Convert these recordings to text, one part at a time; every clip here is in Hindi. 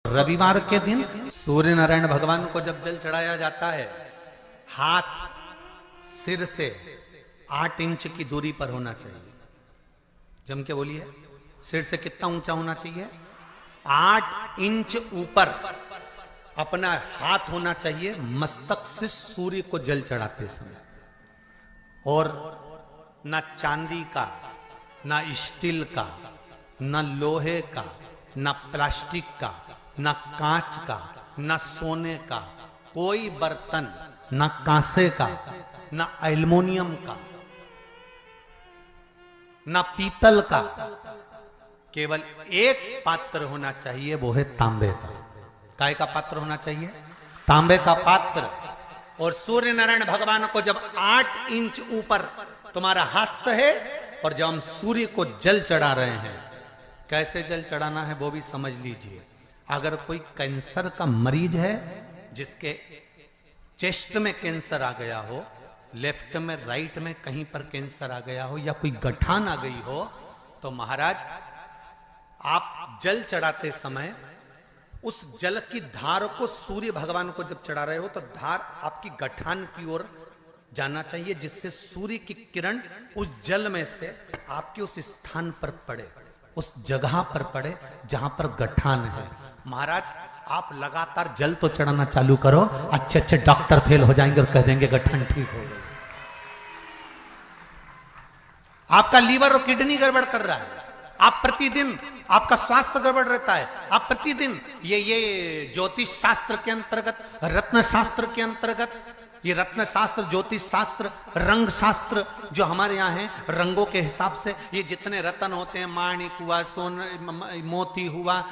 रविवार के दिन सूर्य नारायण भगवान को जब जल चढ़ाया जाता है, हाथ सिर से 8 इंच की दूरी पर होना चाहिए। जम के बोलिए, सिर से कितना ऊंचा होना चाहिए? 8 इंच ऊपर अपना हाथ होना चाहिए मस्तक से सूर्य को जल चढ़ाते समय। और ना चांदी का, ना स्टील का, ना लोहे का, ना प्लास्टिक का, ना कांच का, ना सोने का कोई बर्तन, ना कांसे का, ना एल्युमिनियम का, ना पीतल का, केवल एक पात्र होना चाहिए, वो है तांबे का। काय का पात्र होना चाहिए? तांबे का पात्र। और सूर्य नारायण भगवान को जब 8 इंच ऊपर तुम्हारा हस्त है और जब हम सूर्य को जल चढ़ा रहे हैं, कैसे जल चढ़ाना है वो भी समझ लीजिए। अगर कोई कैंसर का मरीज है, जिसके चेस्ट में कैंसर आ गया हो, लेफ्ट में, राइट में कहीं पर कैंसर आ गया हो, या कोई गठान आ गई हो, तो महाराज आप जल चढ़ाते समय उस जल की धार को सूर्य भगवान को जब चढ़ा रहे हो तो धार आपकी गठान की ओर जाना चाहिए, जिससे सूर्य की किरण उस जल में से आपके उस स्थान पर पड़े, उस जगह पर पड़े जहां पर गठान है। महाराज आप लगातार जल तो चढ़ाना चालू करो, अच्छे अच्छे डॉक्टर फेल हो जाएंगे और कह देंगे गठान ठीक हो गई। आपका लीवर और किडनी गड़बड़ कर रहा है, आप प्रतिदिन आपका स्वास्थ्य गड़बड़ रहता है, आप प्रतिदिन ये ज्योतिष शास्त्र के अंतर्गत, रत्न शास्त्र के अंतर्गत, ये रत्न शास्त्र, ज्योतिष शास्त्र, रंग शास्त्र जो हमारे यहाँ है, रंगों के हिसाब से ये जितने रत्न होते हैं, माणिक हुआ, मोती हुआ,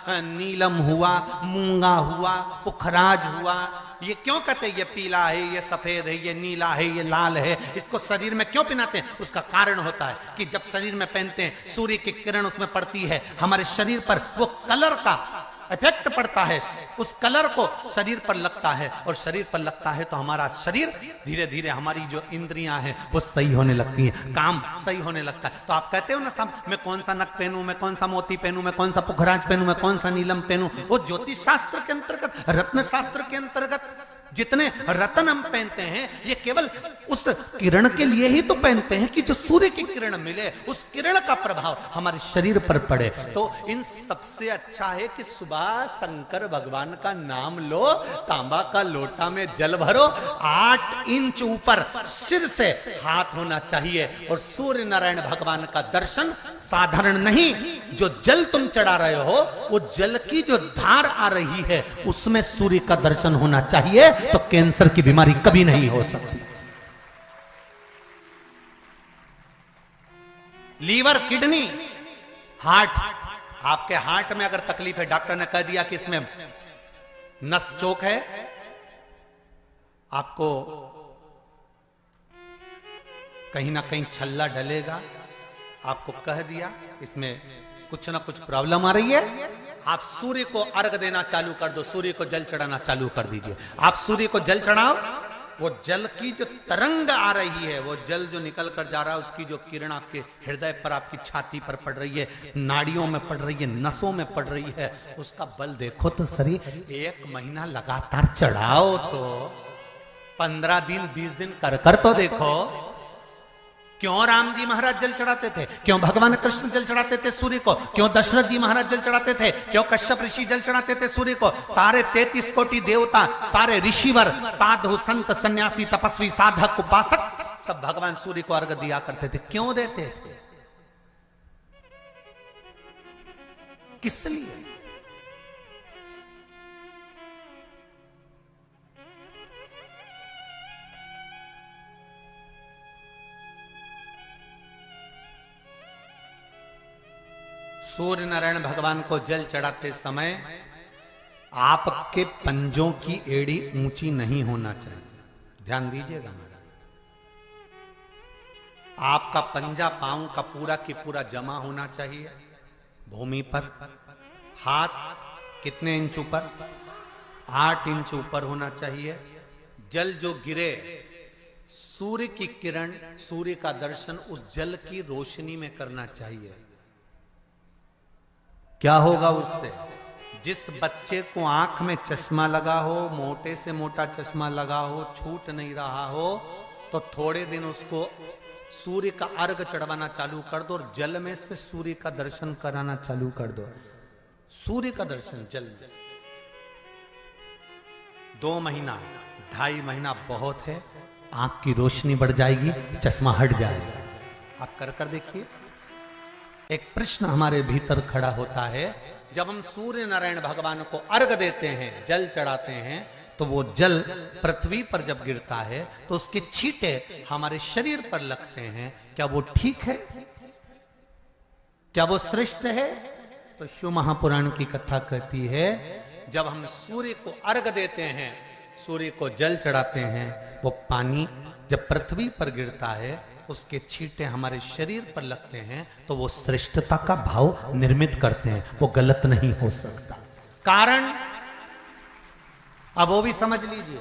नीलम हुआ, मूंगा हुआ, पुखराज हुआ, ये क्यों कहते हैं ये पीला है, ये सफेद है, ये नीला है, ये लाल है, इसको शरीर में क्यों पहनाते हैं? उसका कारण होता है कि जब शरीर में पहनते हैं, सूर्य की किरण उसमें पड़ती है, हमारे शरीर पर वो कलर का इफेक्ट पड़ता है, उस कलर को शरीर पर लगता है, और शरीर पर लगता है तो हमारा शरीर धीरे धीरे, हमारी जो इंद्रियां हैं वो सही होने लगती हैं, काम सही होने लगता है। तो आप कहते हो ना, सब मैं कौन सा नक पहनूं, मैं कौन सा मोती पहनूं, मैं कौन सा पुखराज पहनूं, मैं कौन सा नीलम पहनूं, वो ज्योतिष शास्त्र के अंतर्गत, रत्न शास्त्र के अंतर्गत जितने रत्न हम पहनते हैं, ये केवल उस किरण के लिए ही तो पहनते हैं कि जो सूर्य की किरण मिले, उस किरण का प्रभाव हमारे शरीर पर पड़े। तो इन सबसे अच्छा है कि सुबह शंकर भगवान का नाम लो, तांबा का लोटा में जल भरो, 8 इंच ऊपर सिर से हाथ होना चाहिए, और सूर्य नारायण भगवान का दर्शन साधारण नहीं, जो जल तुम चढ़ा रहे हो, वो जल की जो धार आ रही है उसमें सूर्य का दर्शन होना चाहिए, तो कैंसर की बीमारी कभी नहीं हो सकती। लीवर, किडनी, हार्ट, आपके हार्ट में अगर तकलीफ है, डॉक्टर ने कह दिया कि इसमें नस चोक है, आपको कहीं ना कहीं छल्ला डलेगा, आपको कह दिया इसमें कुछ ना कुछ प्रॉब्लम आ रही है, आप सूर्य को अर्घ देना चालू कर दो, सूर्य को जल चढ़ाना चालू कर दीजिए। आप सूर्य को जल चढ़ाओ, वो जल की जो तरंग आ रही है, वो जल जो निकल कर जा रहा है, उसकी जो किरण आपके हृदय पर, आपकी छाती पर पड़ रही है, नाड़ियों में पड़ रही है, नसों में पड़ रही है, उसका बल देखो तो सही। 1 महीना लगातार चढ़ाओ तो 15 दिन 20 दिन कर तो देखो। क्यों राम जी महाराज जल चढ़ाते थे? क्यों भगवान कृष्ण जल चढ़ाते थे सूर्य को? क्यों दशरथ जी महाराज जल चढ़ाते थे? क्यों कश्यप ऋषि जल चढ़ाते थे सूर्य को? सारे 33 कोटि देवता, सारे ऋषिवर, साधु, संत, सन्यासी, तपस्वी, साधक, उपासक, सब भगवान सूर्य को अर्घ दिया करते थे। क्यों देते थे? किस लिए? सूर्य नारायण भगवान को जल चढ़ाते समय आपके पंजों की एड़ी ऊंची नहीं होना चाहिए, ध्यान दीजिएगा महाराज। आपका पंजा पांव का पूरा की पूरा जमा होना चाहिए भूमि पर। हाथ कितने इंच ऊपर? 8 इंच ऊपर होना चाहिए। जल जो गिरे, सूर्य की किरण, सूर्य का दर्शन उस जल की रोशनी में करना चाहिए। क्या होगा उससे? जिस बच्चे को आंख में चश्मा लगा हो, मोटे से मोटा चश्मा लगा हो, छूट नहीं रहा हो, तो थोड़े दिन उसको सूर्य का अर्घ चढ़वाना चालू कर दो और जल में से सूर्य का दर्शन कराना चालू कर दो। सूर्य का दर्शन जल में से 2 महीना 2.5 महीना बहुत है, आंख की रोशनी बढ़ जाएगी, चश्मा हट जाएगा। आप कर देखिए। एक प्रश्न हमारे भीतर खड़ा होता है, जब हम सूर्य नारायण भगवान को अर्घ देते हैं, जल चढ़ाते हैं, तो वो जल पृथ्वी पर जब गिरता है तो उसके छींटे हमारे शरीर पर लगते हैं। क्या वो ठीक है? क्या वो श्रेष्ठ है? तो शिव महापुराण की कथा कहती है, जब हम सूर्य को अर्घ देते हैं, सूर्य को जल चढ़ाते हैं, वो पानी जब पृथ्वी पर गिरता है, उसके छींटे हमारे शरीर पर लगते हैं, तो वो श्रेष्ठता का भाव निर्मित करते हैं, वो गलत नहीं हो सकता। कारण अब वो भी समझ लीजिए।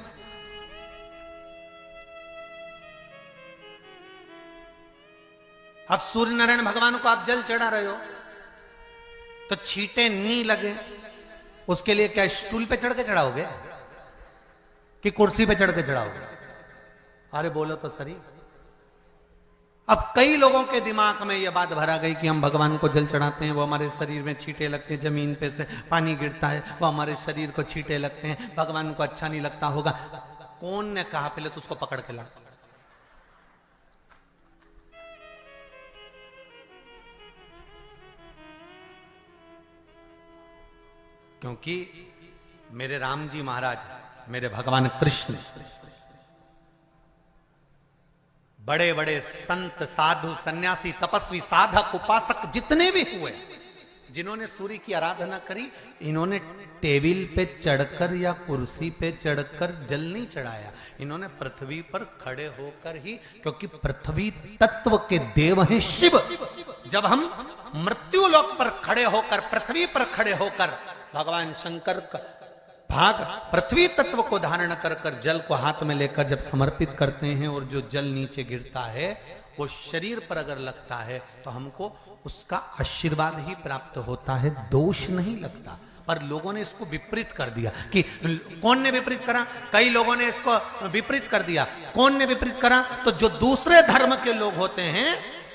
अब सूर्य नारायण भगवान को आप जल चढ़ा रहे हो तो छींटे नहीं लगे, उसके लिए क्या स्टूल पे चढ़ के चढ़ाओगे कि कुर्सी पे चढ़ के चढ़ाओगे? अरे बोलो तो सही। अब कई लोगों के दिमाग में यह बात भरा गई कि हम भगवान को जल चढ़ाते हैं, वो हमारे शरीर में छींटे लगते हैं, जमीन पे से पानी गिरता है, वो हमारे शरीर को छींटे लगते हैं, भगवान को अच्छा नहीं लगता होगा। कौन ने कहा? पहले तो उसको पकड़ के ला। क्योंकि मेरे राम जी महाराज, मेरे भगवान कृष्ण, बड़े बड़े संत, साधु, सन्यासी, तपस्वी, साधक, उपासक जितने भी हुए, जिन्होंने सूर्य की आराधना करी, इन्होंने टेबल पे चढ़कर या कुर्सी पे चढ़कर जल नहीं चढ़ाया, इन्होंने पृथ्वी पर खड़े होकर ही, क्योंकि पृथ्वी तत्व के देव हैं शिव। जब हम मृत्यु लोक पर खड़े होकर, पृथ्वी पर खड़े होकर भगवान शंकर का भाग पृथ्वी तत्व को धारण कर कर जल को हाथ में लेकर जब समर्पित करते हैं, और जो जल नीचे गिरता है वो शरीर पर अगर लगता है तो हमको उसका आशीर्वाद ही प्राप्त होता है, दोष नहीं लगता। पर लोगों ने इसको विपरीत कर दिया। कि कौन ने विपरीत करा? कई लोगों ने इसको विपरीत कर दिया। कौन ने विपरीत करा? तो जो दूसरे धर्म के लोग होते हैं,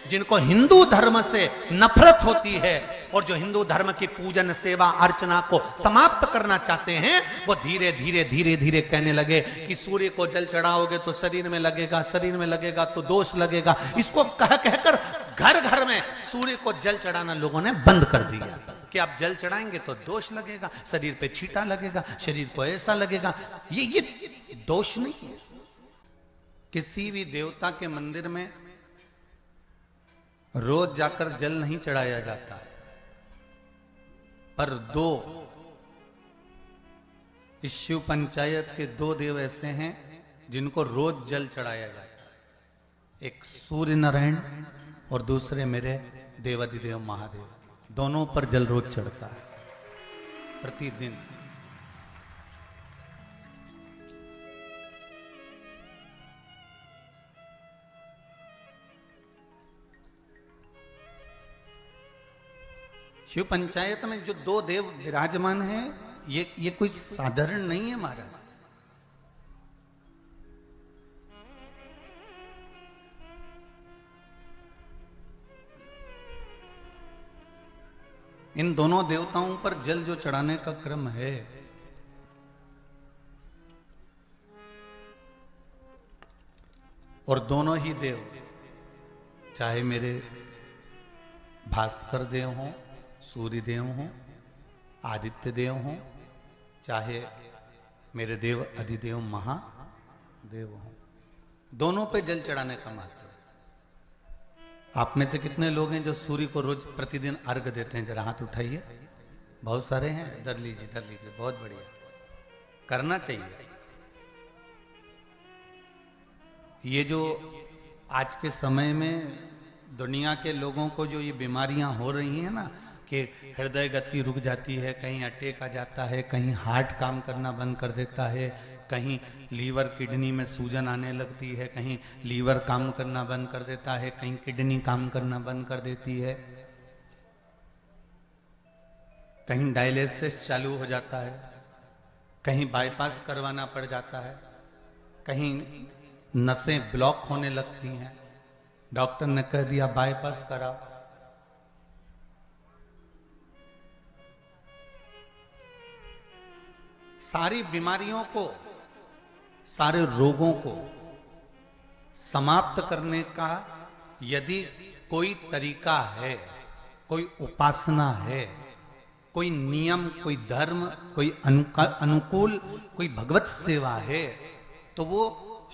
जिनको हिंदू धर्म से नफरत होती है और जो हिंदू धर्म की पूजन, सेवा, अर्चना को समाप्त करना चाहते हैं, वो धीरे धीरे धीरे धीरे कहने लगे कि सूर्य को जल चढ़ाओगे तो शरीर में लगेगा, शरीर में लगेगा तो दोष लगेगा। इसको कह कहकर घर घर में सूर्य को जल चढ़ाना लोगों ने बंद कर दिया कि आप जल चढ़ाएंगे तो दोष लगेगा, शरीर पे छींटा लगेगा, शरीर को ऐसा लगेगा। ये दोष नहीं है। किसी भी देवता के मंदिर में रोज जाकर जल नहीं चढ़ाया जाता, पर इस शिव पंचायत के 2 देव ऐसे हैं जिनको रोज जल चढ़ाया जाता है। एक सूर्य नारायण और दूसरे मेरे देवाधिदेव महादेव, दोनों पर जल रोज चढ़ता है प्रतिदिन। शिव पंचायत में जो 2 देव विराजमान हैं, ये कोई साधारण नहीं है महाराज। इन दोनों देवताओं पर जल जो चढ़ाने का क्रम है, और दोनों ही देव, चाहे मेरे भास्कर देव हों, सूर्य देव हों, आदित्य देव हों, चाहे मेरे देव अधिदेव महादेव हों, दोनों पे जल चढ़ाने का महत्व है। आप में से कितने लोग हैं जो सूर्य को रोज प्रतिदिन अर्घ देते हैं? जरा हाथ उठाइए। बहुत सारे हैं। धर लीजिए, बहुत बढ़िया, करना चाहिए। ये जो आज के समय में दुनिया के लोगों को जो ये बीमारियां हो रही हैं ना, कि हृदय गति रुक जाती है, कहीं अटैक आ जाता है, कहीं हार्ट काम करना बंद कर देता है, कहीं लीवर किडनी में सूजन आने लगती है, कहीं लीवर काम करना बंद कर देता है, कहीं किडनी काम करना बंद कर देती है। कहीं डायलिसिस चालू हो जाता है, कहीं बाईपास करवाना पड़ जाता है, कहीं नसें ब्लॉक होने लगती हैं, डॉक्टर ने कह दिया बाईपास कराओ। सारी बीमारियों को, सारे रोगों को समाप्त करने का यदि कोई तरीका है, कोई उपासना है, कोई नियम, कोई धर्म, कोई अनुकूल, कोई भगवत सेवा है, तो वो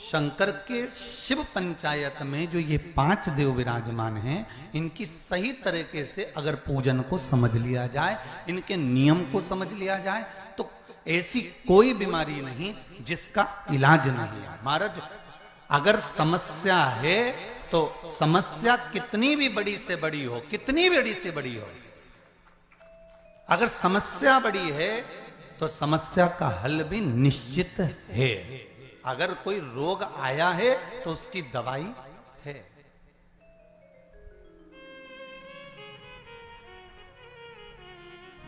शंकर के शिव पंचायत में जो ये 5 देव विराजमान हैं, इनकी सही तरीके से अगर पूजन को समझ लिया जाए, इनके नियम को समझ लिया जाए, तो ऐसी कोई बीमारी नहीं जिसका इलाज नहीं है। महाराज, अगर समस्या है तो समस्या कितनी भी बड़ी से बड़ी हो, कितनी बड़ी से बड़ी हो, अगर समस्या बड़ी है तो समस्या का हल भी निश्चित है। अगर कोई रोग आया है तो उसकी दवाई है।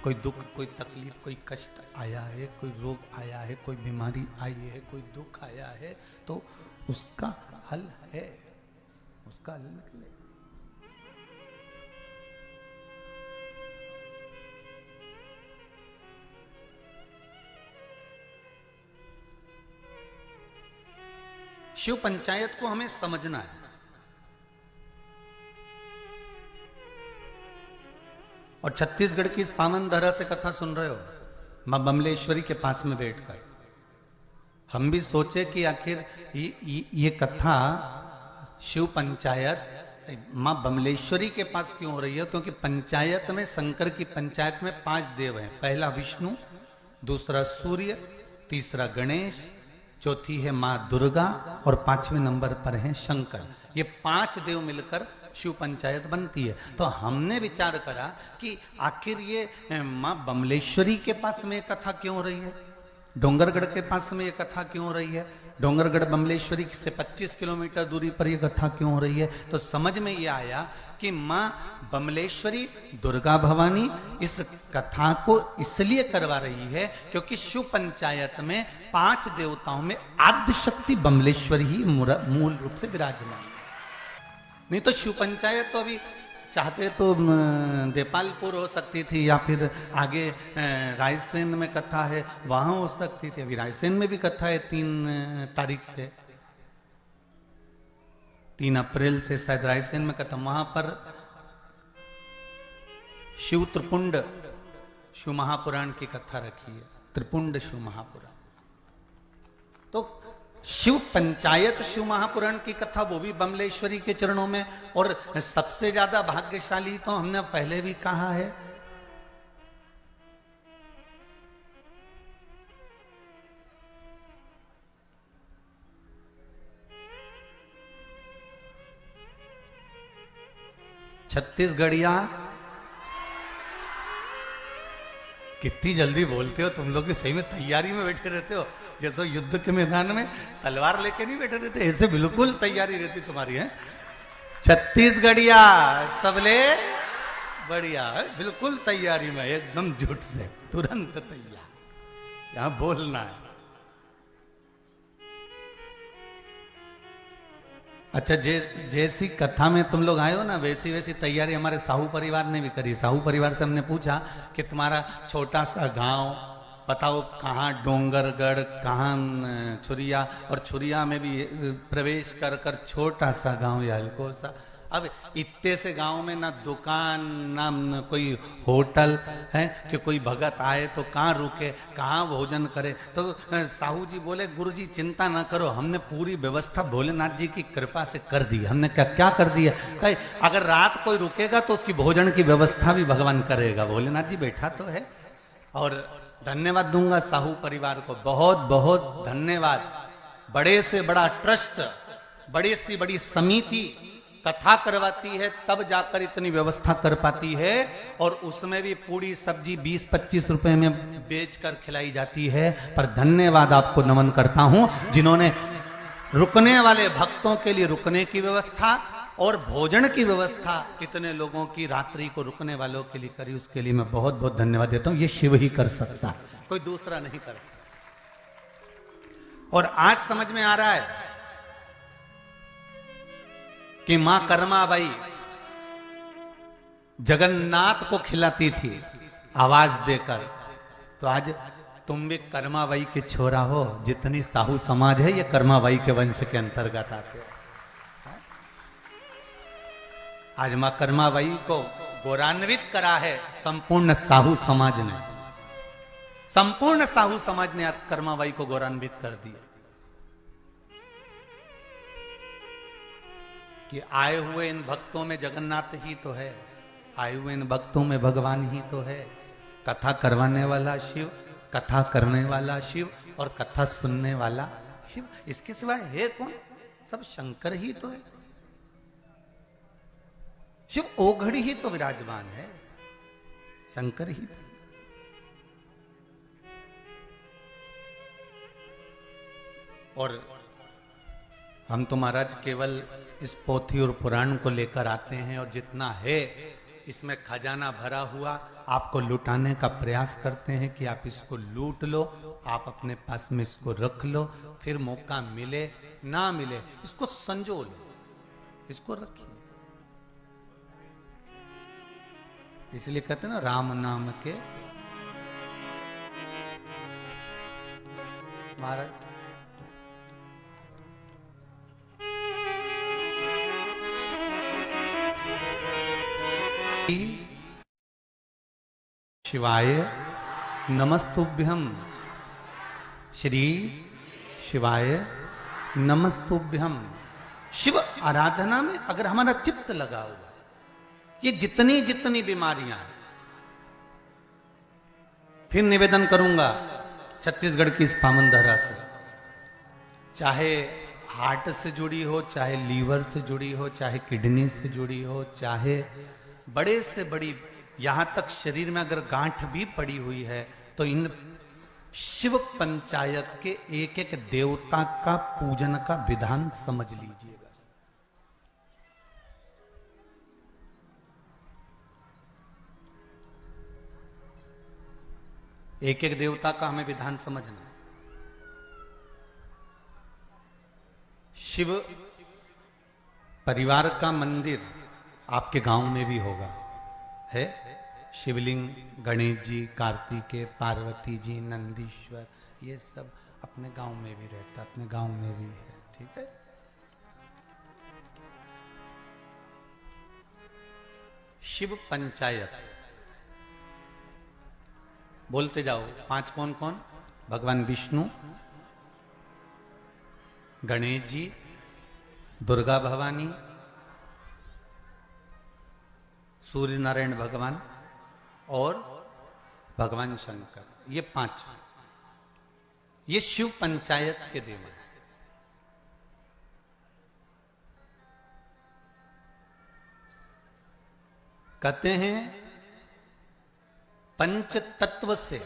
कोई दुख, कोई तकलीफ, कोई कष्ट आया है, कोई रोग आया है, कोई बीमारी आई है, कोई दुख आया है, तो उसका हल है, उसका हल निकले। शिव पंचायत को हमें समझना है। और छत्तीसगढ़ की इस पावन धरा से कथा सुन रहे हो, मां बमलेश्वरी के पास में बैठकर। हम भी सोचे कि आखिर ये कथा शिव पंचायत मां बमलेश्वरी के पास क्यों हो रही है, क्योंकि पंचायत में, शंकर की पंचायत में 5 देव हैं। पहला विष्णु, दूसरा सूर्य, तीसरा गणेश, चौथी है मां दुर्गा और 5वें नंबर पर है शंकर। ये 5 देव मिलकर शिव पंचायत बनती है। तो हमने विचार करा कि आखिर ये मां बमलेश्वरी के पास में कथा क्यों हो रही है, डोंगरगढ़ के पास में ये कथा क्यों हो रही है, डोंगरगढ़ बमलेश्वरी से 25 किलोमीटर दूरी पर ये कथा क्यों हो रही है। तो समझ में ये आया कि मां बमलेश्वरी दुर्गा भवानी इस कथा को इसलिए करवा रही है क्योंकि शिव पंचायत में 5 देवताओं में आद्य शक्ति बमलेश्वरी ही मूल रूप से विराजमान है। नहीं तो शिव पंचायत तो अभी चाहते तो देपालपुर हो सकती थी, या फिर आगे रायसेन में कथा है वहां हो सकती थी। अभी रायसेन में भी कथा है 3 तारीख से, 3 अप्रैल से शायद रायसेन में कथा। वहां पर शिव त्रिपुंड शिव महापुराण की कथा रखी है, त्रिपुंड शिव महापुराण। तो शिव पंचायत शिव महापुराण की कथा वो भी बमलेश्वरी के चरणों में। और सबसे ज्यादा भाग्यशाली तो हमने पहले भी कहा है, छत्तीसगढ़िया। कितनी जल्दी बोलते हो तुम लोग, सही में तैयारी में बैठे रहते हो, जैसे युद्ध के मैदान में तलवार लेके नहीं बैठे रहते, ऐसे बिल्कुल तैयारी रहती तुम्हारी है। छत्तीसगढ़िया सबले बढ़िया, बिल्कुल तैयारी में, एकदम झूठ से तुरंत तैयार, यहां बोलना है। अच्छा, जैसी कथा में तुम लोग आए हो ना, वैसी वैसी तैयारी हमारे साहू परिवार ने भी करी। साहू परिवार से हमने पूछा कि तुम्हारा छोटा सा गांव बताओ कहाँ, डोंगरगढ़ कहाँ, छुरिया, और छुरिया में भी प्रवेश कर कर छोटा सा गांव या हल्को सा। अब इतने से गांव में ना दुकान ना कोई होटल है कि कोई भगत आए तो कहाँ रुके, कहाँ भोजन करे। तो साहू जी बोले, गुरुजी चिंता ना करो, हमने पूरी व्यवस्था भोलेनाथ जी की कृपा से कर दी। हमने क्या कर दिया, कहे अगर रात कोई रुकेगा तो उसकी भोजन की व्यवस्था भी भगवान करेगा, भोलेनाथ जी बैठा तो है। और धन्यवाद दूंगा साहू परिवार को, बहुत बहुत धन्यवाद। बड़े से बड़ा ट्रस्ट, बड़ी से बड़ी समिति कथा करवाती है तब जाकर इतनी व्यवस्था कर पाती है, और उसमें भी पूरी सब्जी 20-25 रुपए में बेचकर खिलाई जाती है। पर धन्यवाद आपको नमन करता हूं जिन्होंने रुकने वाले भक्तों के लिए रुकने की व्यवस्था, और भोजन की व्यवस्था इतने लोगों की रात्रि को रुकने वालों के लिए करी, उसके लिए मैं बहुत बहुत धन्यवाद देता हूं। ये शिव ही कर सकता है, कोई दूसरा नहीं कर सकता। और आज समझ में आ रहा है कि मां कर्माबाई जगन्नाथ को खिलाती थी आवाज देकर। तो आज तुम भी कर्माबाई के छोरा हो। जितनी साहू समाज है ये कर्माबाई के वंश के अंतर्गत आते हैं। आज मां कर्माबाई को गौरवान्वित करा है संपूर्ण साहू समाज ने। संपूर्ण साहू समाज ने आज कर्माबाई को गौरवान्वित कर दिया कि आए हुए इन भक्तों में जगन्नाथ ही तो है, आए हुए इन भक्तों में भगवान ही तो है। कथा करवाने वाला शिव, कथा करने वाला शिव और कथा सुनने वाला शिव, इसके सिवाय है कौन? सब शंकर ही तो है। शिव ओघड़ी ही तो विराजमान है, शंकर ही तो। और हम तो महाराज केवल इस पोथी और पुराण को लेकर आते हैं और जितना है इसमें खजाना भरा हुआ आपको लुटाने का प्रयास करते हैं कि आप इसको लूट लो, आप अपने पास में इसको रख लो, फिर मौका मिले ना मिले इसको संजो लो, इसको रखिए। इसलिए कहते हैं ना राम नाम के महाराज शिवाय नमस्तुभ्यम, श्री शिवाय नमस्तुभ्यम। शिव आराधना में अगर हमारा चित्त लगा हुआ, ये जितनी जितनी बीमारियां हैं, फिर निवेदन करूंगा छत्तीसगढ़ की इस पावन धरा से, चाहे हार्ट से जुड़ी हो, चाहे लीवर से जुड़ी हो, चाहे किडनी से जुड़ी हो, चाहे बड़े से बड़ी, यहां तक शरीर में अगर गांठ भी पड़ी हुई है तो इन शिव पंचायत के एक एक देवता का पूजन का विधान समझ लीजिएगा। एक एक देवता का हमें विधान समझना। शिव परिवार का मंदिर आपके गांव में भी होगा, है शिवलिंग, गणेश जी, कार्तिकेय, पार्वती जी, नंदीश्वर, ये सब अपने गांव में भी रहता, अपने गांव में भी है, ठीक है। शिव पंचायत बोलते जाओ। 5 कौन कौन? भगवान विष्णु, गणेश जी, दुर्गा भवानी, सूर्य नारायण भगवान और भगवान शंकर, ये 5, ये शिव पंचायत के देव हैं। कहते हैं पंच तत्व से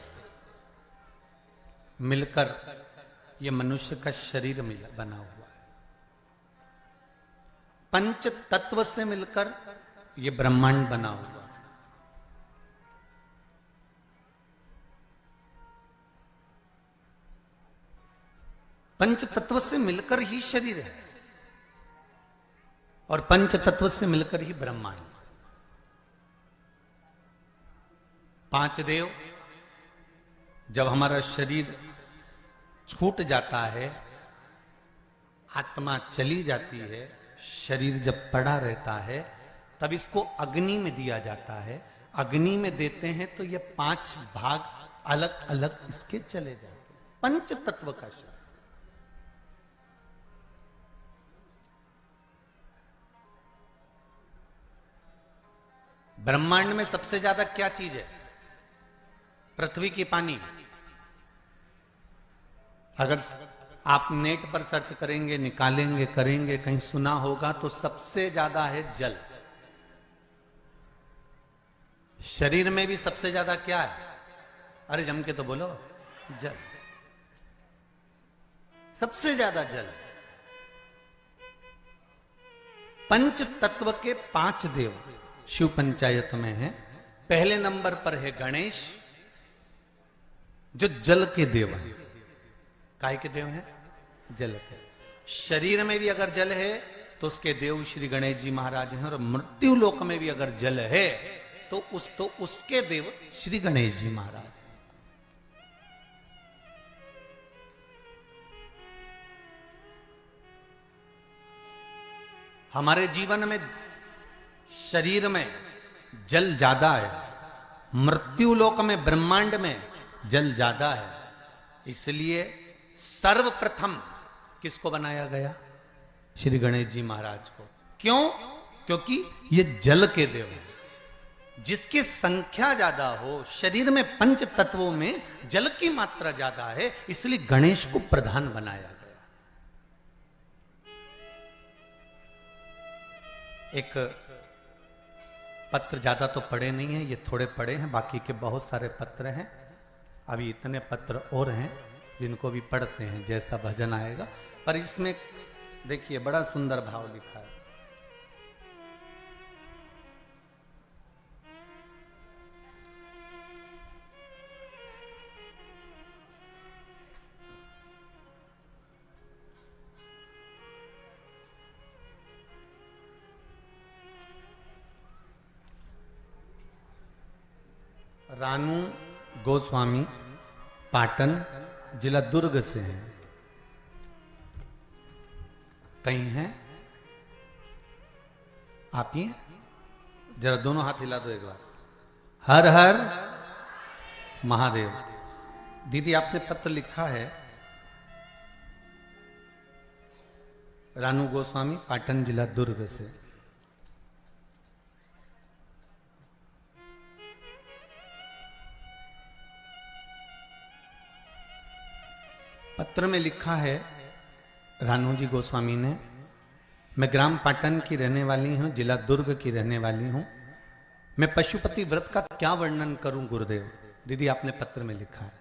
मिलकर ये मनुष्य का शरीर बना हुआ है। पंच तत्व से मिलकर ये ब्रह्मांड बना हुआ है। पंच तत्व से मिलकर ही शरीर है और पंच तत्व से मिलकर ही ब्रह्मांड। 5 देव, जब हमारा शरीर छूट जाता है, आत्मा चली जाती है, शरीर जब पड़ा रहता है, तब इसको अग्नि में दिया जाता है। अग्नि में देते हैं तो ये 5 भाग अलग अलग इसके चले जाते हैं। पंच तत्व का शरीर। ब्रह्मांड में सबसे ज्यादा क्या चीज है? पृथ्वी की पानी। अगर आप नेट पर सर्च करेंगे, निकालेंगे, करेंगे, कहीं सुना होगा तो सबसे ज्यादा है जल। शरीर में भी सबसे ज्यादा क्या है? अरे जम के तो बोलो, जल। सबसे ज्यादा जल। पंच तत्व के 5 देव शिव पंचायत में है। पहले नंबर पर है गणेश, जो जल के देव हैं। काय के देव हैं? जल के। शरीर में भी अगर जल है तो उसके देव श्री गणेश जी महाराज हैं, और मृत्यु लोक में भी अगर जल है तो उसके देव श्री गणेश जी महाराज। हमारे जीवन में शरीर में जल ज्यादा है, मृत्यु लोक में ब्रह्मांड में जल ज्यादा है, इसलिए सर्वप्रथम किसको बनाया गया? श्री गणेश जी महाराज को। क्यों? क्योंकि ये जल के देव हैं। जिसकी संख्या ज्यादा हो, शरीर में पंच तत्वों में जल की मात्रा ज्यादा है, इसलिए गणेश को प्रधान बनाया गया। एक पत्र ज्यादा तो पढ़े नहीं है, ये थोड़े पढ़े हैं, बाकी के बहुत सारे पत्र हैं। अभी इतने पत्र और हैं जिनको भी पढ़ते हैं जैसा भजन आएगा। पर इसमें देखिए बड़ा सुंदर भाव लिखा है। रानू गोस्वामी पाटन जिला दुर्ग से हैं। कहीं हैं? आप ही हैं? जरा दोनों हाथ हिला दो एक बार। हर हर महादेव। दीदी आपने पत्र लिखा है, रानू गोस्वामी पाटन जिला दुर्ग से। पत्र में लिखा है रानू जी गोस्वामी ने, मैं ग्राम पाटन की रहने वाली हूं, जिला दुर्ग की रहने वाली हूं। मैं पशुपति व्रत का क्या वर्णन करूं गुरुदेव। दीदी आपने पत्र में लिखा है,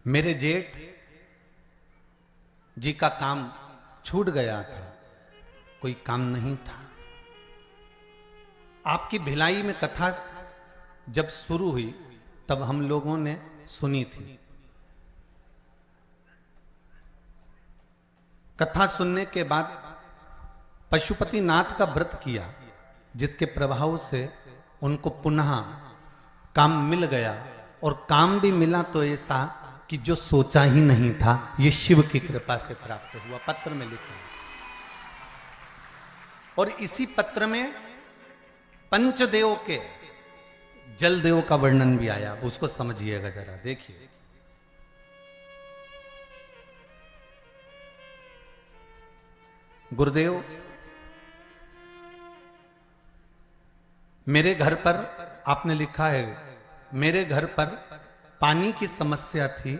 मेरे जेठ जी का काम छूट गया था, कोई काम नहीं था। आपकी भिलाई में कथा जब शुरू हुई तब हम लोगों ने सुनी थी। कथा सुनने के बाद पशुपति नाथ का व्रत किया, जिसके प्रभाव से उनको पुनः काम मिल गया, और काम भी मिला तो ऐसा कि जो सोचा ही नहीं था, ये शिव की कृपा से प्राप्त हुआ। पत्र में लिखा है। और इसी पत्र में पंचदेव के जल देव का वर्णन भी आया, उसको समझिएगा जरा, देखिए। गुरुदेव, मेरे घर पर, आपने लिखा है, मेरे घर पर पानी की समस्या थी।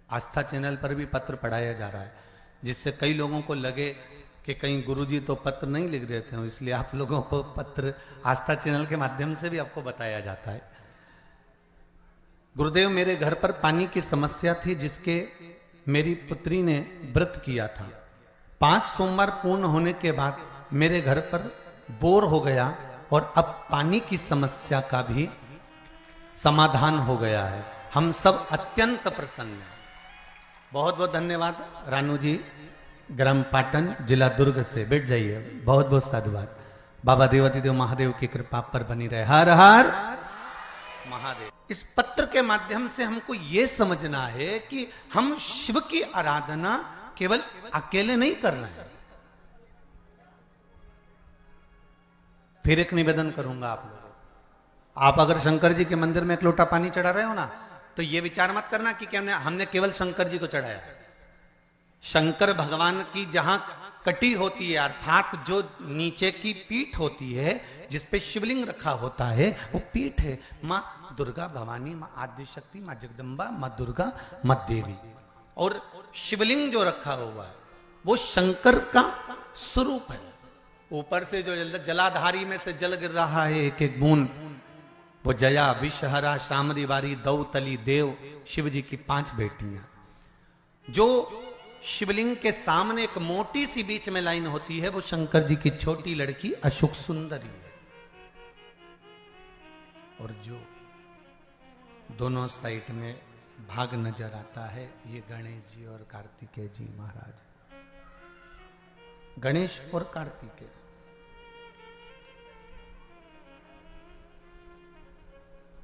आस्था चैनल पर भी पत्र पढ़ाया जा रहा है, जिससे कई लोगों को लगे कि कहीं गुरुजी तो पत्र नहीं लिख देते हो, इसलिए आप लोगों को पत्र आस्था चैनल के माध्यम से भी आपको बताया जाता है। गुरुदेव, मेरे घर पर पानी की समस्या थी, जिसके मेरी पुत्री ने व्रत किया था। 5 सोमवार पूर्ण होने के बाद मेरे घर पर बोर हो गया, और अब पानी की समस्या का भी समाधान हो गया है। हम सब अत्यंत प्रसन्न हैं। बहुत बहुत धन्यवाद रानू जी, ग्राम पाटन जिला दुर्ग से। बैठ जाइए। बहुत बहुत साधुवाद। बाबा देवादिदेव महादेव की कृपा पर बनी रहे। हर हर महादेव। इस पत्र के माध्यम से हमको ये समझना है कि हम शिव की आराधना केवल अकेले नहीं कर रहे हैं। फिर एक निवेदन करूंगा आप लोगों को, आप अगर शंकर जी के मंदिर में एक लोटा पानी चढ़ा रहे हो ना, तो ये विचार मत करना कि क्या हमने केवल शंकर जी को चढ़ाया। शंकर भगवान की जहां कटी होती है, अर्थात जो नीचे की पीठ होती है, जिसपे शिवलिंग रखा होता है, वो पीठ है माँ दुर्गा भवानी, माँ आदिशक्ति, माँ जगदम्बा, माँ दुर्गा, माँ देवी। और शिवलिंग जो रखा हुआ है वो शंकर का स्वरूप है। ऊपर से जो जलाधारी में से जल गिर रहा है एक एक बूंद, वो जया, विषहरा, शामरी वारी, दौतली, देव, शिव जी की 5 बेटियां। जो शिवलिंग के सामने एक मोटी सी बीच में लाइन होती है, वो शंकर जी की छोटी लड़की अशोक सुंदरी है। और जो दोनों साइड में भाग नजर आता है, ये गणेश जी और कार्तिकेय जी महाराज। गणेश और कार्तिकेय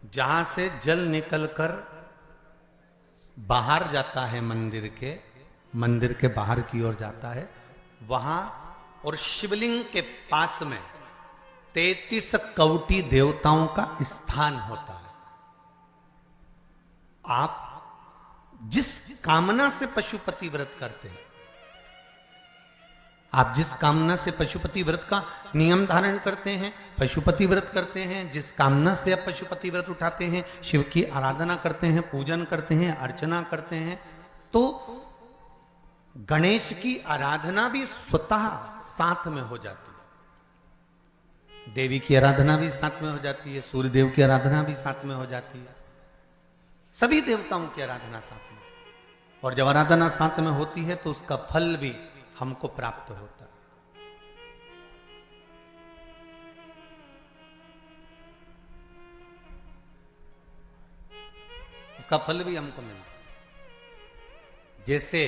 जहां से जल निकलकर बाहर जाता है मंदिर के बाहर की ओर जाता है, वहां और शिवलिंग के पास में 33 कवटी देवताओं का स्थान होता है। आप जिस कामना से पशुपति व्रत करते हैं, आप जिस कामना से पशुपति व्रत का नियम धारण करते हैं, पशुपति व्रत करते हैं, जिस कामना से आप पशुपति व्रत उठाते हैं, शिव की आराधना करते हैं, पूजन करते हैं, अर्चना करते हैं, तो गणेश की आराधना भी स्वतः साथ में हो जाती है। देवी की आराधना भी साथ में हो जाती है, सूर्य देव की आराधना भी साथ में हो जाती है, सभी देवताओं की आराधना साथ में। और जब आराधना साथ में होती है तो उसका फल भी हमको प्राप्त होता है। उसका फल भी हमको मिलता है। जैसे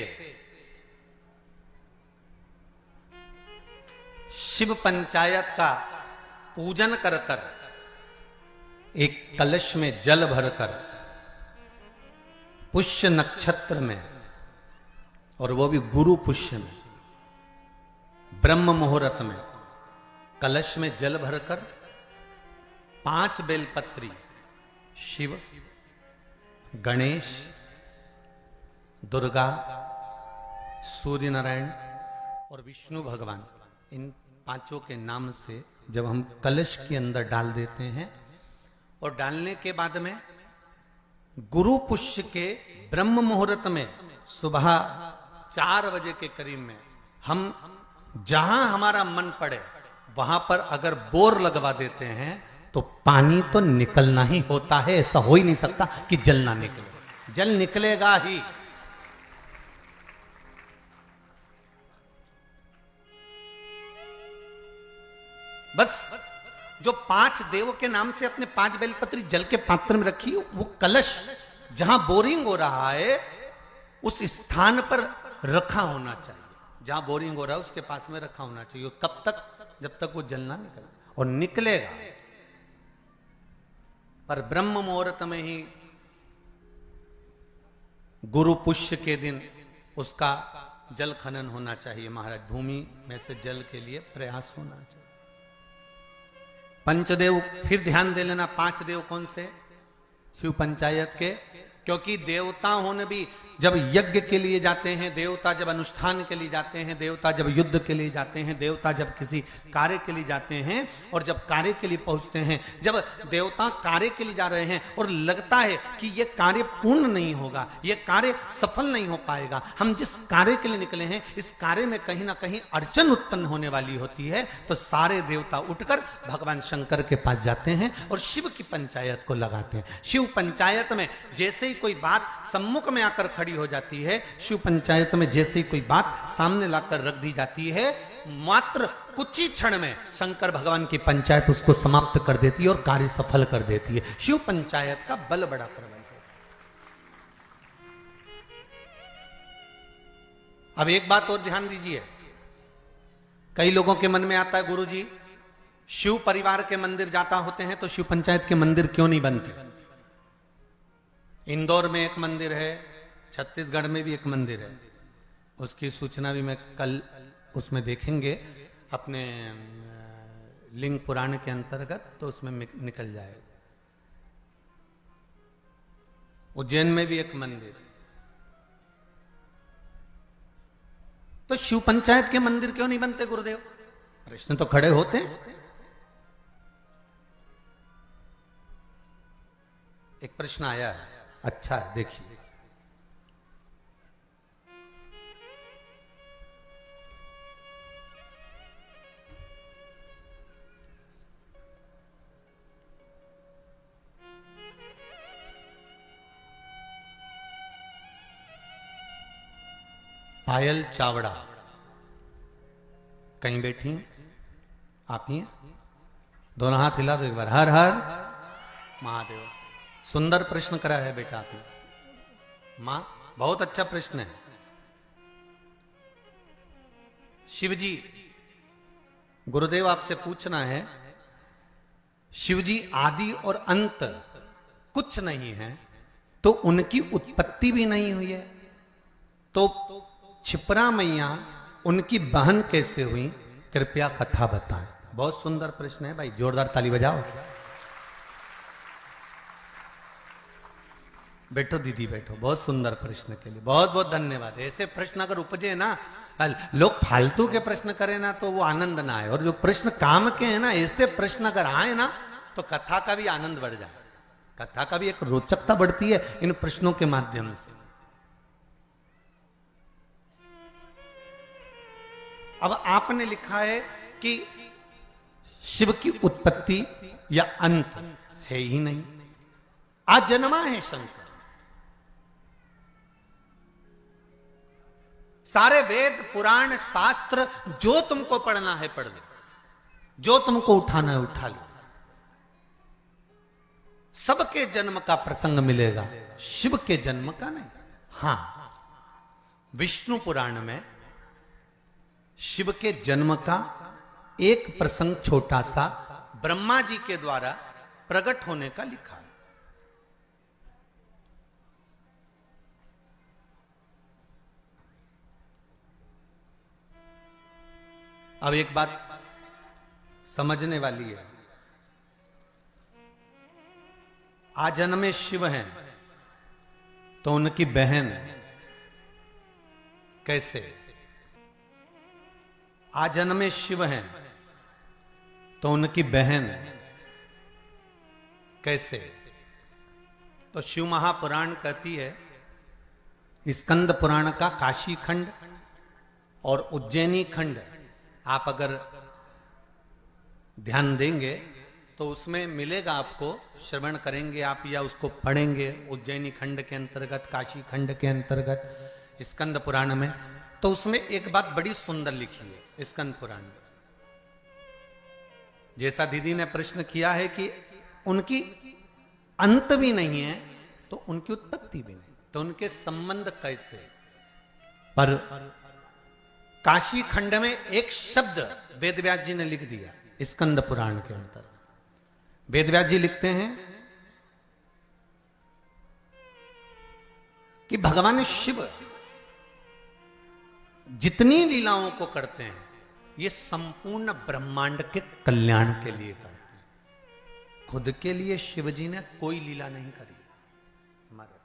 शिव पंचायत का पूजन कर कर एक कलश में जल भरकर पुष्य नक्षत्र में, और वो भी गुरु पुष्य में, ब्रह्म मुहूर्त में कलश में जल भरकर 5 बेलपत्री शिव, गणेश, दुर्गा, सूर्य नारायण और विष्णु भगवान, इन 5 के नाम से जब हम कलश के अंदर डाल देते हैं, और डालने के बाद में गुरु पुष्य के ब्रह्म मुहूर्त में सुबह 4 बजे के करीब में हम जहां हमारा मन पड़े वहां पर अगर बोर लगवा देते हैं तो पानी तो निकलना ही होता है। ऐसा हो ही नहीं सकता कि जल ना निकले, जल निकलेगा ही। बस जो 5 देव के नाम से अपने 5 बेलपत्री जल के पात्र में रखी, वो कलश जहां बोरिंग हो रहा है उस स्थान पर रखा होना चाहिए। जहां बोरिंग हो रहा है उसके पास में रखा होना चाहिए। कब तक? जब तक वो जल ना निकले, और निकलेगा पर ब्रह्म मुहूर्त में ही, गुरु पुष्य के दिन उसका जल खनन होना चाहिए महाराज। भूमि में से जल के लिए प्रयास होना चाहिए। पंचदेव फिर ध्यान दे लेना। 5 देव कौन से? शिव पंचायत के, क्योंकि देवता होने भी जब यज्ञ के लिए जाते हैं, देवता जब अनुष्ठान के लिए जाते हैं, देवता जब युद्ध के लिए जाते हैं, देवता जब किसी कार्य के लिए जाते हैं, और जब कार्य के लिए पहुंचते हैं, जब देवता कार्य के लिए जा रहे हैं और लगता है कि यह कार्य पूर्ण नहीं होगा, यह कार्य सफल नहीं हो पाएगा, हम जिस कार्य के लिए निकले हैं इस कार्य में कहीं ना कहीं अड़चन उत्पन्न होने वाली होती है, तो सारे देवता उठकर भगवान शंकर के पास जाते हैं और शिव की पंचायत को लगाते हैं। शिव पंचायत में जैसे ही कोई बात सम्मुख में आकर खड़ी हो जाती है, शिव पंचायत में जैसे ही कोई बात सामने लाकर रख दी जाती है, मात्र कुछ ही क्षण में शंकर भगवान की पंचायत उसको समाप्त कर देती है और कार्य सफल कर देती है। शिव पंचायत का बल बड़ा प्रबल है। अब एक बात और ध्यान दीजिए। कई लोगों के मन में आता है, गुरुजी शिव परिवार के मंदिर जाता होते हैं तो शिव पंचायत के मंदिर क्यों नहीं बनते? इंदौर में एक मंदिर है, छत्तीसगढ़ में भी एक मंदिर है, उसकी सूचना भी मैं कल उसमें देखेंगे अपने लिंग पुराण के अंतर्गत, तो उसमें निकल जाएगा। उज्जैन में भी एक मंदिर। तो शिव पंचायत के मंदिर क्यों नहीं बनते गुरुदेव? प्रश्न तो खड़े होते हैं। एक प्रश्न आया है, अच्छा है, देखिए। पायल चावड़ा कहीं बैठी हैं? आप ही हैं? दोनों हाथ हिला दो एक बार। हर हर महादेव। सुंदर प्रश्न करा है बेटा आपने। मां, बहुत अच्छा प्रश्न है। शिवजी, गुरुदेव आपसे पूछना है, शिवजी आदि और अंत कुछ नहीं है, तो उनकी उत्पत्ति भी नहीं हुई है, तो छिपरा मैया उनकी बहन कैसे हुई? कृपया कथा बताएं। बहुत सुंदर प्रश्न है भाई, जोरदार ताली बजाओ। बैठो दीदी बैठो, बहुत सुंदर प्रश्न के लिए बहुत बहुत धन्यवाद। ऐसे प्रश्न अगर उपजे ना, लोग फालतू के प्रश्न करें ना तो वो आनंद ना आए, और जो प्रश्न काम के हैं ना, ऐसे प्रश्न अगर आए ना तो कथा का भी आनंद बढ़ जाए, कथा का भी एक रोचकता बढ़ती है इन प्रश्नों के माध्यम से। अब आपने लिखा है कि शिव की उत्पत्ति या अंत है ही नहीं, अजन्मा है शंकर। सारे वेद पुराण शास्त्र जो तुमको पढ़ना है पढ़ लो, जो तुमको उठाना है उठा लो, सबके जन्म का प्रसंग मिलेगा, शिव के जन्म का नहीं। हां, विष्णु पुराण में शिव के जन्म का एक प्रसंग छोटा सा ब्रह्मा जी के द्वारा प्रकट होने का लिखा है। अब एक बात समझने वाली है, आजन्मे शिव हैं तो उनकी बहन कैसे? आजन्मे शिव हैं तो उनकी बहन कैसे? तो शिव महापुराण कहती है, स्कंद पुराण का काशी खंड और उज्जैनी खंड आप अगर ध्यान देंगे तो उसमें मिलेगा आपको, श्रवण करेंगे आप या उसको पढ़ेंगे उज्जैनी खंड के अंतर्गत, काशी खंड के अंतर्गत, स्कंद पुराण में, तो उसमें एक बात बड़ी सुंदर लिखी है स्कंद पुराण में। जैसा दीदी ने प्रश्न किया है कि उनकी अंत भी नहीं है तो उनकी उत्पत्ति भी नहीं, तो उनके संबंध कैसे? पर काशी खंड में एक शब्द वेदव्यास जी ने लिख दिया स्कंद पुराण के अंतर्गत। वेदव्यास जी लिखते हैं कि भगवान शिव जितनी लीलाओं को करते हैं ये संपूर्ण ब्रह्मांड के कल्याण के लिए करते हैं। खुद के लिए शिव जी ने कोई लीला नहीं करी। हमारे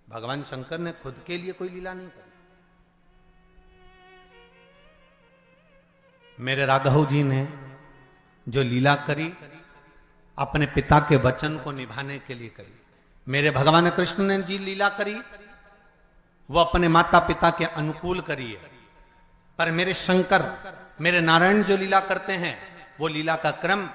भगवान शंकर ने खुद के लिए कोई लीला नहीं करी। मेरे राघव जी ने जो लीला करी अपने पिता के वचन को निभाने के लिए करी। मेरे भगवान कृष्ण ने जी लीला करी वो अपने माता पिता के अनुकूल करी है। पर मेरे शंकर, मेरे नारायण जो लीला करते हैं वो लीला का क्रम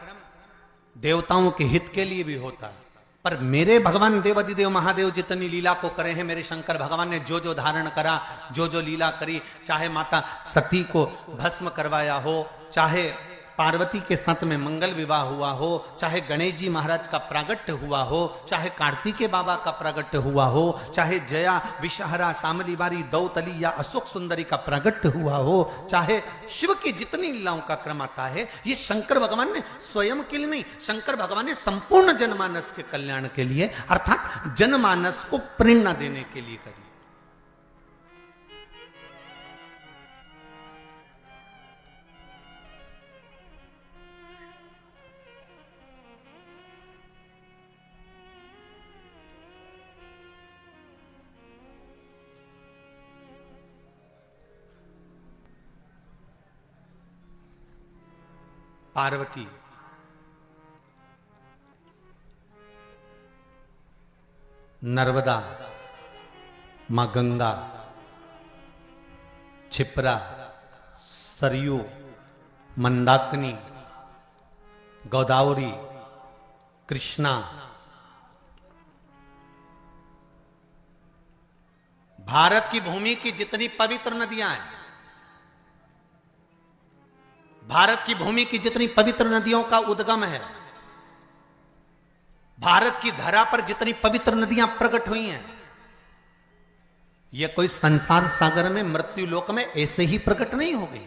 देवताओं के हित के लिए भी होता है। पर मेरे भगवान देवाधिदेव महादेव जितनी लीला को करे हैं, मेरे शंकर भगवान ने जो जो धारण करा, जो जो लीला करी, चाहे माता सती को भस्म करवाया हो, चाहे पार्वती के साथ में मंगल विवाह हुआ हो, चाहे गणेश जी महाराज का प्रागट्य हुआ हो, चाहे कार्तिकेय बाबा का प्रागट्य हुआ हो, चाहे जया विषहरा शामली बारी दौतली या अशोक सुंदरी का प्रागट्य हुआ हो, चाहे शिव की जितनी लीलाओं का क्रम आता है, ये शंकर भगवान ने स्वयं के लिए नहीं, शंकर भगवान ने संपूर्ण जनमानस के कल्याण के लिए अर्थात जनमानस को प्रेरणा देने के लिए करी। पार्वती नर्मदा, मां गंगा, छिपरा, सरयू, मंदाकिनी, गोदावरी, कृष्णा, भारत की भूमि की जितनी पवित्र नदियां हैं, भारत की भूमि की जितनी पवित्र नदियों का उद्गम है, भारत की धरा पर जितनी पवित्र नदियां प्रकट हुई हैं, यह कोई संसार सागर में मृत्यु लोक में ऐसे ही प्रकट नहीं हो गई।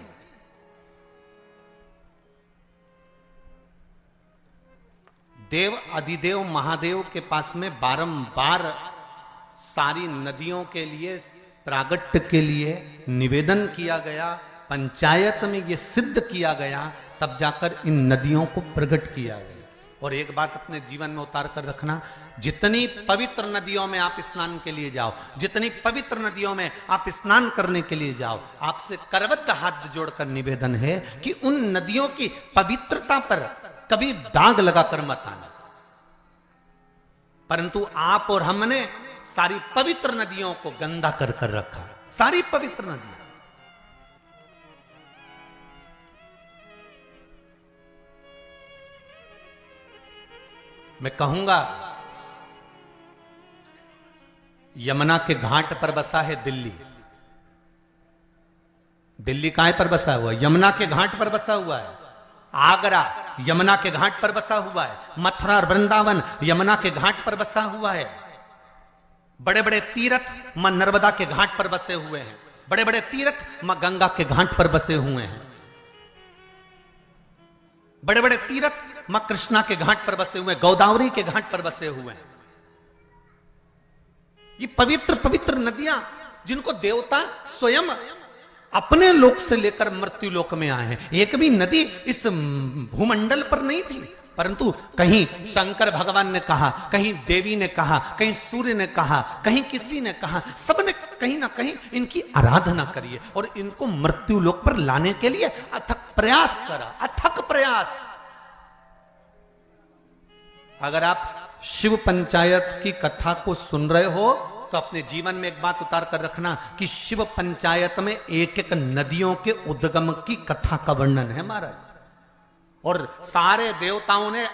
देव अधिदेव महादेव के पास में बारंबार सारी नदियों के लिए प्रागट्य के लिए निवेदन किया गया, पंचायत में यह सिद्ध किया गया, तब जाकर इन नदियों को प्रकट किया गया। और एक बात अपने जीवन में उतार कर रखना, जितनी पवित्र नदियों में आप स्नान के लिए जाओ, जितनी पवित्र नदियों में आप स्नान करने के लिए जाओ, आपसे करबद्ध हाथ जोड़कर निवेदन है कि उन नदियों की पवित्रता पर कभी दाग लगाकर मत आना। परंतु आप और हमने सारी पवित्र नदियों को गंदा कर कर रखा, सारी पवित्र नदियां। मैं कहूंगा यमुना के घाट पर बसा है दिल्ली। दिल्ली कहां पर बसा हुआ है? यमुना के घाट पर बसा हुआ है। आगरा यमुना के घाट पर बसा हुआ है। मथुरा और वृंदावन यमुना के घाट पर बसा हुआ है। बड़े बड़े तीर्थ मां नर्मदा के घाट पर बसे हुए हैं। बड़े बड़े तीर्थ मां गंगा के घाट पर बसे हुए हैं। बड़े बड़े तीर्थ मां कृष्णा के घाट पर बसे हुए, गोदावरी के घाट पर बसे हुए हैं। ये पवित्र पवित्र नदियां जिनको देवता स्वयं अपने लोक से लेकर मृत्यु लोक में आए हैं। एक भी नदी इस भूमंडल पर नहीं थी, परंतु कहीं शंकर भगवान ने कहा, कहीं देवी ने कहा, कहीं सूर्य ने कहा, कहीं किसी ने कहा, सबने कहीं ना कहीं इनकी आराधना करी है और इनको मृत्यु लोक पर लाने के लिए अथक प्रयास करा, अथक प्रयास। अगर आप शिव पंचायत की कथा को सुन रहे हो तो अपने जीवन में एक बात उतार कर रखना कि शिव पंचायत में एक एक नदियों के उद्गम की कथा का वर्णन है महाराज। और सारे देवताओं ने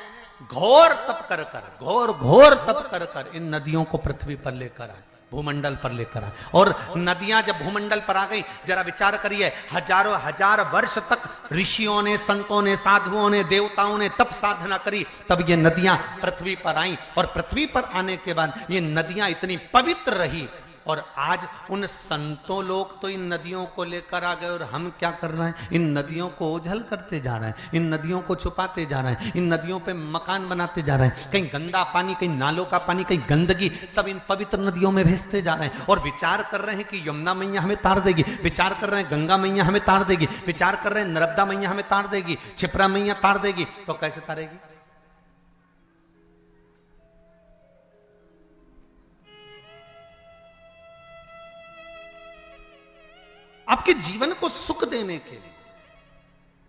घोर तप कर कर, घोर घोर तप कर कर इन नदियों को पृथ्वी पर लेकर आए, भूमंडल पर लेकर आए। और नदियां जब भूमंडल पर आ गई, जरा विचार करिए, हजारों हजार वर्ष तक ऋषियों ने, संतों ने, साधुओं ने, देवताओं ने तप साधना करी, तब ये नदियां पृथ्वी पर आई। और पृथ्वी पर आने के बाद ये नदियां इतनी पवित्र रही। और आज उन संतों लोग तो इन नदियों को लेकर आ गए और हम क्या कर रहे हैं? इन नदियों को ओझल करते जा रहे हैं, इन नदियों को छुपाते जा रहे हैं, इन नदियों पे मकान बनाते जा रहे हैं। कहीं गंदा पानी, कहीं नालों का पानी, कहीं गंदगी सब इन पवित्र नदियों में भेजते जा रहे हैं। और विचार कर रहे हैं कि यमुना मैया हमें तार देगी, विचार कर रहे हैं गंगा मैया हमें तार देगी, विचार कर रहे हैं नर्मदा मैया हमें तार देगी, क्षिप्रा मैया तार देगी। तो कैसे तारेगी? आपके जीवन को सुख देने के लिए।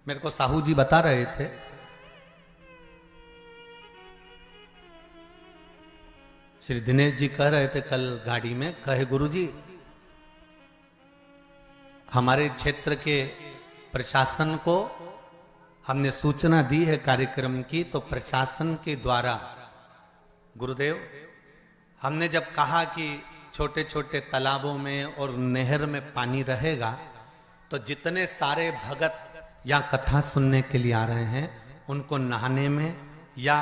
मेरे को साहू जी बता रहे थे, श्री दिनेश जी कह रहे थे कल गाड़ी में, कहे गुरुजी हमारे क्षेत्र के प्रशासन को हमने सूचना दी है कार्यक्रम की, तो प्रशासन के द्वारा गुरुदेव हमने जब कहा कि छोटे छोटे तालाबों में और नहर में पानी रहेगा तो जितने सारे भगत या कथा सुनने के लिए आ रहे हैं उनको नहाने में या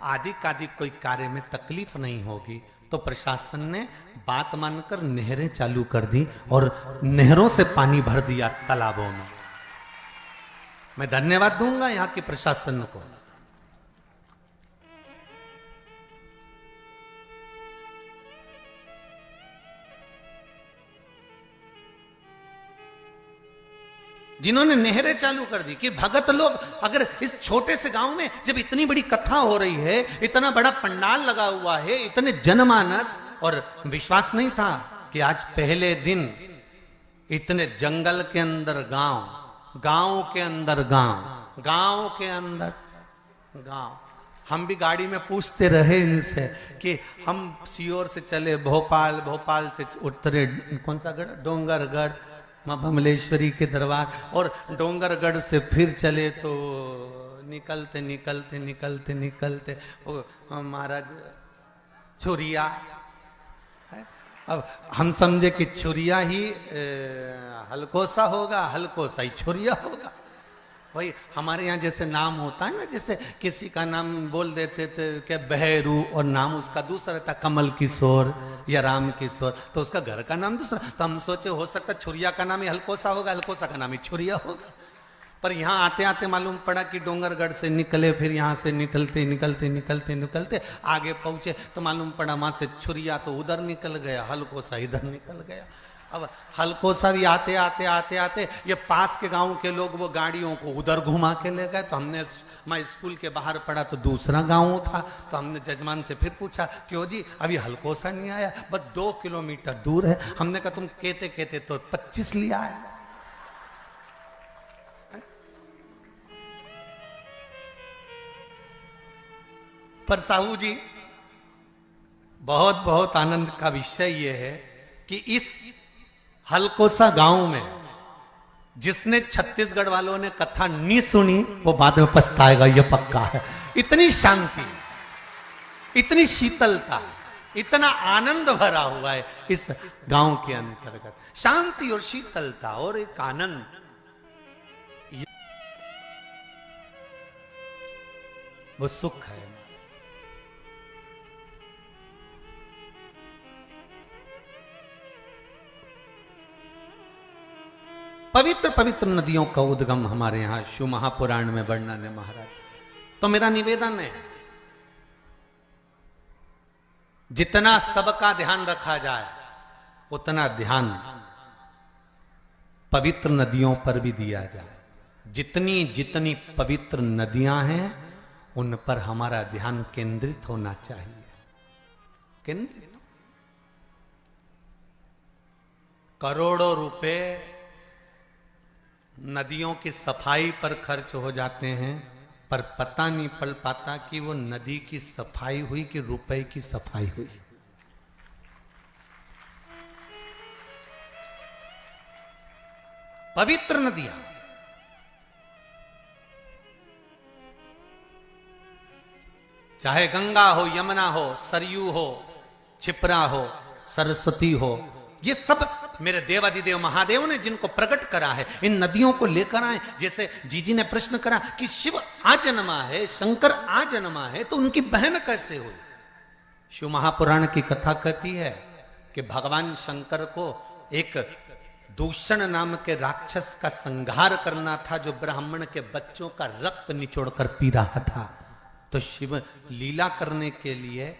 आदि कादि कोई कार्य में तकलीफ नहीं होगी। तो प्रशासन ने बात मानकर नहरें चालू कर दी और नहरों से पानी भर दिया तालाबों में। मैं धन्यवाद दूंगा यहाँ के प्रशासन को। जिन्होंने नहरें चालू कर दी कि भगत लोग, अगर इस छोटे से गांव में जब इतनी बड़ी कथा हो रही है, इतना बड़ा पंडाल लगा हुआ है, इतने जनमानस, और विश्वास नहीं था कि आज पहले दिन इतने जंगल के अंदर गांव, गांव के अंदर गांव, गांव के अंदर गांव। हम भी गाड़ी में पूछते रहे इनसे कि हम सीहोर से चले भोपाल, भोपाल से उतरे कौन सा गढ़, डोंगरगढ़, माँ भमलेश्वरी के दरबार, और डोंगरगढ़ से फिर चले तो निकलते निकलते निकलते निकलते महाराज छुरिया है, अब हम समझे कि छुरिया ही हलकोसा होगा, हलकोसा ही छुरिया होगा। भाई हमारे यहाँ जैसे नाम होता है ना, जैसे किसी का नाम बोल देते थे क्या बहरू और नाम उसका दूसरा था, कमल किशोर या राम किशोर, तो उसका घर का नाम दूसरा। तो हम सोचे हो सकता छुरिया का नाम ही हलकोसा होगा, हलकोसा का नाम ही छुरिया होगा। पर यहाँ आते आते मालूम पड़ा कि डोंगरगढ़ से निकले, फिर यहाँ से निकलते निकलते निकलते निकलते आगे पहुंचे तो मालूम पड़ा वहां से छुरिया तो उधर निकल गया, हलकोसा इधर निकल गया। अब हलकोसा भी आते आते आते आते ये पास के गांव के लोग वो गाड़ियों को उधर घुमा के ले गए। तो हमने, मैं स्कूल के बाहर पड़ा तो दूसरा गांव था, तो हमने जजमान से फिर पूछा क्यों जी अभी हलकोसा नहीं आया, बस 2 किलोमीटर दूर है। हमने कहा तुम कहते कहते तो 25 लिया है। पर साहू जी बहुत बहुत आनंद का विषय यह है कि इस हलकोसा गांव में जिसने छत्तीसगढ़ वालों ने कथा नहीं सुनी वो बाद में पछताएगा, ये पक्का है। इतनी शांति, इतनी शीतलता, इतना आनंद भरा हुआ है इस गांव के अंतर्गत, शांति और शीतलता और एक आनंद। वो सुख है। पवित्र पवित्र नदियों का उद्गम हमारे यहां शिव महापुराण में वर्णन है महाराज। तो मेरा निवेदन है जितना सबका ध्यान रखा जाए उतना ध्यान पवित्र नदियों पर भी दिया जाए। जितनी जितनी पवित्र नदियां हैं उन पर हमारा ध्यान केंद्रित होना चाहिए, केंद्रित। करोड़ों रुपए नदियों की सफाई पर खर्च हो जाते हैं, पर पता नहीं पड़ पाता कि वो नदी की सफाई हुई कि रुपए की सफाई हुई। पवित्र नदियां, चाहे गंगा हो, यमुना हो, सरयू हो, क्षिप्रा हो, सरस्वती हो, ये सब मेरे देवादिदेव महादेव ने जिनको प्रकट करा है, इन नदियों को लेकर आए। जैसे जीजी ने प्रश्न करा कि शिव आजन्मा है, शंकर आजन्मा है, तो उनकी बहन कैसे हुई? शिव महापुराण की कथा कहती है कि भगवान शंकर को एक दूषण नाम के राक्षस का संहार करना था जो ब्राह्मण के बच्चों का रक्त निचोड़कर पी रहा था। तो शिव लीला करने के लिए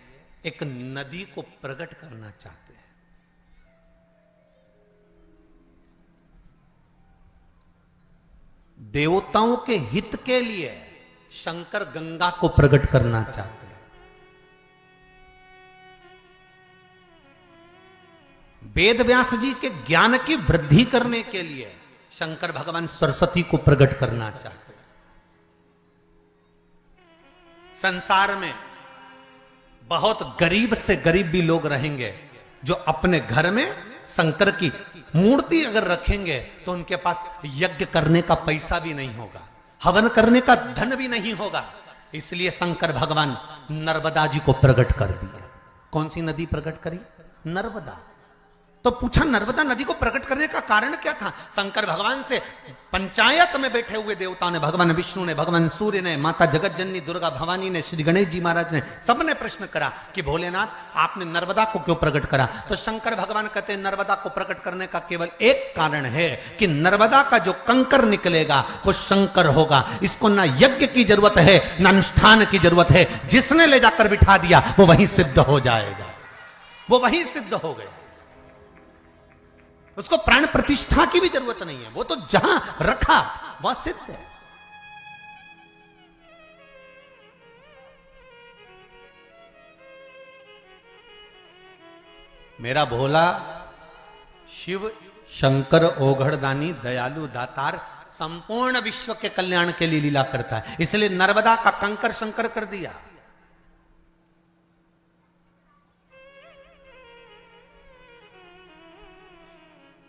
एक नदी को प्रकट करना चाहते हैं। देवताओं के हित के लिए शंकर गंगा को प्रकट करना चाहते हैं। वेद व्यास जी के ज्ञान की वृद्धि करने के लिए शंकर भगवान सरस्वती को प्रकट करना चाहते हैं। संसार में बहुत गरीब से गरीब भी लोग रहेंगे जो अपने घर में शंकर की मूर्ति अगर रखेंगे तो उनके पास यज्ञ करने का पैसा भी नहीं होगा, हवन करने का धन भी नहीं होगा। इसलिए शंकर भगवान नर्मदा जी को प्रकट कर दिया। कौन सी नदी प्रकट करी? नर्मदा। तो पूछा नर्मदा नदी को प्रकट करने का कारण क्या था? शंकर भगवान से पंचायत में बैठे हुए देवताओं ने, भगवान विष्णु ने, भगवान सूर्य ने, माता जगत जननी दुर्गा भवानी ने, श्री गणेश जी महाराज ने, सबने प्रश्न करा कि भोलेनाथ आपने नर्मदा को क्यों प्रकट करा? तो शंकर भगवान कहते हैं नर्मदा को प्रकट करने का केवल एक कारण है कि नर्मदा का जो कंकर निकलेगा वो शंकर होगा। इसको ना यज्ञ की जरूरत है ना अनुष्ठान की जरूरत है, जिसने ले जाकर बिठा दिया वो वहीं सिद्ध हो जाएगा, वो वहीं सिद्ध हो गया। उसको प्राण प्रतिष्ठा की भी जरूरत नहीं है, वो तो जहां रखा वह सिद्ध है। मेरा भोला शिव शंकर ओघड़दानी दयालु दातार संपूर्ण विश्व के कल्याण के लिए लीला करता है, इसलिए नर्मदा का कंकर शंकर कर दिया।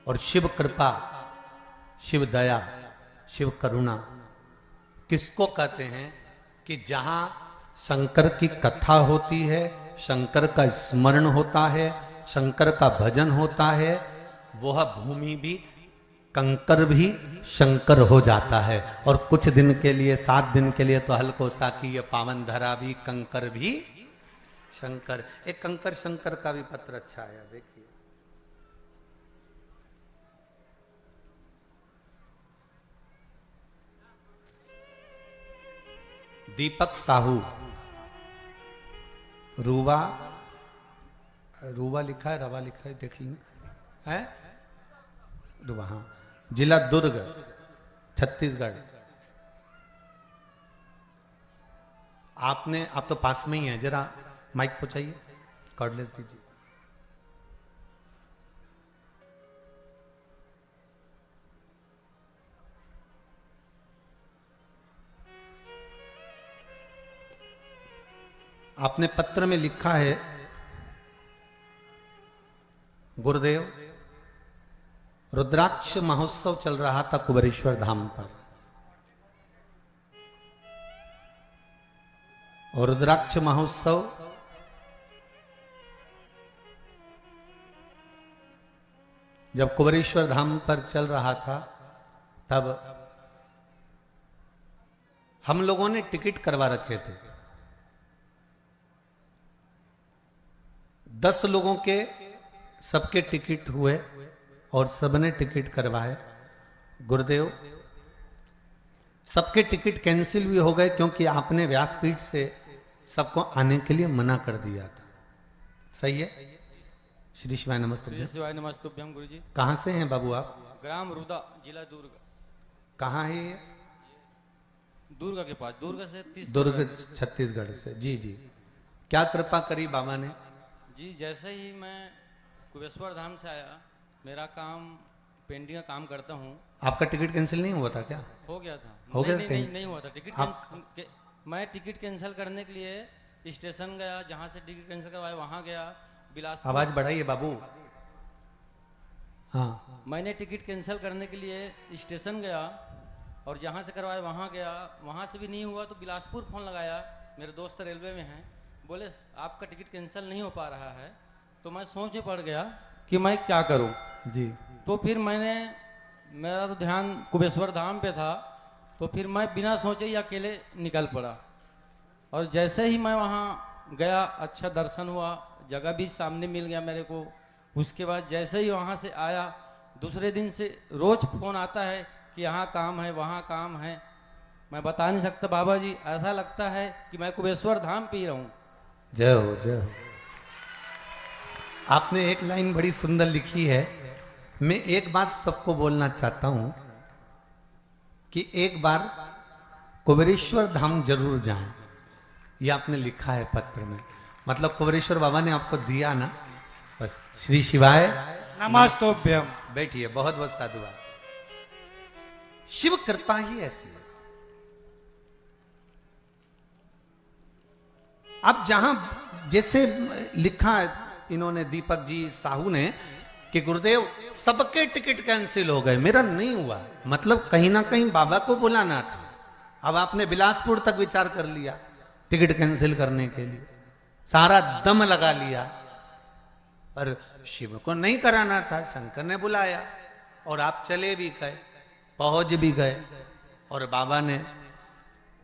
और शिव कृपा, शिव दया, शिव करुणा किसको कहते हैं? कि जहां शंकर की कथा होती है, शंकर का स्मरण होता है, शंकर का भजन होता है, वह भूमि भी कंकर भी शंकर हो जाता है। और कुछ दिन के लिए, 7 दिन के लिए तो हलकोसा की ये पावन धरा भी कंकर भी शंकर। एक कंकर शंकर का भी पत्र अच्छा आया, देखिए। दीपक साहू, रूवा, रूवा लिखा है, रवा लिखा है, देख लीजिए, है रूवा, हाँ, जिला दुर्ग, छत्तीसगढ़। आपने, आप तो पास में ही है, जरा माइक पहुंचाइए, कॉर्डलेस दीजिए। आपने पत्र में लिखा है, गुरुदेव, रुद्राक्ष महोत्सव चल रहा था कुबेरेश्वर धाम पर, और रुद्राक्ष महोत्सव जब कुबेरेश्वर धाम पर चल रहा था, तब हम लोगों ने टिकट करवा रखे थे। 10 लोगों के सबके टिकट हुए और सबने टिकट करवाए। गुरुदेव, सबके टिकट कैंसिल भी हो गए क्योंकि आपने व्यासपीठ से सबको आने के लिए मना कर दिया था। सही है? श्री शिवाय नमस्तुभ्यम। शिवाय नमस्तुभ्यम गुरुजी। कहाँ से हैं बाबू आप? ग्राम रुदा, जिला दुर्ग। कहाँ है ये? दुर्ग के पास, दुर्ग से 30 दुर्ग, छत्तीसगढ़ से। जी जी, क्या कृपा करी बाबा ने? जी, जैसे ही मैं कुबेश्वर धाम से आया, मेरा काम पेंटिंग का काम करता हूँ। आपका टिकट कैंसिल नहीं हुआ था क्या? हो गया था। हो गया? नहीं हुआ था टिकट। मैं टिकट कैंसिल करने के लिए स्टेशन गया, जहाँ से टिकट कैंसिल करवाया वहाँ गया, बिलासपुर। आवाज बढ़ाइए बाबू। हाँ, मैंने टिकट कैंसिल करने के लिए स्टेशन गया और जहाँ से करवाया वहाँ गया, वहाँ से भी नहीं हुआ तो बिलासपुर फ़ोन लगाया। मेरे दोस्त रेलवे में हैं, बोले आपका टिकट कैंसिल नहीं हो पा रहा है। तो मैं सोच में पड़ गया कि मैं क्या करूं जी। तो फिर मेरा तो ध्यान कुबेश्वर धाम पे था, तो फिर मैं बिना सोचे ही अकेले निकल पड़ा। और जैसे ही मैं वहाँ गया, अच्छा दर्शन हुआ, जगह भी सामने मिल गया मेरे को। उसके बाद जैसे ही वहाँ से आया, दूसरे दिन से रोज फोन आता है कि यहाँ काम है, वहाँ काम है। मैं बता नहीं सकता बाबा जी, ऐसा लगता है कि मैं कुबेश्वर धाम पी रहा हूँ। जय हो, जय हो। आपने एक लाइन बड़ी सुंदर लिखी है। मैं एक बात सबको बोलना चाहता हूं कि एक बार कुबेरेश्वर धाम जरूर जाएं। ये आपने लिखा है पत्र में, मतलब कुबेरेश्वर बाबा ने आपको दिया ना, बस। श्री शिवाय नमस्तुभ्यम। बैठिए, बहुत बहुत साधुवाद। शिव कृपा ही ऐसी है। अब जहां जैसे लिखा है इन्होंने, दीपक जी साहू ने, कि गुरुदेव सबके टिकट कैंसिल हो गए, मेरा नहीं हुआ। मतलब कहीं ना कहीं बाबा को बुलाना था। अब आपने बिलासपुर तक विचार कर लिया टिकट कैंसिल करने के लिए, सारा दम लगा लिया, पर शिव को नहीं कराना था। शंकर ने बुलाया और आप चले भी गए, पहुंच भी गए, और बाबा ने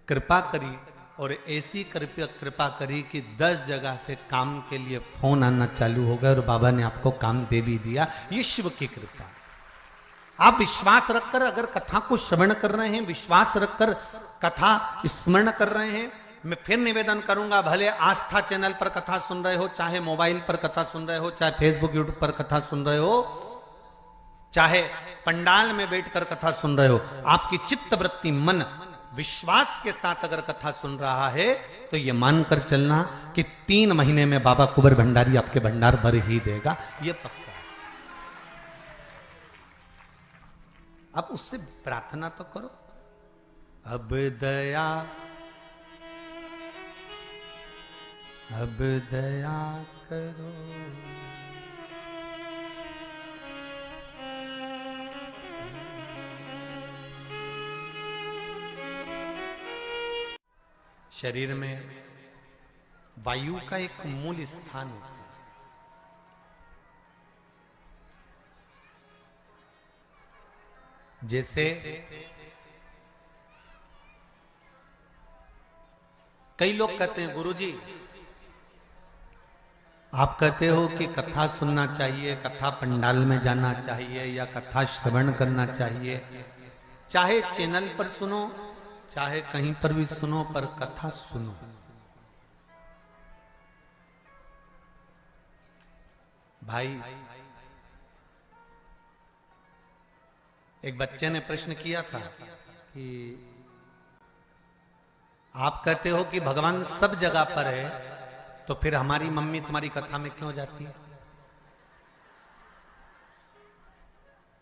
कृपा करी, और ऐसी कृपा करी कि 10 जगह से काम के लिए फोन आना चालू हो गए और बाबा ने आपको काम दे भी दिया। ये शिव की कृपा। आप विश्वास रखकर अगर कथा को श्रवण कर रहे हैं, विश्वास रखकर कथा स्मरण कर रहे हैं, मैं फिर निवेदन करूंगा, भले आस्था चैनल पर कथा सुन रहे हो, चाहे मोबाइल पर कथा सुन रहे हो, चाहे फेसबुक यूट्यूब पर कथा सुन रहे हो, चाहे पंडाल में बैठकर कथा सुन रहे हो, आपकी चित्त वृत्ति, मन विश्वास के साथ अगर कथा सुन रहा है तो ये मानकर चलना कि 3 महीने में बाबा कुंवर भंडारी आपके भंडार भर ही देगा, ये पक्का है। अब उससे प्रार्थना तो करो, अब दया, अब दया करो। शरीर में वायु का एक मूल स्थान होता है। जैसे कई लोग कहते हैं गुरुजी, आप कहते हो कि कथा सुनना चाहिए, कथा पंडाल में जाना चाहिए या कथा श्रवण करना चाहिए, चाहे चैनल पर सुनो चाहे कहीं पर भी सुनो, पर कथा सुनो। भाई, एक बच्चे ने प्रश्न किया था कि आप कहते हो कि भगवान सब जगह पर है, तो फिर हमारी मम्मी तुम्हारी कथा में क्यों जाती है?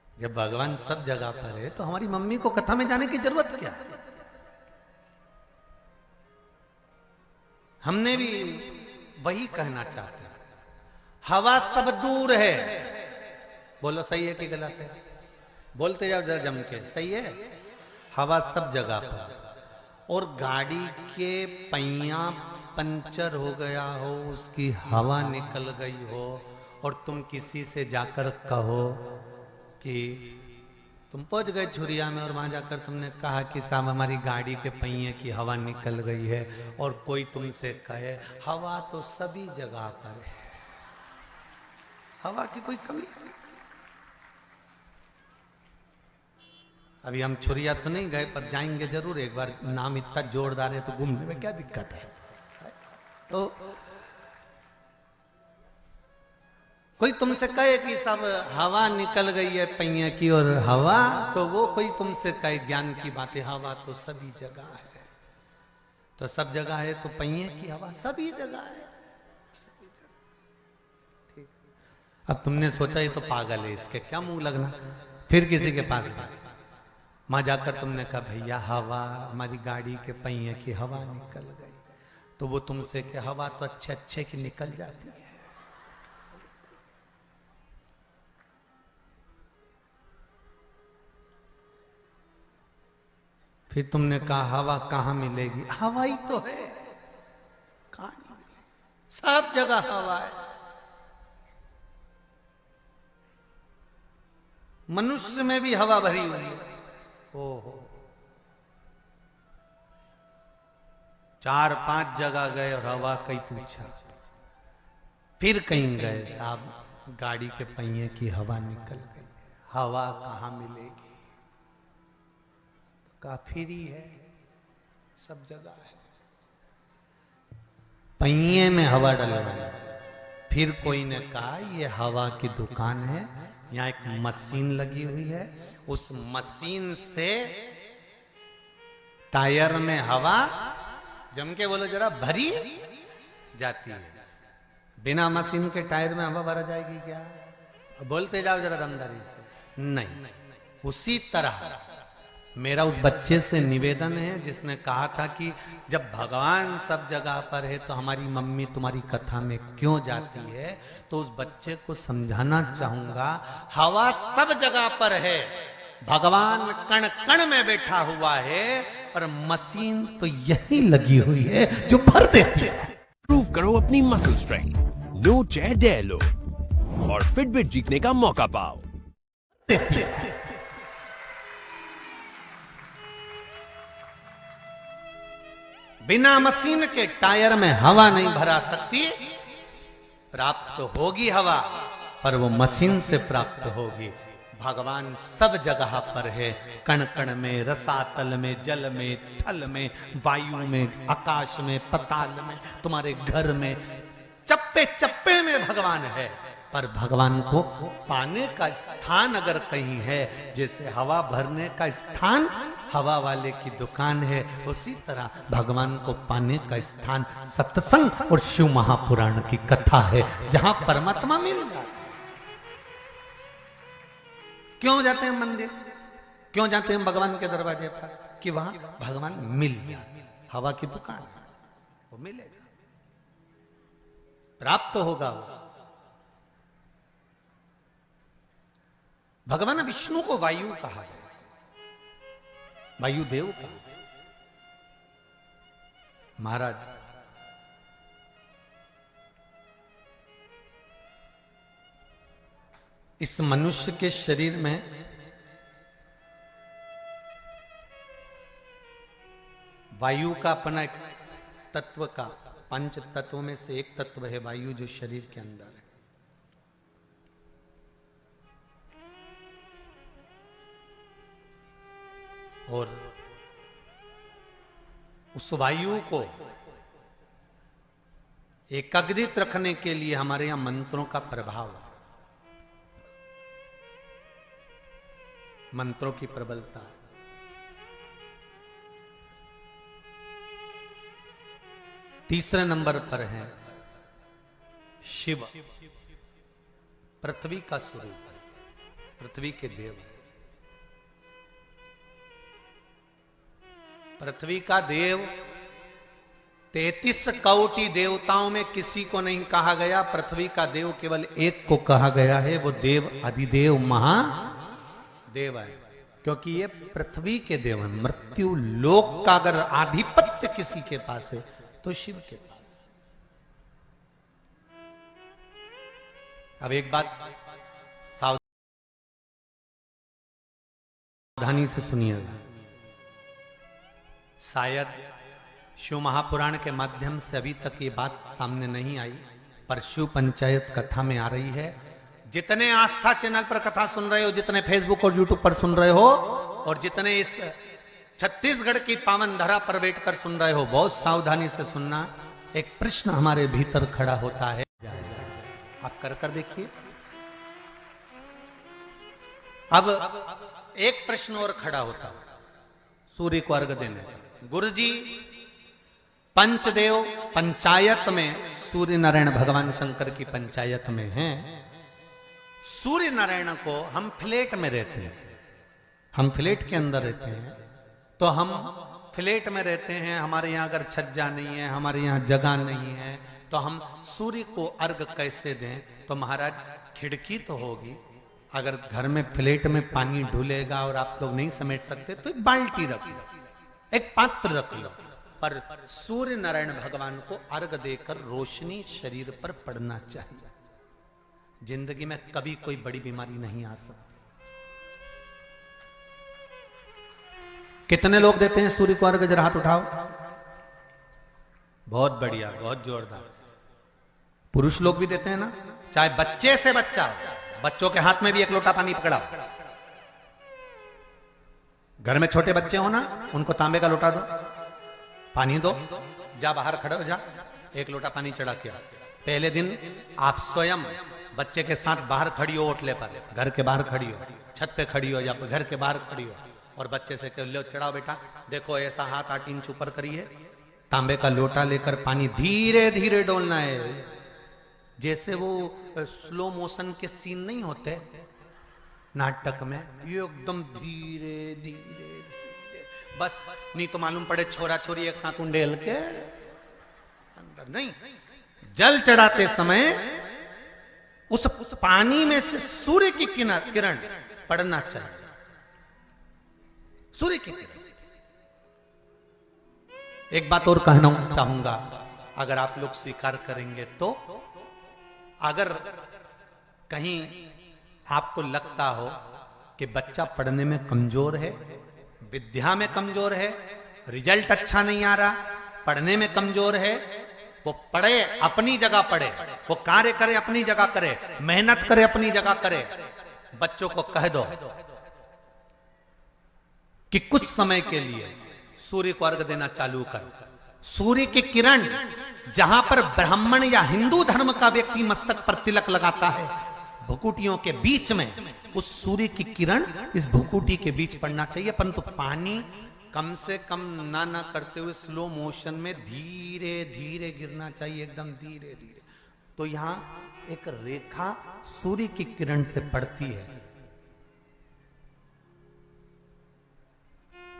जब भगवान सब जगह पर है तो हमारी मम्मी को कथा में जाने की जरूरत क्या है? हमने भी वही कहना चाहते हैं। हवा सब दूर है, बोलो सही है कि गलत है? बोलते जाओ जरा जम के, सही है। हवा सब जगह पर, और गाड़ी के पहिया पंचर हो गया हो, उसकी हवा निकल गई हो, और तुम किसी से जाकर कहो कि तुम पहुंच गए छुरिया में और वहां जाकर तुमने कहा कि साहब हमारी गाड़ी के पहिए की हवा निकल गई है, और कोई तुमसे कहे हवा तो सभी जगह पर है, हवा की कोई कमी नहीं। अभी हम छुरिया तो नहीं गए, पर जाएंगे जरूर एक बार। नाम इतना जोरदार है तो घूमने में क्या दिक्कत है? तो कोई तुमसे कहे कि सब हवा निकल गई है पहिए की, और हवा तो वो कोई तुमसे कहे ज्ञान की बातें, हवा तो सभी जगह है। तो सब जगह है तो पहिए की हवा सभी जगह है, सभी जगह। ठीक। अब तुमने सोचा ये तो पागल है, इसके क्या मुंह लगना। फिर किसी के पास गए, वहां जाकर तुमने कहा भैया हवा, हमारी गाड़ी के पहिए की हवा निकल गई, तो वो तुमसे कि हवा तो अच्छे अच्छे की निकल जाती है। फिर तुमने कहा हवा कहां मिलेगी? हवा ही तो है, कहां नहीं मिलेगी? सब जगह हवा है। मनुष्य में भी हवा भरी हुई है। ओहो, 4-5 जगह गए और हवा कहीं पूछा, फिर कहीं गए, आप गाड़ी के पहिए की हवा निकल गई, हवा कहां मिलेगी? तो कहा फ्री है, सब जगह है, पहिए में हवा डलवानी। फिर कोई ने कहा ये हवा की दुकान है, यहाँ एक मशीन लगी हुई है, उस मशीन से टायर में हवा, जम के बोलो जरा, भरी जाती है। बिना मशीन के टायर में हवा भरा जाएगी क्या? बोलते जाओ जरा दमदारी से। नहीं। उसी तरह मेरा उस बच्चे से निवेदन है जिसने कहा था कि जब भगवान सब जगह पर है तो हमारी मम्मी तुम्हारी कथा में क्यों जाती है, तो उस बच्चे को समझाना चाहूंगा, हवा सब जगह पर है, भगवान कण कण में बैठा हुआ है, और मशीन तो यही लगी हुई है जो भर देती है। प्रूव करो अपनी muscle strength, no chair dare लो, और फिटबिट जीतने का मौका पाओ। बिना मशीन के टायर में हवा नहीं भरा सकती। प्राप्त होगी हवा, पर वो मशीन से प्राप्त होगी। भगवान सब जगह पर है, कण कण में, रसातल में, जल में, थल में, वायु में, आकाश में, पताल में, तुम्हारे घर में, चप्पे चप्पे में भगवान है। पर भगवान को पाने का स्थान अगर कहीं है, जैसे हवा भरने का स्थान हवा वाले की दुकान है, उसी तरह भगवान को पाने का स्थान सत्संग और शिव महापुराण की कथा है, जहां परमात्मा मिल रहा है। क्यों जाते हैं मंदिर, क्यों जाते हैं भगवान के दरवाजे पर? कि वहां भगवान मिल जाए। हवा की दुकान वो मिलेगा, प्राप्त होगा वो। भगवान विष्णु को वायु कहा है, वायुदेव कहा। महाराज, इस मनुष्य के शरीर में वायु का अपना एक तत्व का, पंच तत्वों में से एक तत्व है वायु, जो शरीर के अंदर है। और उस वायु को एकाग्रित रखने के लिए हमारे यहां मंत्रों का प्रभाव है, मंत्रों की प्रबलता है। तीसरे नंबर पर है शिव, पृथ्वी का स्वरूप, पृथ्वी के देव है। पृथ्वी का देव 33 कोटि देवताओं में किसी को नहीं कहा गया, पृथ्वी का देव केवल एक को कहा गया है, वो देव अधिदेव महादेव है, क्योंकि ये पृथ्वी के देव है। मृत्यु लोक का अगर आधिपत्य किसी के पास है तो शिव के पास है। अब एक बात सावधानी से सुनिएगा, शायद शिव महापुराण के माध्यम से अभी तक ये बात सामने नहीं आई, पर शिव पंचायत कथा में आ रही है। जितने आस्था चैनल पर कथा सुन रहे हो, जितने फेसबुक और यूट्यूब पर सुन रहे हो, और जितने इस छत्तीसगढ़ की पावन धरा पर बैठकर सुन रहे हो, बहुत सावधानी से सुनना। एक प्रश्न हमारे भीतर खड़ा होता है, आप कर देखिए। अब एक प्रश्न और खड़ा होता है सूर्य को अर्घ देने का। गुरुजी पंचदेव पंचायत में सूर्य नारायण भगवान शंकर की पंचायत में हैं। सूर्य नारायण को हम फ्लैट में रहते हैं, हम फ्लैट के अंदर रहते हैं, तो हम फ्लैट में रहते हैं, हमारे यहाँ अगर छज्जा नहीं है, हमारे यहाँ जगह नहीं है, तो हम सूर्य को अर्घ कैसे दें? तो महाराज खिड़की तो होगी, अगर घर में फ्लैट में पानी ढुलेगा और आप लोग नहीं समेट सकते तो एक बाल्टी रख लो, एक पात्र रख लो, पर सूर्य नारायण भगवान को अर्घ देकर रोशनी शरीर पर पड़ना चाहिए। जिंदगी में कभी कोई बड़ी बीमारी नहीं आ सकती। कितने लोग देते हैं सूर्य को अर्घ? जरा हाथ उठाओ। बहुत बढ़िया, बहुत जोरदार। पुरुष लोग भी देते हैं ना, चाहे बच्चे से बच्चा, बच्चों के हाथ में भी एक लोटा पानी पकड़ाओ। घर में छोटे बच्चे हो ना, उनको तांबे का लोटा दो, पानी दो, जा बाहर खड़े हो जा, एक लोटा पानी चढ़ा के आओ। पहले दिन आप स्वयं बच्चे के साथ बाहर खड़ी हो, ओटले पर, घर के बाहर खड़ी हो, छत पे खड़ी हो या घर के बाहर खड़ी हो, और बच्चे से कह लो चढ़ाओ बेटा, देखो ऐसा हाथ 8 इंच ऊपर करिए, तांबे का लोटा लेकर पानी धीरे धीरे डोलना है। जैसे वो स्लो मोशन के सीन नहीं होते नाटक में, ये एकदम धीरे धीरे धीरे, बस नहीं तो मालूम पड़े छोरा छोरी एक साथ उंडेल के अंदर। नहीं, जल चढ़ाते समय उस पानी में से सूर्य की किरण पड़ना चाहिए, सूर्य की किरण। एक बात और कहना चाहूंगा, अगर आप लोग स्वीकार करेंगे तो, अगर कहीं आपको लगता हो कि बच्चा पढ़ने में कमजोर है, विद्या में कमजोर है, रिजल्ट अच्छा नहीं आ रहा, पढ़ने में कमजोर है, वो पढ़े, अपनी जगह पढ़े, वो कार्य करे अपनी जगह करे, मेहनत करे अपनी जगह करे। बच्चों को कह दो कि कुछ समय के लिए सूर्य को अर्घ देना चालू कर। सूर्य की किरण जहां पर ब्राह्मण या हिंदू धर्म का व्यक्ति मस्तक पर तिलक लगाता है, भुकुटियों के बीच में उस सूर्य की किरण इस भुकुटी के बीच पड़ना चाहिए, परंतु पानी कम से कम ना करते हुए स्लो मोशन में धीरे धीरे गिरना चाहिए, एकदम धीरे धीरे। तो यहां एक रेखा सूर्य की किरण से पड़ती है।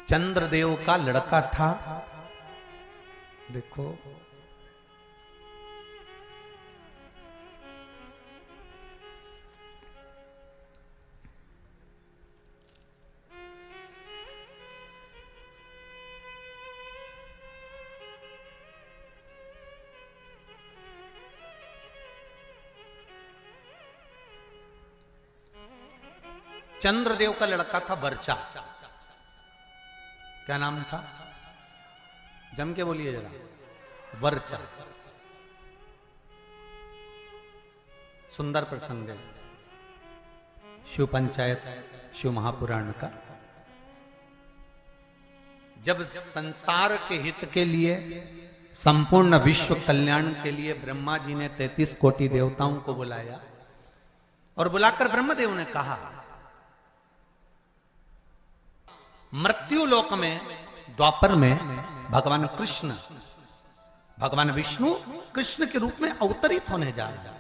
चंद्रदेव का लड़का था, देखो चंद्रदेव का लड़का था वर्चा। क्या नाम था? जम के बोलिए जरा, वर्चा। सुंदर प्रसंग है शिव पंचायत शिव महापुराण का। जब संसार के हित के लिए, संपूर्ण विश्व कल्याण के लिए ब्रह्मा जी ने 33 कोटि देवताओं को बुलाया और बुलाकर ब्रह्मदेव ने कहा, मृत्यु लोक में द्वापर में भगवान कृष्ण, भगवान विष्णु कृष्ण के रूप में अवतरित होने जा रहे हैं।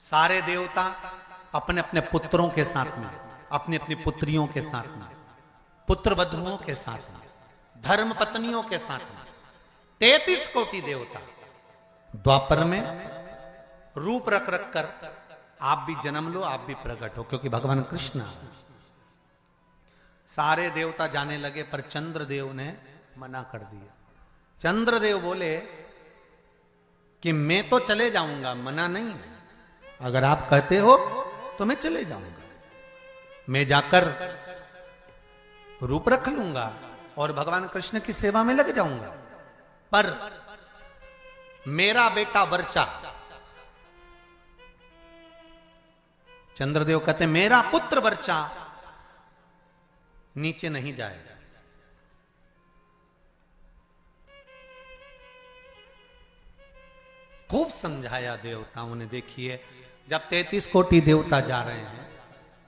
सारे देवता अपने अपने पुत्रों के साथ में, अपनी अपनी पुत्रियों के साथ में, पुत्र वधुओं के साथ में, धर्म पत्नियों के साथ में 33 कोटि देवता द्वापर में रूप रख रख कर, आप भी जन्म लो, आप भी प्रकट हो, क्योंकि भगवान कृष्ण। सारे देवता जाने लगे, पर चंद्रदेव ने मना कर दिया। चंद्रदेव बोले कि मैं तो चले जाऊंगा, मना नहीं है, अगर आप कहते हो तो मैं चले जाऊंगा, मैं जाकर रूप रख लूंगा और भगवान कृष्ण की सेवा में लग जाऊंगा, पर मेरा बेटा वर्चा, चंद्रदेव कहते मेरा पुत्र वर्चा नीचे नहीं जाएगा। खूब समझाया देवताओं ने। देखिए, जब 33 कोटि देवता जा रहे हैं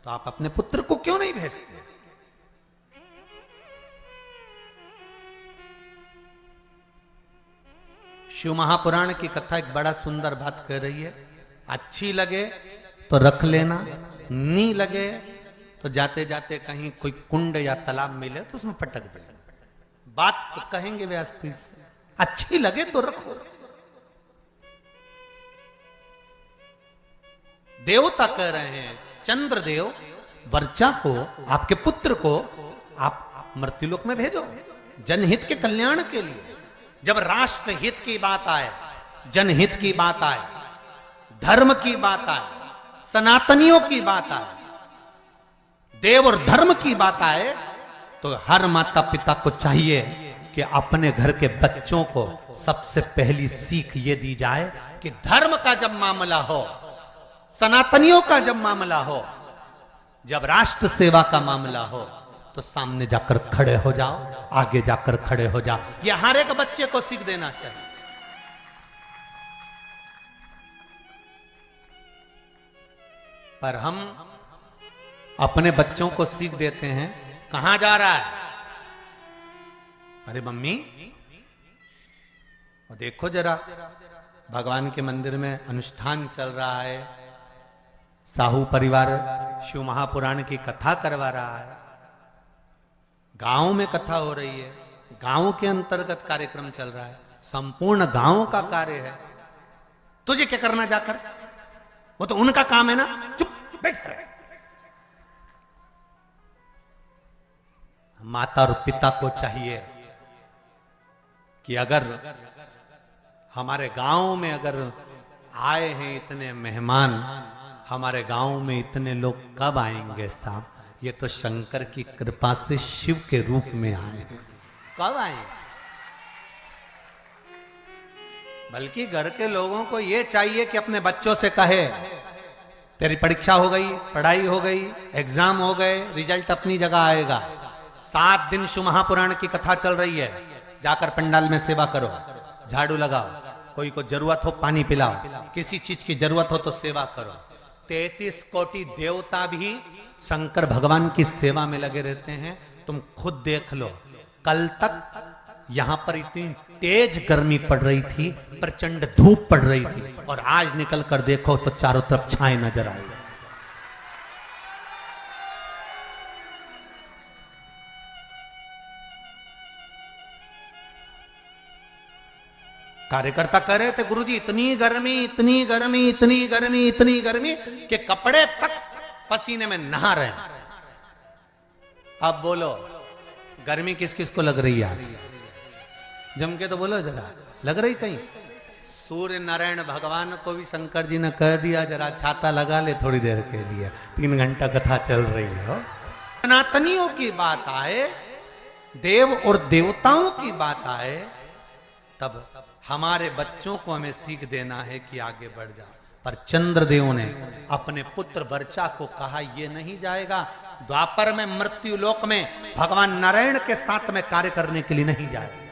तो आप अपने पुत्र को क्यों नहीं भेजते? शिव महापुराण की कथा एक बड़ा सुंदर बात कह रही है, अच्छी लगे तो रख लेना, नहीं लगे तो जाते जाते कहीं कोई कुंड या तालाब मिले तो उसमें पटक दे। बात तो कहेंगे व्यासपीठ से, अच्छी लगे तो रखो। देवता कह रहे हैं, चंद्रदेव वर्चा को, आपके पुत्र को आप मृत्युलोक में भेजो, जनहित के कल्याण के लिए। जब राष्ट्र हित की बात आए, जनहित की बात आए, धर्म की बात आए, सनातनियों की बात आए, देव और धर्म की बात आए, तो हर माता पिता को चाहिए कि अपने घर के बच्चों को सबसे पहली सीख ये दी जाए कि धर्म का जब मामला हो, सनातनियों का जब मामला हो, जब राष्ट्र सेवा का मामला हो, तो सामने जाकर खड़े हो जाओ, आगे जाकर खड़े हो जाओ। यह हर एक बच्चे को सीख देना चाहिए। पर हम अपने बच्चों को सीख देते हैं, कहां जा रहा है? अरे मम्मी, और देखो जरा, भगवान के मंदिर में अनुष्ठान चल रहा है, साहू परिवार शिव महापुराण की कथा करवा रहा है, गांव में कथा हो रही है, गांव के अंतर्गत कार्यक्रम चल रहा है, संपूर्ण गांव का कार्य है, तुझे क्या करना जाकर? वो तो उनका काम है ना, चुप बैठ रहे। माता और पिता को चाहिए कि अगर हमारे गांव में अगर आए हैं इतने मेहमान, हमारे गांव में इतने लोग कब आएंगे साहब? ये तो शंकर की कृपा से शिव के रूप में आए हैं, कब आए? बल्कि घर के लोगों को ये चाहिए कि अपने बच्चों से कहे, तेरी परीक्षा हो गई, पढ़ाई हो गई, एग्जाम हो गए, रिजल्ट अपनी जगह आएगा। 7 दिन शिव महापुराण की कथा चल रही है, जाकर पंडाल में सेवा करो, झाड़ू लगाओ, कोई को जरूरत हो पानी पिलाओ, किसी चीज की जरूरत हो तो सेवा करो। 33 कोटि देवता भी शंकर भगवान की सेवा में लगे रहते हैं। तुम खुद देख लो, कल तक यहां पर इतनी तेज गर्मी पड़ रही थी, प्रचंड धूप पड़ रही थी, और आज निकल कर देखो तो चारों तरफ छाए नजर आई। कार्यकर्ता कह रहे थे, गुरुजी इतनी गर्मी, इतनी गर्मी, इतनी गर्मी, इतनी गर्मी कि कपड़े तक पसीने में नहा रहे हैं। अब बोलो, गर्मी किस किस को लग रही है आज? जम के तो बोलो जरा, लग रही कहीं? सूर्य नारायण भगवान को भी शंकर जी ने कह दिया, जरा छाता लगा ले थोड़ी देर के लिए, 3 घंटा कथा चल रही है। सनातनियों की बात आए देव और देवताओं की बात आए तब हमारे बच्चों को हमें सीख देना है कि आगे बढ़ जा। पर चंद्रदेव ने अपने पुत्र वर्चा को कहा यह नहीं जाएगा, द्वापर में मृत्यु लोक में भगवान नारायण के साथ में कार्य करने के लिए नहीं जाएगा।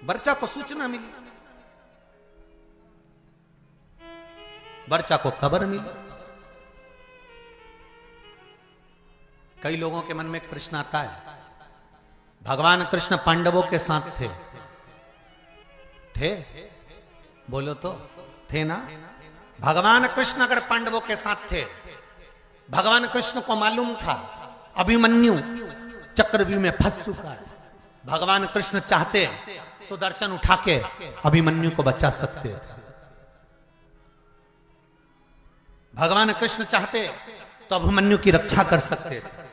वर्चा को सूचना मिली, वर्चा को खबर मिली। कई लोगों के मन में एक प्रश्न आता है, भगवान कृष्ण पांडवों के साथ थे, बोलो तो थे ना? भगवान कृष्ण अगर पांडवों के साथ थे, भगवान कृष्ण को मालूम था अभिमन्यु चक्रव्यूह में फंस चुका है, भगवान कृष्ण चाहते सुदर्शन उठा के अभिमन्यु को बचा सकते थे। भगवान कृष्ण चाहते तो अभिमन्यु की रक्षा कर सकते थे,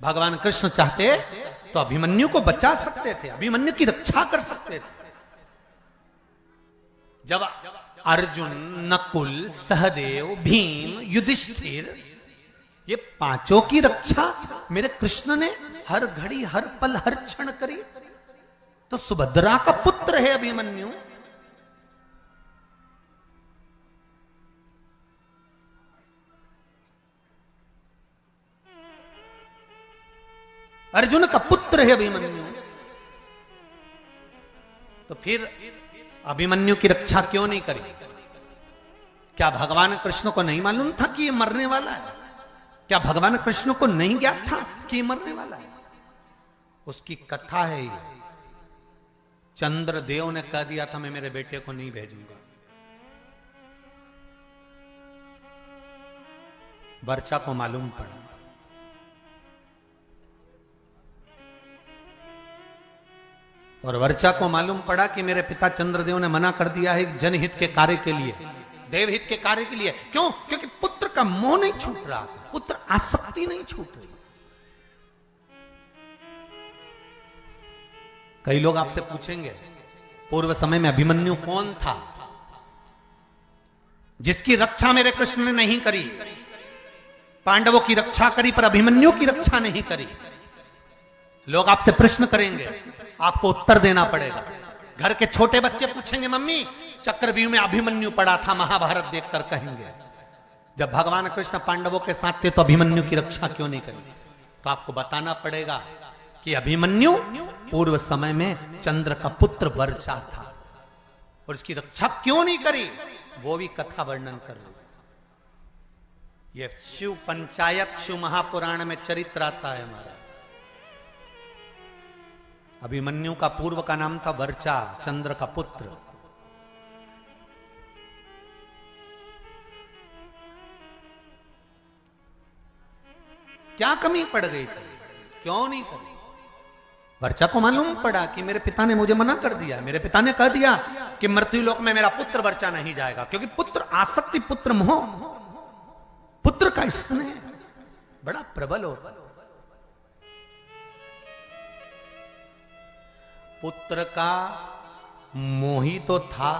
भगवान कृष्ण चाहते तो अभिमन्यु को बचा सकते थे, अभिमन्यु की रक्षा कर सकते थे। जब अर्जुन, नकुल, सहदेव, भीम, युधिष्ठिर ये पांचों की रक्षा मेरे कृष्ण ने हर घड़ी, हर पल, हर क्षण करी, तो सुभद्रा का पुत्र है अभिमन्यु। अर्जुन का पुत्र है अभिमन्यु, तो फिर अभिमन्यु की रक्षा क्यों नहीं करी? क्या भगवान कृष्ण को नहीं मालूम था कि ये मरने वाला है? क्या भगवान कृष्ण को नहीं ज्ञात था कि ये मरने वाला है? उसकी कथा है ये। चंद्रदेव ने कह दिया था मैं मेरे बेटे को नहीं भेजूंगा। वर्चा को मालूम पड़ा, और वर्चा को मालूम पड़ा कि मेरे पिता चंद्रदेव ने मना कर दिया है जनहित के कार्य के लिए, देवहित के कार्य के लिए। क्यों? क्योंकि पुत्र का मोह नहीं छूट रहा, पुत्र आसक्ति नहीं छूट रही। कई लोग आपसे पूछेंगे पूर्व समय में अभिमन्यु कौन था जिसकी रक्षा मेरे कृष्ण ने नहीं करी? पांडवों की रक्षा करी पर अभिमन्यु की रक्षा नहीं करी। लोग आपसे प्रश्न करेंगे, आपको उत्तर देना पड़ेगा। घर के छोटे बच्चे पूछेंगे मम्मी चक्रव्यूह में अभिमन्यु पड़ा था, महाभारत देखकर कहेंगे जब भगवान कृष्ण पांडवों के साथ थे तो अभिमन्यु की रक्षा क्यों नहीं करी? तो आपको बताना पड़ेगा कि अभिमन्यु पूर्व समय में चंद्र का पुत्र वर्चा था और उसकी रक्षा क्यों नहीं करी, वो भी कथा वर्णन कर रहे। ये शिव पंचायत, शिव महापुराण में चरित्र आता है हमारा। अभिमन्यु का पूर्व का नाम था वर्चा, चंद्र का पुत्र। क्या कमी पड़ गई थी? क्यों नहीं करी? वर्चा को मालूम पड़ा कि मेरे पिता ने मुझे मना कर दिया, मेरे पिता ने कह दिया कि मृत्युलोक में मेरा पुत्र वर्चा नहीं जाएगा, क्योंकि पुत्र आसक्ति, पुत्र मोह, पुत्र का स्नेह बड़ा प्रबल हो। पुत्र का मोही तो था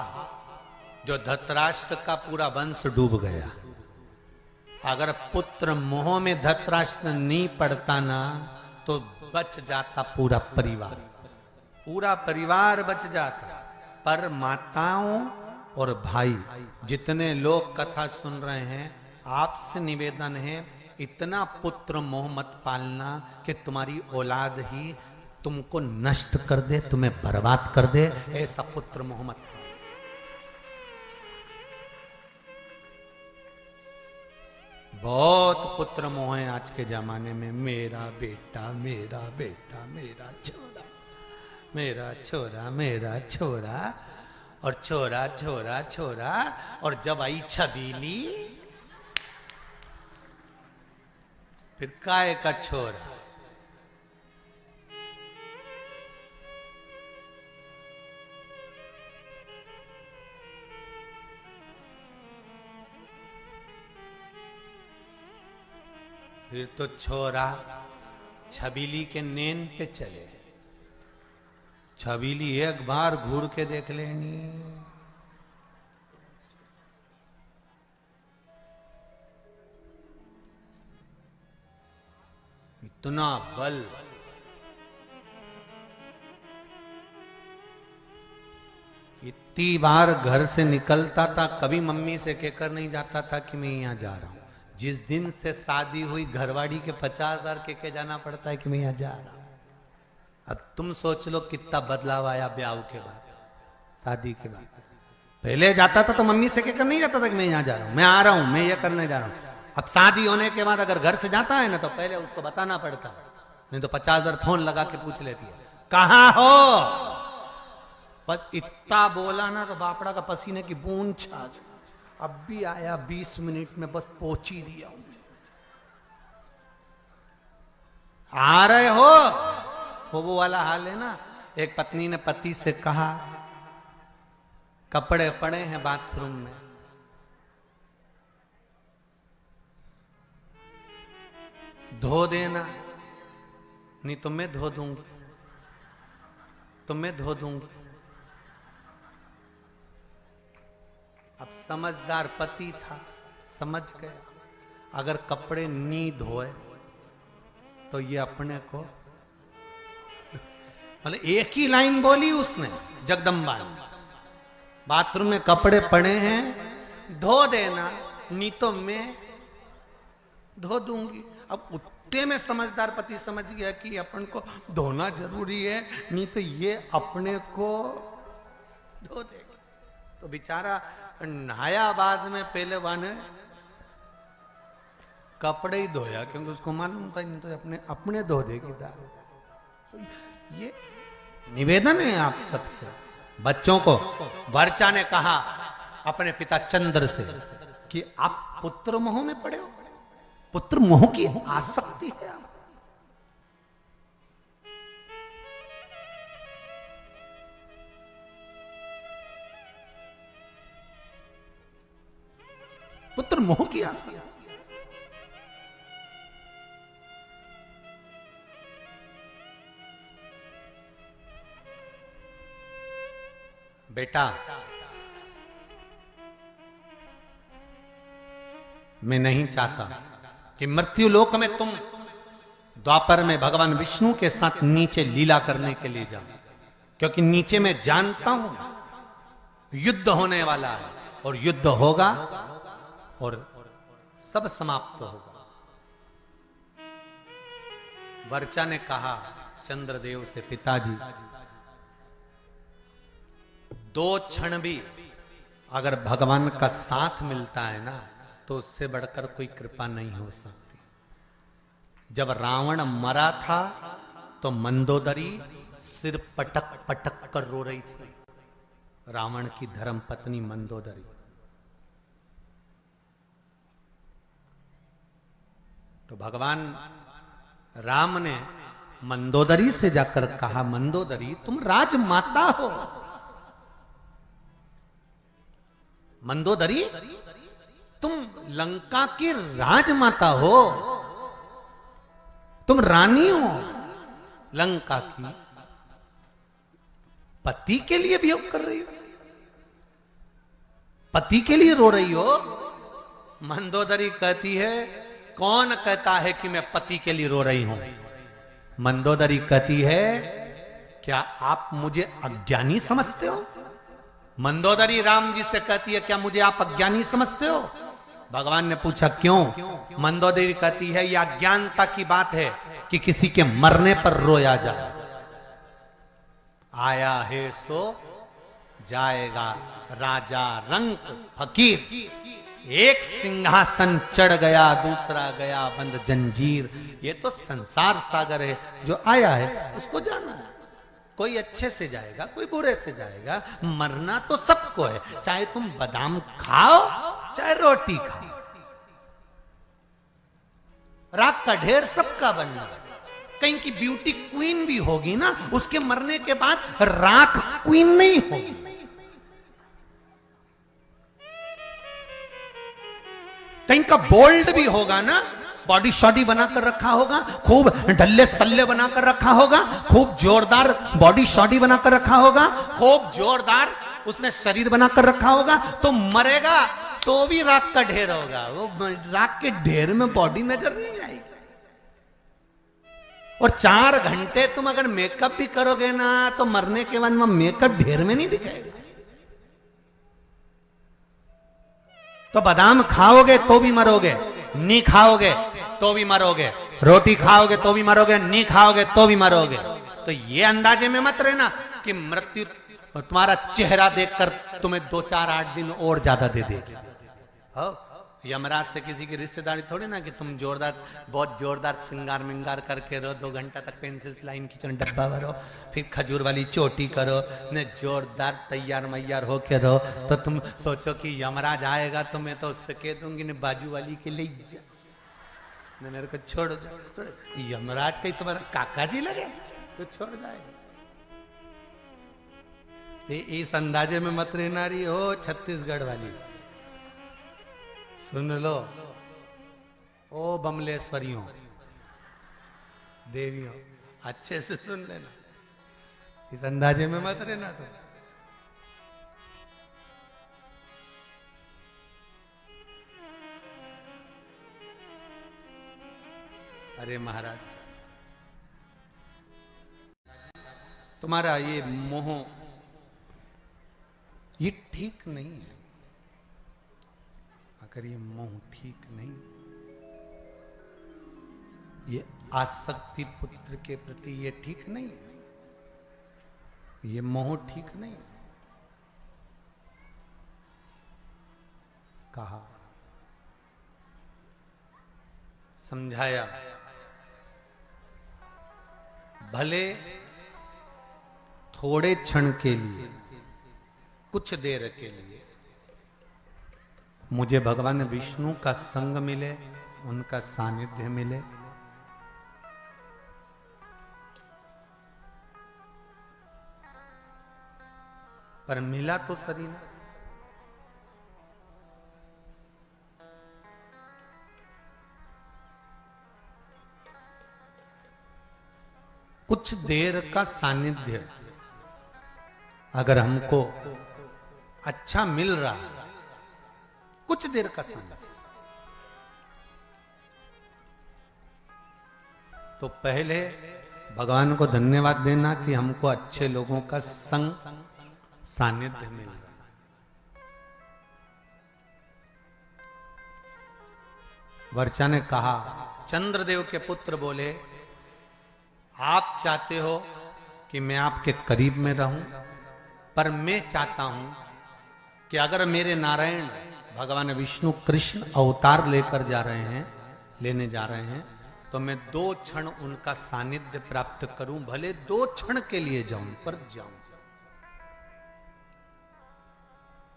जो धतराष्ट्र का पूरा वंश डूब गया। अगर पुत्र मोह में धतराष्ट्र नहीं पड़ता ना तो बच जाता पूरा परिवार, पूरा परिवार बच जाता। पर माताओं और भाई जितने लोग कथा सुन रहे हैं, आपसे निवेदन है इतना पुत्र मोह मत पालना कि तुम्हारी औलाद ही तुमको नष्ट कर दे, तुम्हें बर्बाद कर दे। ऐसा पुत्र मोह मत। बहुत पुत्र मोह है आज के जमाने में, मेरा बेटा, मेरा बेटा, मेरा छोरा, मेरा छोरा, मेरा छोरा, और छोरा छोरा छोरा। और जब आई छबीली फिर काय का छोरा। फिर तो छोरा छबीली के नेन पे चले। छबीली एक बार घूर के देख लेनी, इतना बल। इतनी बार घर से निकलता था, कभी मम्मी से कहकर नहीं जाता था कि मैं यहां जा रहा हूं। जिस दिन से शादी हुई घरवाड़ी के 50,000 के जाना पड़ता है कि मैं यहां जा रहा हूं। अब तुम सोच लो कितना बदलाव आया ब्याह के बाद, शादी के बाद। पहले जाता था तो मम्मी से कहकर नहीं जाता था कि मैं यहां जा रहा हूं, मैं आ रहा हूं, मैं ये करने जा रहा हूं। अब शादी होने के बाद अगर घर से जाता है ना तो पहले उसको बताना पड़ता है, नहीं तो 50,000 फोन लगा के पूछ लेती है कहां हो। बस इतना बोला ना तो बापड़ा का पसीने की बूंद छा। अब भी आया 20 मिनट में, बस पहुंच ही दिया हूं। आ रहे हो वो वाला हाल है ना। एक पत्नी ने पति से कहा कपड़े पड़े हैं बाथरूम में, धो देना, नहीं तो मैं धो दूंगी, तो मैं धो दूंगी। अब समझदार पति था, समझ गया अगर कपड़े नहीं धोए तो ये अपने को, मतलब एक ही लाइन बोली उसने जगदम्बा ने, बाथरूम में कपड़े पड़े हैं धो देना, नहीं तो मैं धो दूंगी। अब उतने में समझदार पति समझ गया कि अपन को धोना जरूरी है, नहीं तो ये अपने को धो देगा। तो बेचारा नहाया बाद में, पहले वाने कपड़े ही धोया क्योंकि उसको मालूम था नहीं तो अपने अपने धो देगी दारू। तो ये निवेदन है आप सबसे। बच्चों को वर्चा ने कहा अपने पिता चंद्र से कि आप पुत्र मोह में पड़े हो, पुत्र मोह की आसक्ति है आप। पुत्र मोह की आसक्ति। बेटा मैं नहीं चाहता कि मृत्यु लोक में तुम द्वापर में भगवान विष्णु के साथ नीचे लीला करने के लिए जाओ, क्योंकि नीचे मैं जानता हूं युद्ध होने वाला है और युद्ध होगा और सब समाप्त होगा। वर्चा ने कहा चंद्रदेव से, पिताजी 2 क्षण भी अगर भगवान का साथ मिलता है ना तो उससे बढ़कर कोई कृपा नहीं हो सकती। जब रावण मरा था तो मंदोदरी सिर पटक पटक कर रो रही थी, रावण की धर्म पत्नी मंदोदरी। तो भगवान राम ने मंदोदरी से जाकर कहा, मंदोदरी तुम राजमाता हो, मंदोदरी तुम लंका की राजमाता हो, तुम रानी हो लंका की, पति के लिए वियोग कर रही हो, पति के लिए रो रही हो। मंदोदरी कहती है कौन कहता है कि मैं पति के लिए रो रही हूं। मंदोदरी कहती है क्या आप मुझे अज्ञानी समझते हो। मंदोदरी राम जी से कहती है क्या मुझे आप अज्ञानी समझते हो। भगवान ने पूछा क्यों। मंदोदरी कहती है यह अज्ञानता की बात है कि किसी के मरने पर रोया जाए। आया है सो जाएगा राजा रंक फकीर, एक सिंहासन चढ़ गया दूसरा गया बंद जंजीर। ये तो संसार सागर है, जो आया है उसको जाना है। कोई अच्छे से जाएगा कोई बुरे से जाएगा, मरना तो सबको है, चाहे तुम बादाम खाओ चाहे रोटी खाओ। राख का ढेर सबका बनना। कहीं की ब्यूटी क्वीन भी होगी ना, उसके मरने के बाद राख क्वीन नहीं होगी। कहीं का बोल्ड भी होगा ना, बॉडी शॉडी बनाकर रखा होगा, खूब ढल्ले सल्ले बनाकर रखा होगा, खूब जोरदार बॉडी शॉडी बनाकर रखा होगा, खूब जोरदार उसने शरीर बनाकर रखा होगा, तो मरेगा तो भी राख का ढेर होगा। वो राख के ढेर में बॉडी नजर नहीं आएगी। और 4 घंटे तुम अगर मेकअप भी करोगे ना तो मरने के बाद में मेकअप ढेर में नहीं दिखाएगा। तो बादाम खाओगे तो भी मरोगे, नहीं खाओगे तो भी मरोगे, रोटी खाओगे तो भी मरोगे, नहीं खाओगे तो भी मरोगे। तो ये अंदाजे में मत रहना कि मृत्यु तुम्हारा चेहरा देखकर तुम्हें 2, 4, 8 दिन और ज्यादा दे देगी। यमराज से किसी की रिश्तेदारी थोड़ी ना कि तुम जोरदार, बहुत जोरदार श्रृंगार मिंगार करके रहो, 2 घंटा तक पेंसिल लाइन खींचो, डब्बा भरो, फिर खजूर वाली चोटी करो, न जोरदार तैयार मैयार होके रहो। तो तुम सोचो कि यमराज आएगा तो मैं तो उससे कह दूंगी न बाजू वाली के ले जा, न मेरे को छोड़ दो। तो यमराज कहीं तुम्हारा काका जी लगे तो छोड़ जाएगा। इस अंदाजे में मत रहना रही हो छत्तीसगढ़ वाली। सुन लो ओ बमलेश्वरियों देवियों, अच्छे से सुन लेना, इस अंदाजे में मत रहना। तो अरे महाराज, तुम्हारा ये मोह ये ठीक नहीं है। अगर ये मोह ठीक नहीं, ये आसक्ति पुत्र के प्रति ये ठीक नहीं है, ये मोह ठीक नहीं है। कहा, समझाया, भले थोड़े क्षण के लिए, कुछ देर के लिए मुझे भगवान विष्णु का संग मिले, उनका सानिध्य मिले, पर मिला तो सही ना। कुछ देर का सानिध्य अगर हमको अच्छा मिल रहा है, कुछ देर का सानिध्य, तो पहले भगवान को धन्यवाद देना कि हमको अच्छे लोगों का संग सानिध्य मिल रहा है। वर्चा ने कहा, चंद्रदेव के पुत्र बोले, आप चाहते हो कि मैं आपके करीब में रहूं, पर मैं चाहता हूं कि अगर मेरे नारायण भगवान विष्णु कृष्ण अवतार लेकर जा रहे हैं, लेने जा रहे हैं, तो मैं 2 क्षण उनका सानिध्य प्राप्त करूं, भले 2 क्षण के लिए जाऊं, पर जाऊं।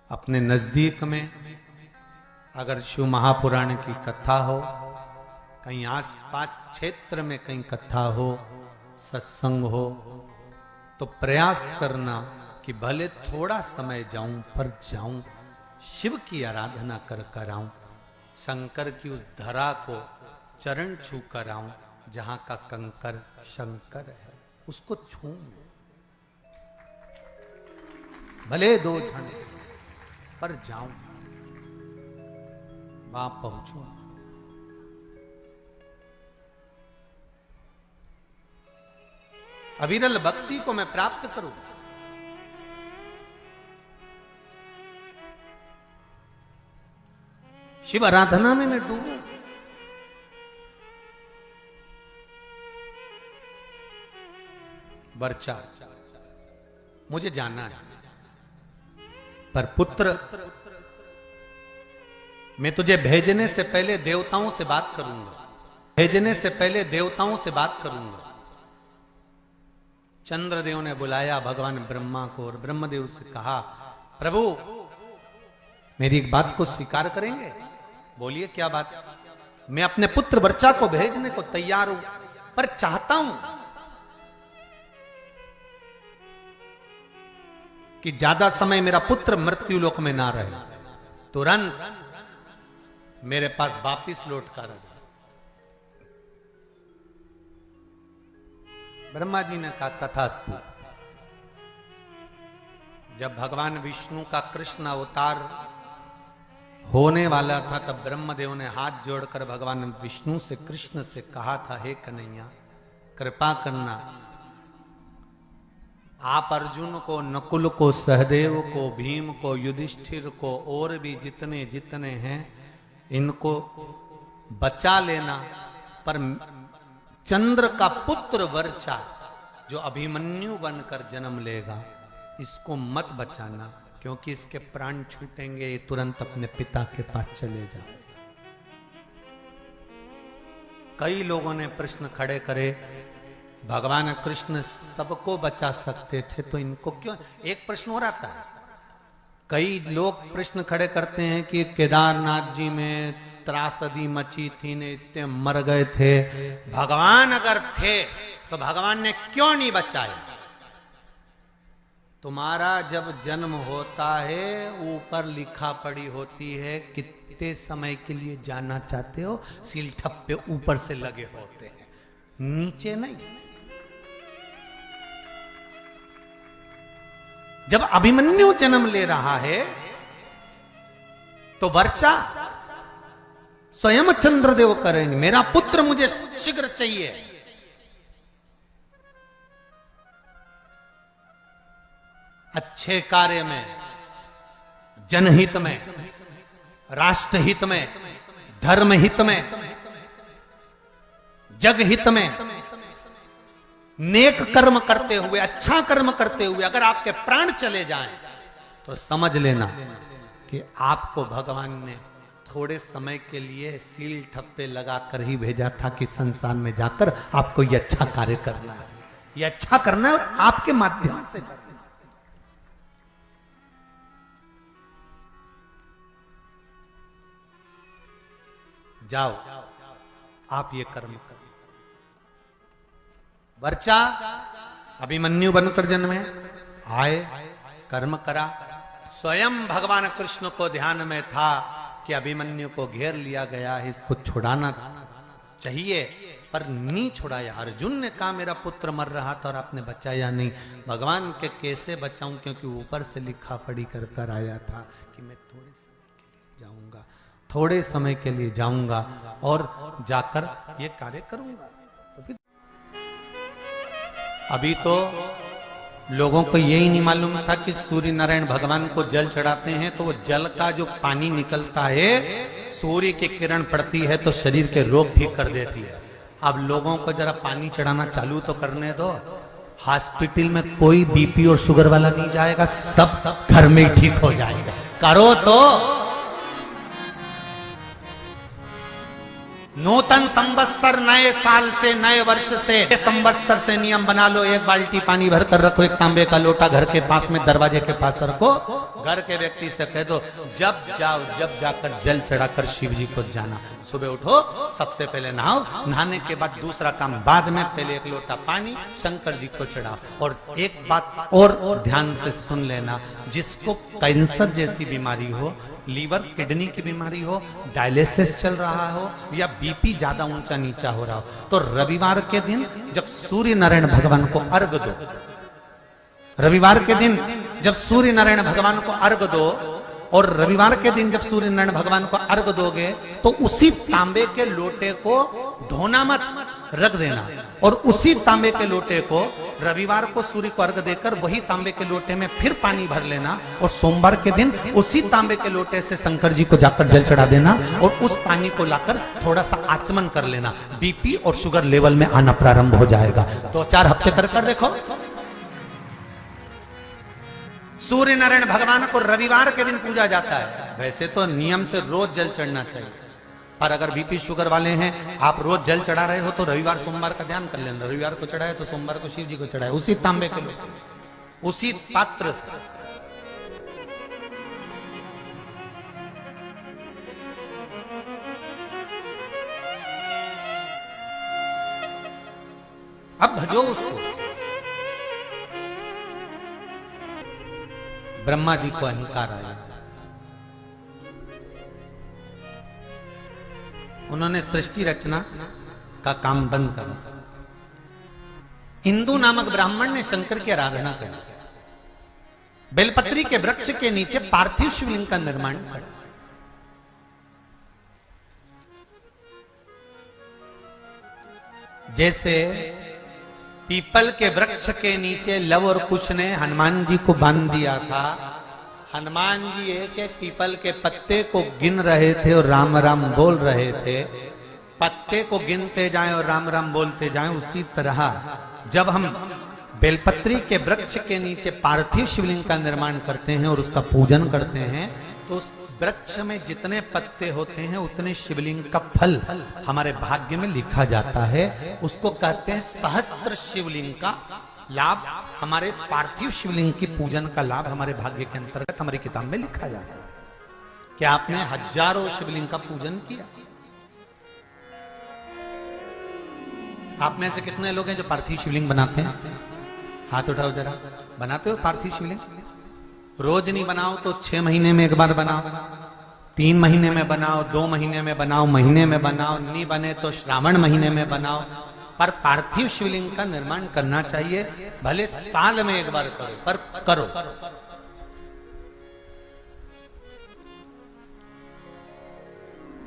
अपने नजदीक में अगर शिव महापुराण की कथा हो, कहीं आसपास क्षेत्र में कहीं कथा हो, सत्संग हो, तो प्रयास करना कि भले थोड़ा समय जाऊं, पर जाऊं, शिव की आराधना कर कर आऊं, शंकर की उस धरा को चरण छू कर आऊं, जहां का कंकर शंकर है, उसको छू, भले 2 क्षण पर जाऊं, वहां पहुंचूं। अविरल भक्ति को मैं प्राप्त करूं। शिव आराधना में मैं डूबूं। वर्चा, मुझे जाना है, पर पुत्र, मैं तुझे भेजने से पहले देवताओं से बात करूंगा, भेजने से पहले देवताओं से बात करूंगा। चंद्रदेव ने बुलाया भगवान ब्रह्मा को और ब्रह्मदेव से कहा, प्रभु मेरी एक बात को स्वीकार करेंगे? बोलिए क्या बात? मैं अपने पुत्र वर्चा को भेजने को तैयार हूं, पर चाहता हूं कि ज्यादा समय मेरा पुत्र मृत्यु लोक में ना रहे, तुरंत मेरे पास वापिस लौट कर आ जाए। ब्रह्मा जी ने कहा तथास्तु। जब भगवान विष्णु का कृष्ण अवतार होने वाला था, तब ब्रह्मदेव ने हाथ जोड़कर भगवान विष्णु से, कृष्ण से कहा था, हे कन्हैया, कृपा करना। आप अर्जुन को, नकुल को, सहदेव को, भीम को, युधिष्ठिर को और भी जितने जितने हैं इनको बचा लेना, पर चंद्र का पुत्र वर्चा जो अभिमन्यु बनकर जन्म लेगा इसको मत बचाना, क्योंकि इसके प्राण छूटेंगे, ये तुरंत अपने पिता के पास चले जाए। कई लोगों ने प्रश्न खड़े करे, भगवान कृष्ण सबको बचा सकते थे तो इनको क्यों? एक प्रश्न और आता है, कई लोग प्रश्न खड़े करते हैं कि केदारनाथ जी में त्रासदी मची थी, ने इतने मर गए थे, भगवान अगर थे तो भगवान ने क्यों नहीं बचाए? तुम्हारा जब जन्म होता है ऊपर लिखा पड़ी होती है कितने समय के लिए जाना चाहते हो, सील ठप्पे ऊपर से लगे होते हैं, नीचे नहीं। जब अभिमन्यु जन्म ले रहा है तो वर्चा स्वयं चंद्रदेव करेंगे, मेरा पुत्र मुझे शीघ्र चाहिए। अच्छे कार्य में, जनहित में, राष्ट्रहित में, धर्म हित में, जग हित में, नेक कर्म करते हुए, अच्छा कर्म करते हुए अगर आपके प्राण चले जाएं तो समझ लेना कि आपको भगवान ने थोड़े समय के लिए सील ठप्पे लगाकर ही भेजा था कि संसार में जाकर आपको ये अच्छा कार्य करना है, ये अच्छा करना है और आपके माध्यम से। जाओ आप ये कर्म करो। वर्चा अभिमन्यु बनकर जन्मे, आए, कर्म करा, स्वयं भगवान कृष्ण को ध्यान में था कि अभिमन्यु को घेर लिया गया है, इसको छुड़ाना चाहिए, पर नहीं छुड़ाया। अर्जुन ने कहा मेरा पुत्र मर रहा था और आपने बचाया नहीं। भगवान के कैसे बचाऊं, क्योंकि ऊपर से लिखा पढ़ी कर कर आया था कि मैं थोड़े समय के लिए जाऊंगा, थोड़े समय के लिए जाऊंगा और जाकर ये कार्य करूंगा। तो फिर अभी तो लोगों को यही नहीं मालूम था कि सूर्य नारायण भगवान को जल चढ़ाते हैं तो वो जल का जो पानी निकलता है, सूर्य की किरण पड़ती है तो शरीर के रोग ठीक कर देती है। अब लोगों को जरा पानी चढ़ाना चालू तो करने दो। हॉस्पिटल में कोई बीपी और शुगर वाला नहीं जाएगा, सब घर में ही ठीक हो जाएगा। करो तो। नूतन संवत्सर, नए साल से, नए वर्ष से, संवत्सर से नियम बना लो, एक बाल्टी पानी भर कर रखो, एक तांबे का लोटा घर के पास में दरवाजे के पास रखो। घर के व्यक्ति से कह दो जब जाओ, जब जाकर जल चढ़ाकर शिव जी को जाना। सुबह उठो, सबसे पहले नहाओ, नहाने के बाद दूसरा काम बाद में, पहले एक लोटा पानी शंकर जी को चढ़ाओ। और एक बात और ध्यान से सुन लेना, जिसको कैंसर जैसी बीमारी हो, लीवर किडनी की बीमारी हो, डायलिसिस चल रहा हो या बीपी ज्यादा ऊंचा नीचा हो रहा हो, तो रविवार के दिन जब सूर्य नारायण भगवान को अर्घ दो, रविवार के दिन जब सूर्य नारायण भगवान को अर्घ दो, और रविवार के दिन जब सूर्य नारायण भगवान को अर्घ दोगे तो उसी तांबे के लोटे को धोना मत, रख देना, और उसी तांबे के लोटे को रविवार को सूर्य को अर्घ देकर वही तांबे के लोटे में फिर पानी भर लेना, और सोमवार के दिन उसी तांबे के लोटे से शंकर जी को जाकर जल चढ़ा देना, और उस पानी को लाकर थोड़ा सा आचमन कर लेना। बीपी और शुगर लेवल में आना प्रारंभ हो जाएगा। 2-4 हफ्ते कर देखो। सूर्य नारायण भगवान को रविवार के दिन पूजा जाता है। वैसे तो नियम से रोज जल चढ़ना चाहिए, पर अगर बीपी शुगर वाले हैं, आप रोज जल चढ़ा रहे हो तो रविवार सोमवार का ध्यान कर लेना। रविवार को चढ़ाए तो सोमवार को शिव जी को चढ़ाए, उसी तांबे के लोटे से, उसी पात्र से। अब भजो उसको। ब्रह्मा जी को अहंकार आया, उन्होंने सृष्टि रचना का काम बंद करा। इंदु नामक ब्राह्मण ने शंकर की आराधना करी, बेलपत्री के वृक्ष के नीचे पार्थिव शिवलिंग का निर्माण करा। जैसे पीपल के वृक्ष के नीचे लव और कुश ने हनुमान जी को बांध दिया था। हनुमान जी एक एक पीपल के पत्ते को गिन रहे थे और राम राम बोल रहे थे। पत्ते को गिनते जाएं और राम राम बोलते जाएं। उसी तरह जब हम बेलपत्री के वृक्ष के नीचे पार्थिव शिवलिंग का निर्माण करते हैं और उसका पूजन करते हैं, तो उस वृक्ष में जितने पत्ते होते हैं उतने शिवलिंग का फल हमारे भाग्य में लिखा जाता है। उसको कहते हैं सहस्त्र शिवलिंग का लाभ। हमारे पार्थिव शिवलिंग की पूजन का लाभ हमारे भाग्य के अंतर्गत हमारी किताब में लिखा जाता है। क्या आपने हजारों शिवलिंग का पूजन किया? आप में से कितने लोग हैं जो पार्थिव शिवलिंग बनाते हैं? हाथ उठाओ जरा। बनाते हो पार्थिव शिवलिंग? रोज नहीं बनाओ तो 6 महीने में एक बार बनाओ, 3 महीने में बनाओ, 2 महीने में बनाओ, महीने में बनाओ, नहीं बने तो श्रावण महीने में बनाओ। पर पार्थिव शिवलिंग का निर्माण करना चाहिए। भले साल में एक बार करो, पर करो।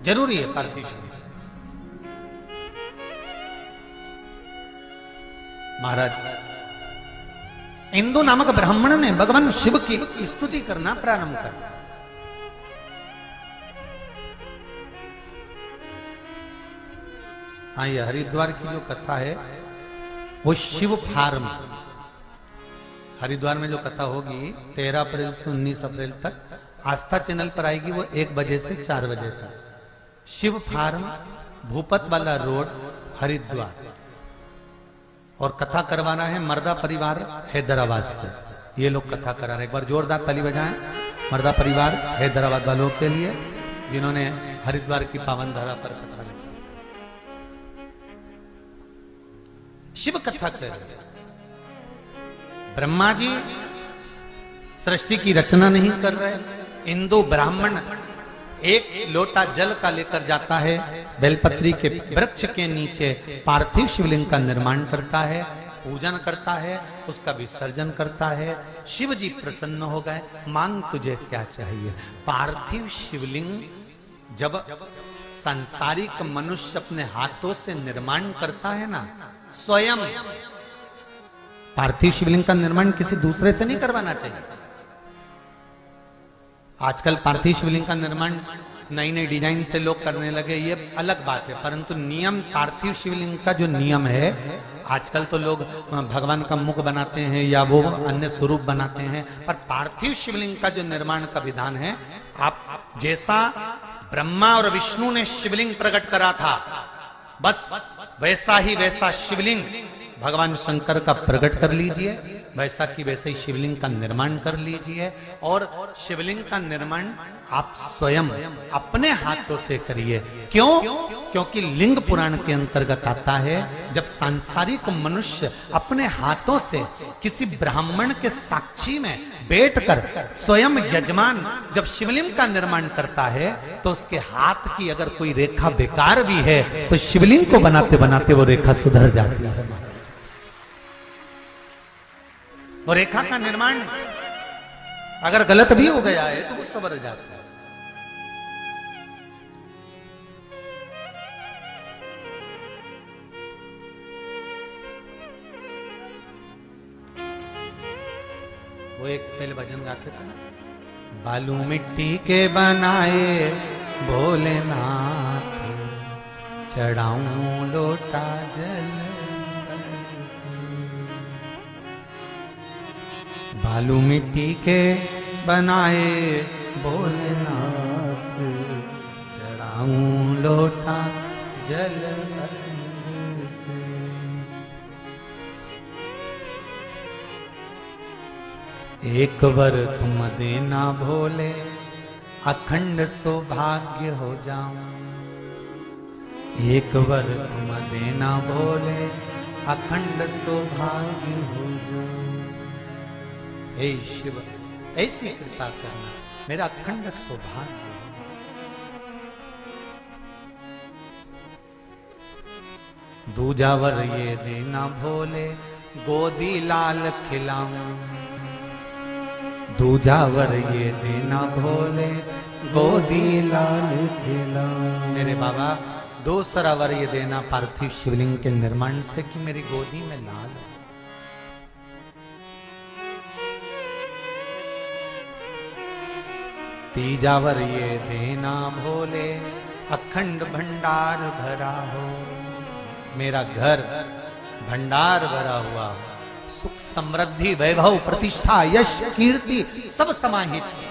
जरूरी है पार्थिव शिवलिंग। महाराज इंदु नामक ब्राह्मण ने भगवान शिव की स्तुति करना प्रारंभ कर दिया। हाँ, ये हरिद्वार की जो कथा है वो शिव फार्म, हरिद्वार में जो कथा होगी 13 अप्रैल से 19 अप्रैल तक आस्था चैनल पर आएगी। वो 1 बजे से 4 बजे तक। शिव फार्म, भूपत वाला रोड, हरिद्वार। और कथा करवाना है मर्दा परिवार हैदराबाद से। ये लोग कथा करा रहे। एक बार जोरदार ताली बजाएं मर्दा परिवार हैदराबाद वालों के लिए, जिन्होंने हरिद्वार की पावन धरा पर कथा रखी। शिव कथा कर रहे। ब्रह्मा जी सृष्टि की रचना नहीं कर रहे। इंदु ब्राह्मण एक लोटा जल का लेकर जाता है, बेलपत्री के वृक्ष के नीचे पार्थिव शिवलिंग का निर्माण करता है, पूजन करता है, उसका विसर्जन करता है। शिव जी प्रसन्न हो गए। मांग तुझे क्या चाहिए? पार्थिव शिवलिंग जब सांसारिक मनुष्य अपने हाथों से निर्माण करता है ना, स्वयं पार्थिव शिवलिंग का निर्माण किसी दूसरे से नहीं करवाना चाहिए। आजकल पार्थिव शिवलिंग का निर्माण नई नई डिजाइन से लोग करने लगे, ये अलग बात है। परंतु नियम, पार्थिव शिवलिंग का जो नियम है, आजकल तो लोग भगवान का मुख बनाते हैं या वो अन्य स्वरूप बनाते हैं, पर पार्थिव शिवलिंग का जो निर्माण का विधान है, आप जैसा ब्रह्मा और विष्णु ने शिवलिंग प्रकट करा था, बस वैसा ही वैसा शिवलिंग भगवान शंकर का प्रकट कर लीजिए, वैसा कि वैसे ही शिवलिंग का निर्माण कर लीजिए। और शिवलिंग का निर्माण आप स्वयं अपने हाथों से करिए। क्यों? क्योंकि लिंग पुराण के अंतर्गत आता है, जब सांसारिक मनुष्य अपने हाथों से किसी ब्राह्मण के साक्षी में बैठकर स्वयं यजमान जब शिवलिंग का निर्माण करता है, तो उसके हाथ की अगर कोई रेखा बेकार भी है तो शिवलिंग को बनाते बनाते वो रेखा सुधर जाती है। और रेखा का निर्माण अगर गलत भी हो गया है तो वो सवर जाता है। वो एक पहले भजन गाते थे ना, बालू मिट्टी के बनाए भोलेनाथ, चढ़ाऊं लोटा जल। बालू मिट्टी के बनाए भोलेनाथ, चढ़ाऊं लोटा जल। एक वर तुम देना भोले, अखंड सौभाग्य हो जाऊं। एक वर तुम देना भोले, अखंड सौभाग्य हो जाऊं। हे शिव, ऐसी कृपा करना, मेरा अखंड सौभाग्य। दूजा वर ये देना भोले, गोदी लाल खिलाऊं। दूजा वर ये देना भोले, गोदी लाल खिलाऊं। मेरे बाबा दूसरा वर ये देना पार्थिव शिवलिंग के निर्माण से कि मेरी गोदी में लाल हो। तीजावर ये देना भोले, अखंड भंडार भरा हो। मेरा घर भंडार भरा हुआ हो, सुख समृद्धि वैभव प्रतिष्ठा यश कीर्ति सब समाहित है।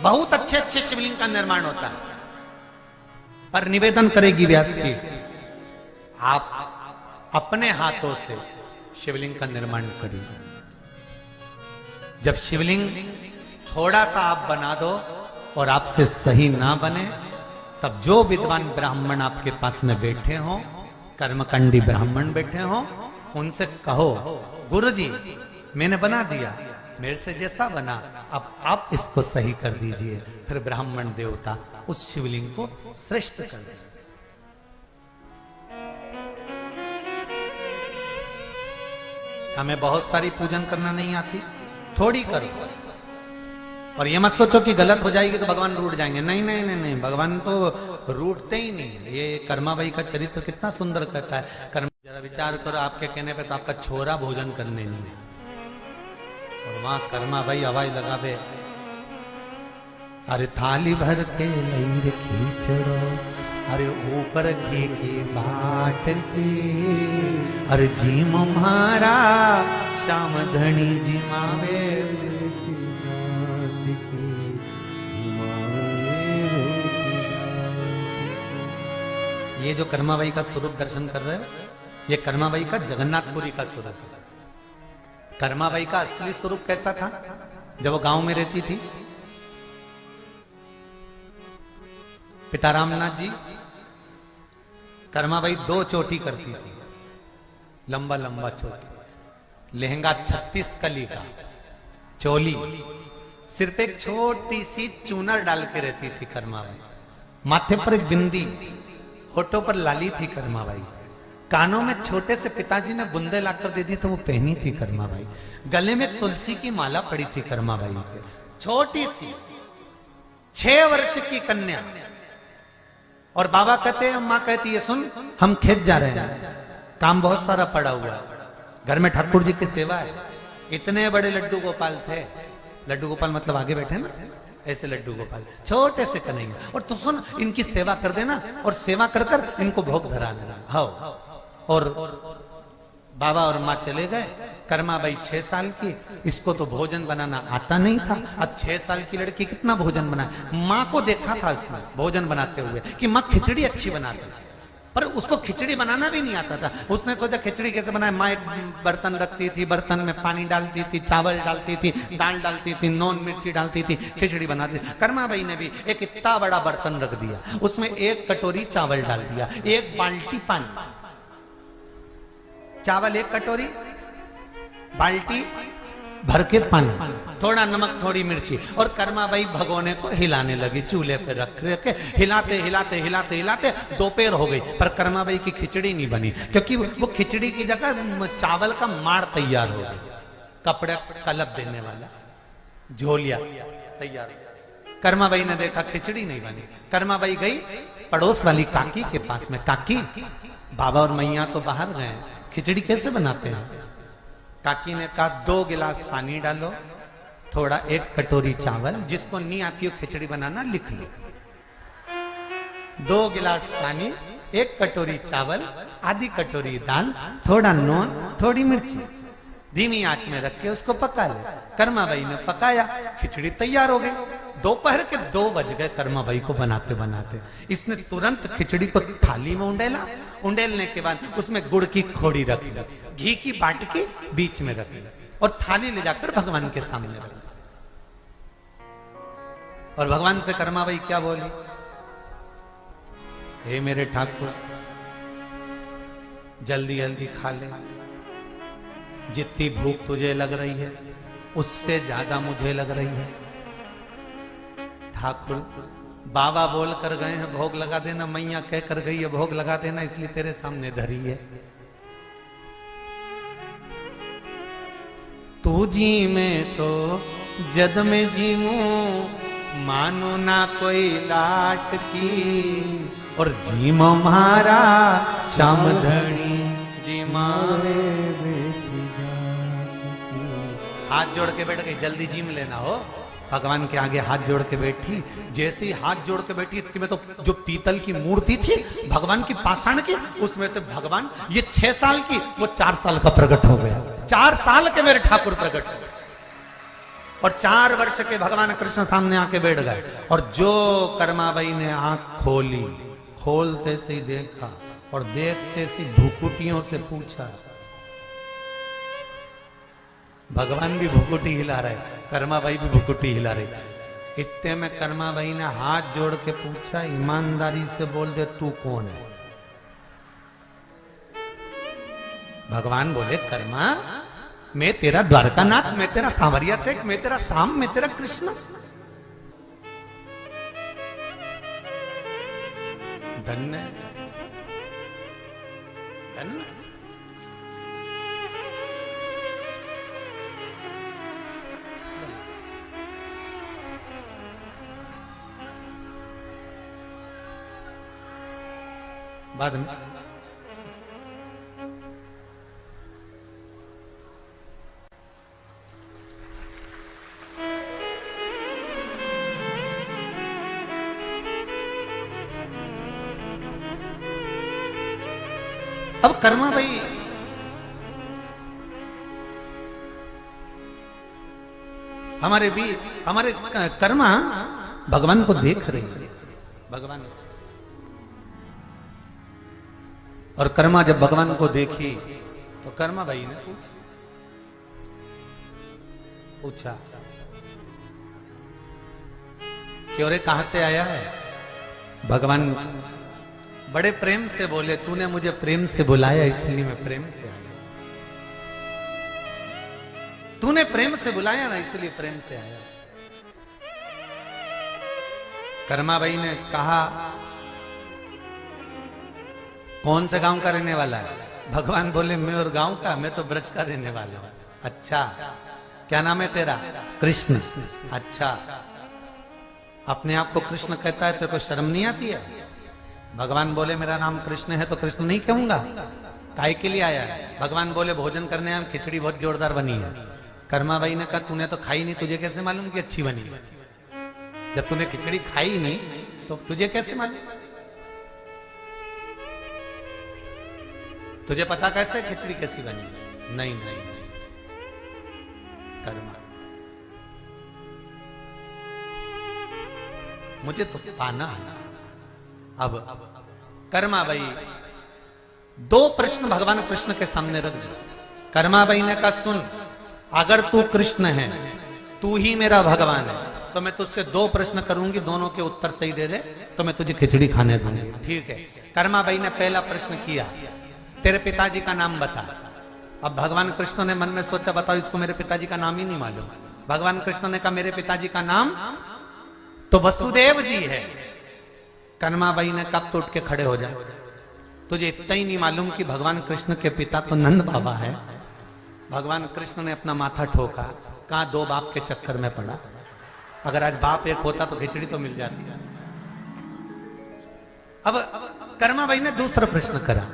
बहुत अच्छे अच्छे शिवलिंग का निर्माण होता है, पर निवेदन करेगी व्यास की, आप अपने हाथों से शिवलिंग का निर्माण करिए। जब शिवलिंग थोड़ा सा आप बना दो और आपसे सही ना बने, तब जो विद्वान ब्राह्मण आपके पास में बैठे हो, कर्मकांडी ब्राह्मण बैठे हो, उनसे कहो गुरुजी मैंने बना दिया, मेरे से जैसा बना, अब आप इसको सही कर दीजिए। फिर ब्राह्मण देवता उस शिवलिंग को श्रेष्ठ कर दे। हमें बहुत सारी पूजन करना नहीं आती, थोड़ी करो। और ये मत सोचो कि गलत हो जाएगी तो भगवान रूठ जाएंगे। नहीं नहीं नहीं नहीं, भगवान तो रूठते ही नहीं। ये कर्माबाई का चरित्र कितना सुंदर कहता है। जरा विचार करो, आपके कहने पे तो आपका छोरा भोजन करने नहीं है, और वहां कर्माबाई हवाई लगा दे, अरे थाली भर के लईर खींचड़ो, अरे ऊपर घी की बाट की, अरे जीम मारा श्याम धनी जिमावे। ये जो कर्माबाई का स्वरूप दर्शन कर रहे हो, ये कर्माबाई का जगन्नाथपुरी का स्वरूप है। कर्माबाई का असली स्वरूप कैसा था? जब वो गांव में रहती थी, पिता रामनाथ जी, कर्माबाई 2 चोटी करती थी, लंबा लंबा चोटी, लहंगा 36 कली का, चोली, सिर पे एक छोटी सी चूनर डाल के रहती थी कर्माबाई, माथे पर एक बिंदी, होठों पर लाली थी कर्माबाई, कानों में छोटे से पिताजी ने बुंदे लाकर दे दी तो वो पहनी थी कर्माबाई, गले में तुलसी की माला पड़ी थी कर्माबाई के, छोटी सी 6 वर्ष की कन्या। और बाबा कहते हैं, माँ कहती है सुन हम खेत जा रहे हैं, काम बहुत सारा पड़ा हुआ है, घर में ठाकुर जी की सेवा है। इतने बड़े लड्डू गोपाल थे, लड्डू गोपाल मतलब आगे बैठे ना, ऐसे लड्डू गोपाल छोटे से कन्हैया, और तू सुन इनकी सेवा कर देना, और सेवा कर कर इनको भोग धरा देना। हाँ, और बाबा और माँ चले गए। कर्माबाई 6 साल की, इसको तो भोजन बनाना आता नहीं था। अब 6 साल की लड़की कितना भोजन बनाए। माँ को देखा था इसमें भोजन बनाते हुए कि माँ खिचड़ी अच्छी बनाती थी, पर उसको खिचड़ी बनाना भी नहीं आता था। उसने सोचा खिचड़ी कैसे बनाए। माँ एक बर्तन रखती थी, बर्तन में पानी डालती थी, चावल डालती थी, दाल डालती थी, नॉन मिर्ची डालती थी, खिचड़ी बनाती थी। कर्माबाई ने भी एक इतना बड़ा बर्तन रख दिया, उसमें 1 कटोरी चावल डाल दिया, 1 बाल्टी पानी, चावल 1 कटोरी, बाल्टी भर के पानी, थोड़ा नमक थोड़ी मिर्ची, और कर्माबाई भगोने को हिलाने लगी, चूल्हे पे रख के हिलाते हिलाते हिलाते हिलाते दोपहर हो गई, पर कर्माबाई की खिचड़ी नहीं बनी, क्योंकि वो खिचड़ी की जगह चावल का माड़ तैयार हो गया, कपड़े कलप देने वाला झोलिया तैयार। कर्माबाई ने देखा खिचड़ी नहीं बनी। कर्माबाई गई पड़ोस वाली काकी के पास में, काकी बाबा और मैया तो बाहर गए, खिचड़ी कैसे बनाते हैं? काकी ने कहा 2 गिलास पानी डालो, थोड़ा 1 कटोरी चावल, जिसको नहीं आती हो खिचड़ी बनाना लिख लो, 2 गिलास पानी, 1 कटोरी चावल, आधी कटोरी दाल, थोड़ा नॉन, थोड़ी मिर्ची, धीमी आंच में रख के उसको पका ले। कर्माबाई ने पकाया, खिचड़ी तैयार हो गई। दोपहर के 2 बज गए कर्माबाई को बनाते बनाते। इसने तुरंत खिचड़ी को थाली में उंडेला, उंडेलने के बाद उसमें गुड़ की खोड़ी रख दी, घी की बाटकी बीच में रख दी, और थाली ले जाकर भगवान के सामने रख दी। और भगवान से कर्माबाई क्या बोली? हे मेरे ठाकुर, जल्दी जल्दी खा ले, जितनी भूख तुझे लग रही है उससे ज्यादा मुझे लग रही है। ठाकुर बाबा बोल कर गए हैं भोग लगा देना, मैया कह कर गई है भोग लगा देना, इसलिए तेरे सामने धरी है। तू जी में तो जद में जीमू, मानो ना कोई लाट की, और जीम मारा श्याम धनी जीमा हाथ जोड़ के बैठ गई, जल्दी जीम लेना हो। भगवान के आगे हाथ जोड़ के बैठी, जैसे ही हाथ जोड़ के बैठी इतने में तो जो पीतल की मूर्ति थी भगवान की पाषाण की, उसमें से भगवान ये 6 साल की वो 4 साल का प्रकट हो गया। 4 साल के मेरे ठाकुर प्रकट हो गए और 4 वर्ष के भगवान कृष्ण सामने आके बैठ गए। और जो कर्माबाई ने आंख खोली, खोलते से ही देखा और देखते से भुकुटियों से पूछा। भगवान भी भुकुटी हिला रहे, कर्माबाई भी भुकुटी हिला रही। इतने में कर्माबाई ने हाथ जोड़ के पूछा, ईमानदारी से बोल दे तू कौन है? भगवान बोले, कर्मा मैं तेरा द्वारकानाथ, मैं तेरा सांवरिया सेठ, मैं तेरा श्याम, मैं तेरा कृष्ण। धन्य धन्य। बाद में अब कर्मा भाई हमारे कर्मा भगवान को देख रही है। भगवान और कर्मा जब भगवान को देखी तो कर्मा भाई ने पूछा कि अरे कहां से आया है? भगवान बड़े प्रेम से बोले, तूने मुझे प्रेम से बुलाया इसलिए मैं प्रेम से आया। तूने प्रेम से बुलाया ना इसलिए प्रेम से आया। कर्मा भाई ने कहा, कौन से गांव का रहने वाला है? भगवान बोले, मैं और गांव का, मैं तो ब्रज का रहने वाला हूं। अच्छा, क्या नाम है तेरा? कृष्ण। अच्छा, अपने आप को कृष्ण कहता है, तेरे को शर्म नहीं आती है? भगवान बोले, मेरा नाम कृष्ण है तो कृष्ण नहीं कहूंगा। काय के लिए आया है? भगवान बोले, भोजन करने आया, खिचड़ी बहुत जोरदार बनी है। कर्मा भाई ने कहा, तूने तो खाई नहीं, तुझे कैसे मालूम कि अच्छी बनी है? जब तूने खिचड़ी खाई नहीं तो तुझे कैसे मालूम? तुझे पता कैसे खिचड़ी कैसी बनी? नहीं नहीं नहीं, कर्मा मुझे तो पाना है। अब कर्मा भाई 2 प्रश्न भगवान कृष्ण के सामने रख दिए। कर्मा भाई ने कहा, सुन, अगर तू कृष्ण है, तू ही मेरा भगवान है, तो मैं तुझसे 2 प्रश्न करूंगी, दोनों के उत्तर सही दे दे तो मैं तुझे खिचड़ी खाने दूंगी। ठीक है। कर्मा भाई ने पहला प्रश्न किया, तेरे पिताजी का नाम बता। अब भगवान कृष्ण ने मन में सोचा, बताओ इसको मेरे पिताजी का नाम ही नहीं मालूम। भगवान कृष्ण ने कहा, मेरे पिताजी का नाम तो वसुदेव जी है। कर्मा भाई ने कब तो उठ के खड़े हो जाए, तुझे इतना ही नहीं मालूम कि भगवान कृष्ण के पिता तो नंद बाबा है? भगवान कृष्ण ने अपना माथा ठोका, कहा 2 बाप के चक्कर में पड़ा। अगर आज बाप एक होता तो खिचड़ी तो मिल जाती है। अब कर्मा भाई ने दूसरा प्रश्न करा,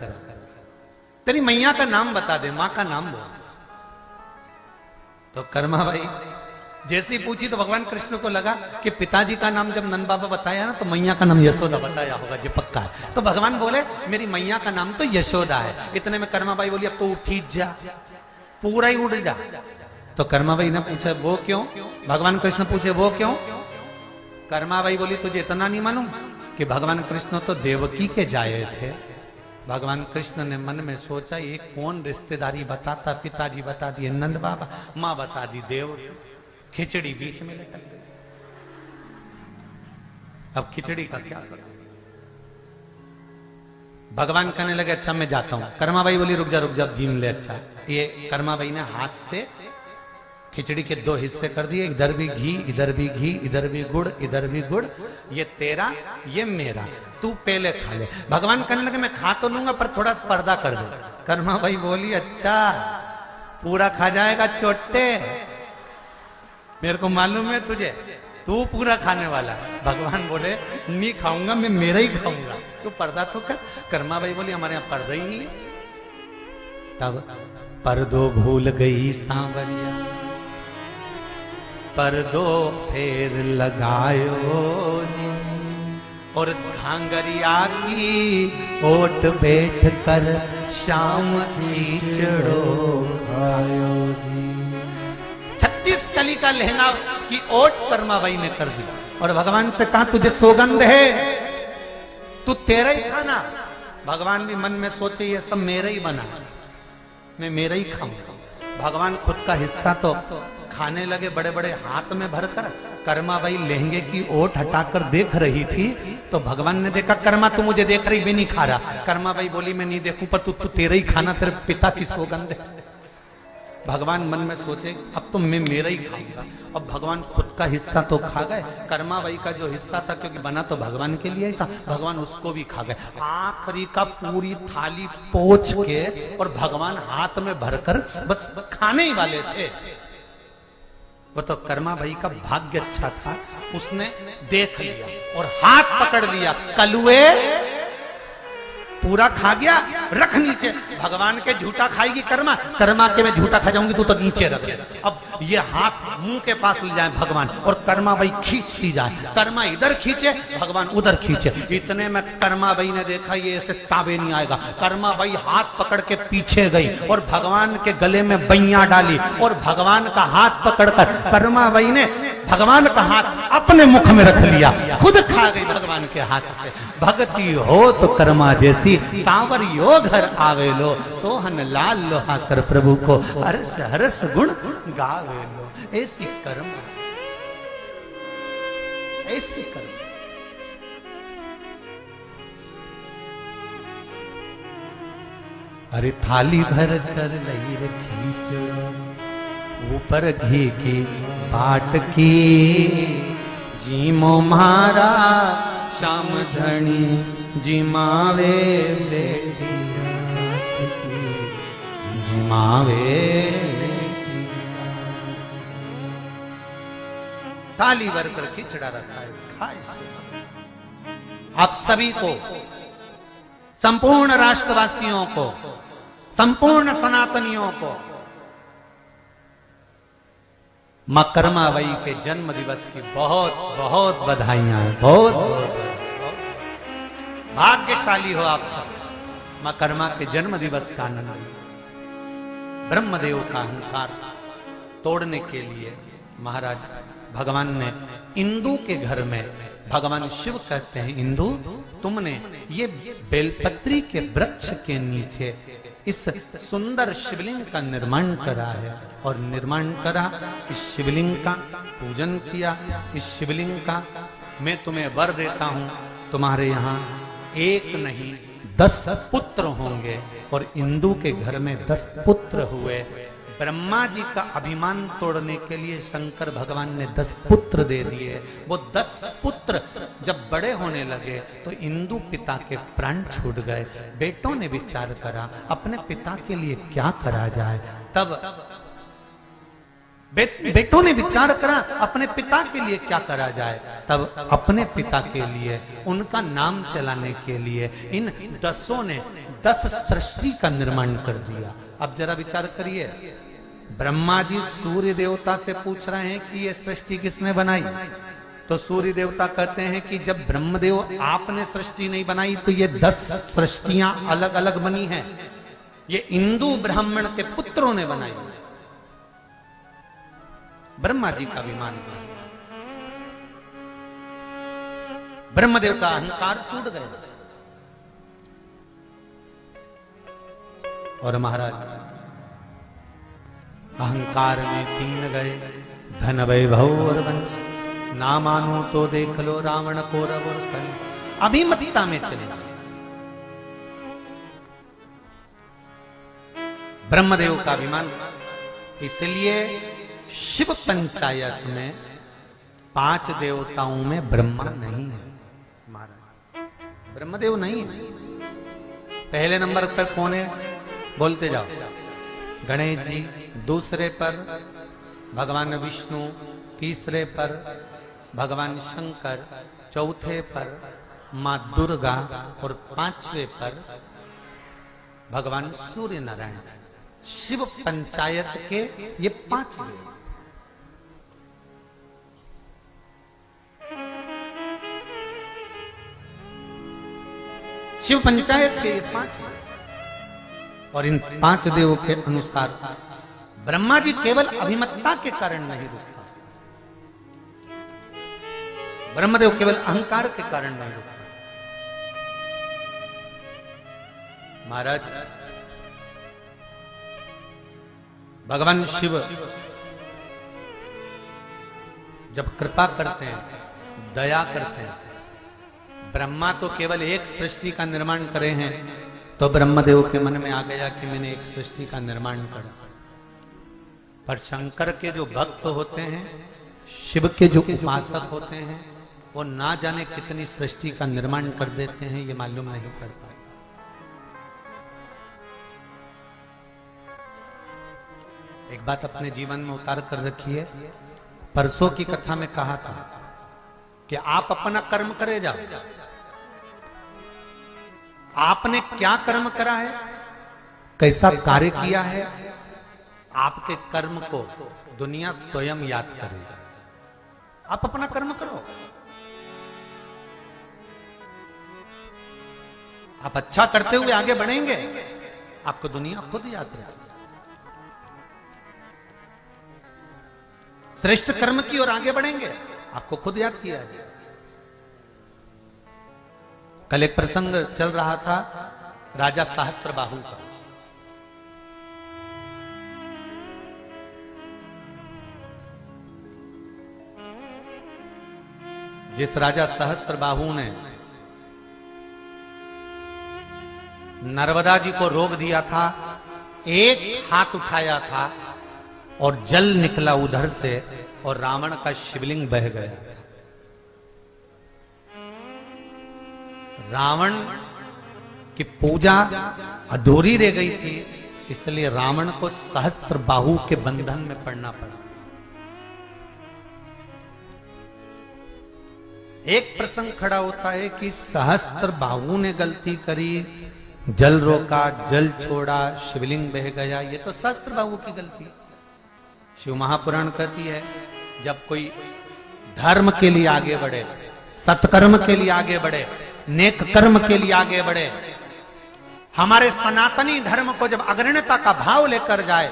तेरी मैया का नाम बता दे, मां का नाम बोल। तो कर्मा भाई जैसी पूछी तो भगवान कृष्ण को लगा कि पिताजी का नाम जब नंद बाबा बताया ना तो मैया का नाम यशोदा बताया होगा, जो पक्का है। तो भगवान बोले, मेरी मैया का नाम तो यशोदा है। इतने में कर्मा भाई बोली, अब तो उठी जा, पूरा ही उड़ जा। तो कर्मा भाई ने पूछा, वो क्यों? भगवान कृष्ण पूछे, वो क्यों? कर्मा भाई बोली, तुझे इतना नहीं मालूम कि भगवान कृष्ण तो देवकी के जाए थे। भगवान कृष्ण ने मन में सोचा, ये कौन रिश्तेदारी बताता? पिताजी बता दिए नंद बाबा, मां बता दी देव, खिचड़ी बीच में लेकर। अब खिचड़ी का क्या करते? भगवान कहने लगे, अच्छा मैं जाता हूं। कर्मा भाई बोली, रुक जा जीम ले। अच्छा, ये कर्मा भाई ने हाथ से खिचड़ी के 2 हिस्से कर दिए, इधर भी घी, इधर भी घी, इधर भी गुड़, इधर भी गुड़। ये तेरा, ये मेरा, तू पहले खा ले। भगवान कहने लगे, मैं खा तो लूंगा पर थोड़ा पर्दा कर दो। कर्मा भाई बोली, अच्छा पूरा खा जाएगा चोटे, मेरे को मालूम है तुझे। तू पूरा खाने वाला है। भगवान बोले नहीं खाऊंगा, मैं मेरा ही खाऊंगा, तू पर्दा तो कर। कर्मा भाई बोली हमारे यहाँ पर्दा ही नहीं है। तब पर्दो भूल गई सांवरिया, पर्दो फेर लगायो जी, और घांगरिया की ओट बैठ कर शाम कीचड़ो आयो जी। 36 कली का लहंगा की ओट कर्माबाई ने कर दी और भगवान से कहा तुझे सौगंध है, तू तेरा ही खाना। भगवान भी मन में सोचे ये सब मेरा ही बना, मैं मेरा ही खाऊंगा। भगवान खुद का हिस्सा तो खाने लगे बड़े बड़े हाथ में भरकर। कर्माबाई लहंगे की ओट हटाकर देख रही थी तो भगवान ने देखा कर्मा तू मुझे देख रही, मैं नहीं खा रहा। कर्माबाई बोली मैं नहीं देखूं पर तू तेरा ही खाना, तेरे पिता की सौगंध है। भगवान मन में सोचे अब तो मैं मेरा ही खाऊंगा। अब भगवान खुद का हिस्सा तो खा गए, कर्माबाई का जो हिस्सा था क्योंकि बना तो भगवान के लिए ही था, भगवान उसको भी खा गए। आखिरी का पूरी थाली पोंछ के और भगवान हाथ में भरकर बस खाने ही वाले थे। वो तो कर्माबाई का भाग्य अच्छा था, उसने देख लिया और हाथ पकड़ लिया, कलुए पूरा खा गया, रख नीचे। भगवान के झूठा खाएगी कर्मा, कर्मा के मैं झूठा खा जाऊंगी, तू तो नीचे रख। अब ये हाथ मुंह के पास ले जाए भगवान और कर्माबाई खींचती जाए, कर्मा इधर खींचे भगवान उधर खींचे। इतने में कर्माबाई ने देखा ये ऐसे ताबे नहीं आएगा। कर्माबाई हाथ पकड़ के पीछे गई और भगवान के गले में बैया डाली और भगवान का हाथ पकड़कर कर्माबाई ने भगवान का हाथ अपने मुख में रख लिया, खुद खा गई भगवान के हाथ से। भक्ति हो तो कर्मा जैसी, सांवरियो घर आवे लो, सोहन लाल लोहा कर प्रभु को हर्ष हरस गुण गावे लो। ऐसी कर्म, ऐसी कर्म। अरे थाली भर कर लई रे खींचड़ो, ऊपर घी की बाट की, जीमो मारा श्याम धनी, जिमावे बेटी जिमावे। थाली भर कर खिचड़ा रखा है, खाए। आप सभी को, संपूर्ण राष्ट्रवासियों को, संपूर्ण सनातनियों को मां कर्माबाई के जन्म दिवस की बहुत बहुत बधाइयां हैं। बहुत भाग्यशाली हो आप सब। मां कर्मा के जन्म दिवस का आनंद, ब्रह्मदेव का अहंकार तोड़ने के लिए महाराज भगवान ने इंदु के घर में, भगवान शिव कहते हैं इंदु तुमने ये बेलपत्री के वृक्ष के नीचे इस सुंदर शिवलिंग का निर्माण करा है और निर्माण करा, इस शिवलिंग का पूजन किया। इस शिवलिंग का मैं तुम्हें वर देता हूं, तुम्हारे यहाँ एक नहीं 10 पुत्र होंगे। और इंदु के घर में 10 पुत्र हुए। ब्रह्मा जी का अभिमान तोड़ने के लिए शंकर भगवान ने 10 पुत्र दे दिए। वो 10 पुत्र जब बड़े होने लगे तो इंदु पिता के प्राण छूट गए। बेटों ने विचार करा अपने पिता के लिए क्या करा जाए। तब बेटों ने विचार करा अपने पिता के लिए क्या करा जाए। तब अपने पिता के लिए, उनका नाम चलाने के लिए इन 10 ने 10 सृष्टि का निर्माण कर दिया। अब जरा विचार करिए, ब्रह्मा जी सूर्य देवता से पूछ रहे हैं कि ये सृष्टि किसने बनाई, तो सूर्य देवता कहते हैं कि जब ब्रह्मदेव आपने सृष्टि नहीं बनाई तो ये 10 सृष्टियां अलग अलग बनी हैं, ये इंदु ब्राह्मण के पुत्रों ने बनाई। ब्रह्मा जी का अभिमान, ब्रह्मदेव का अहंकार टूट गया। और महाराज अहंकार में 3 गए, धन वैभव और वंश, ना मानो तो देख लो रावण कौरव और कंस। अभिमतता में चले गए। ब्रह्मदेव का अभिमान, इसलिए शिव पंचायत में 5 देवताओं में ब्रह्मा नहीं है। महाराज ब्रह्मदेव नहीं है। पहले नंबर पर कौन है, बोलते जाओ। गणेश जी, दूसरे पर भगवान विष्णु, तीसरे पर भगवान शंकर, चौथे पर मां दुर्गा और पांचवें पर भगवान सूर्य नारायण। शिव पंचायत के ये 5 देव। शिव पंचायत के ये 5 देव। और इन 5 देवों के अनुसार ब्रह्मा जी केवल अभिमतता के कारण नहीं रुकता, ब्रह्मदेव केवल अहंकार के कारण नहीं रुकता। महाराज भगवान शिव जब कृपा करते हैं, दया करते हैं, ब्रह्मा तो केवल एक सृष्टि का निर्माण करे हैं, तो ब्रह्मदेव के मन में आ गया कि मैंने एक सृष्टि का निर्माण करा। पर शंकर के जो भक्त होते हैं, शिव के जो उपासक होते हैं, वो ना जाने कितनी सृष्टि का निर्माण कर देते हैं, ये मालूम नहीं कर पाए। एक बात अपने जीवन में उतार कर रखिए। परसों की कथा में कहा था कि आप अपना कर्म करे जाओ। आपने क्या कर्म करा है, कैसा कार्य किया है, आपके कर्म को दुनिया स्वयं याद करेगी। आप अपना कर्म करो। आप अच्छा करते हुए आगे बढ़ेंगे, आपको दुनिया खुद याद करेगी। श्रेष्ठ कर्म की ओर आगे बढ़ेंगे, आपको खुद याद किया है। कल एक प्रसंग चल रहा था राजा सहस्त्रबाहु का। जिस राजा सहस्त्रबाहु ने नर्मदा जी को रोक दिया था, एक हाथ उठाया था और जल निकला उधर से और रावण का शिवलिंग बह गया। रावण की पूजा अधूरी रह गई थी, इसलिए रावण को सहस्त्रबाहु के बंधन में पड़ना पड़ा। एक प्रसंग खड़ा होता है कि सहस्त्रबाहु ने गलती करी, जल रोका, जल छोड़ा, शिवलिंग बह गया, ये तो सहस्त्रबाहु की गलती। शिव महापुराण कहती है जब कोई धर्म के लिए आगे बढ़े, सत्कर्म के लिए आगे बढ़े, नेक कर्म के लिए आगे बढ़े, हमारे सनातनी धर्म को जब अग्रणता का भाव लेकर जाए,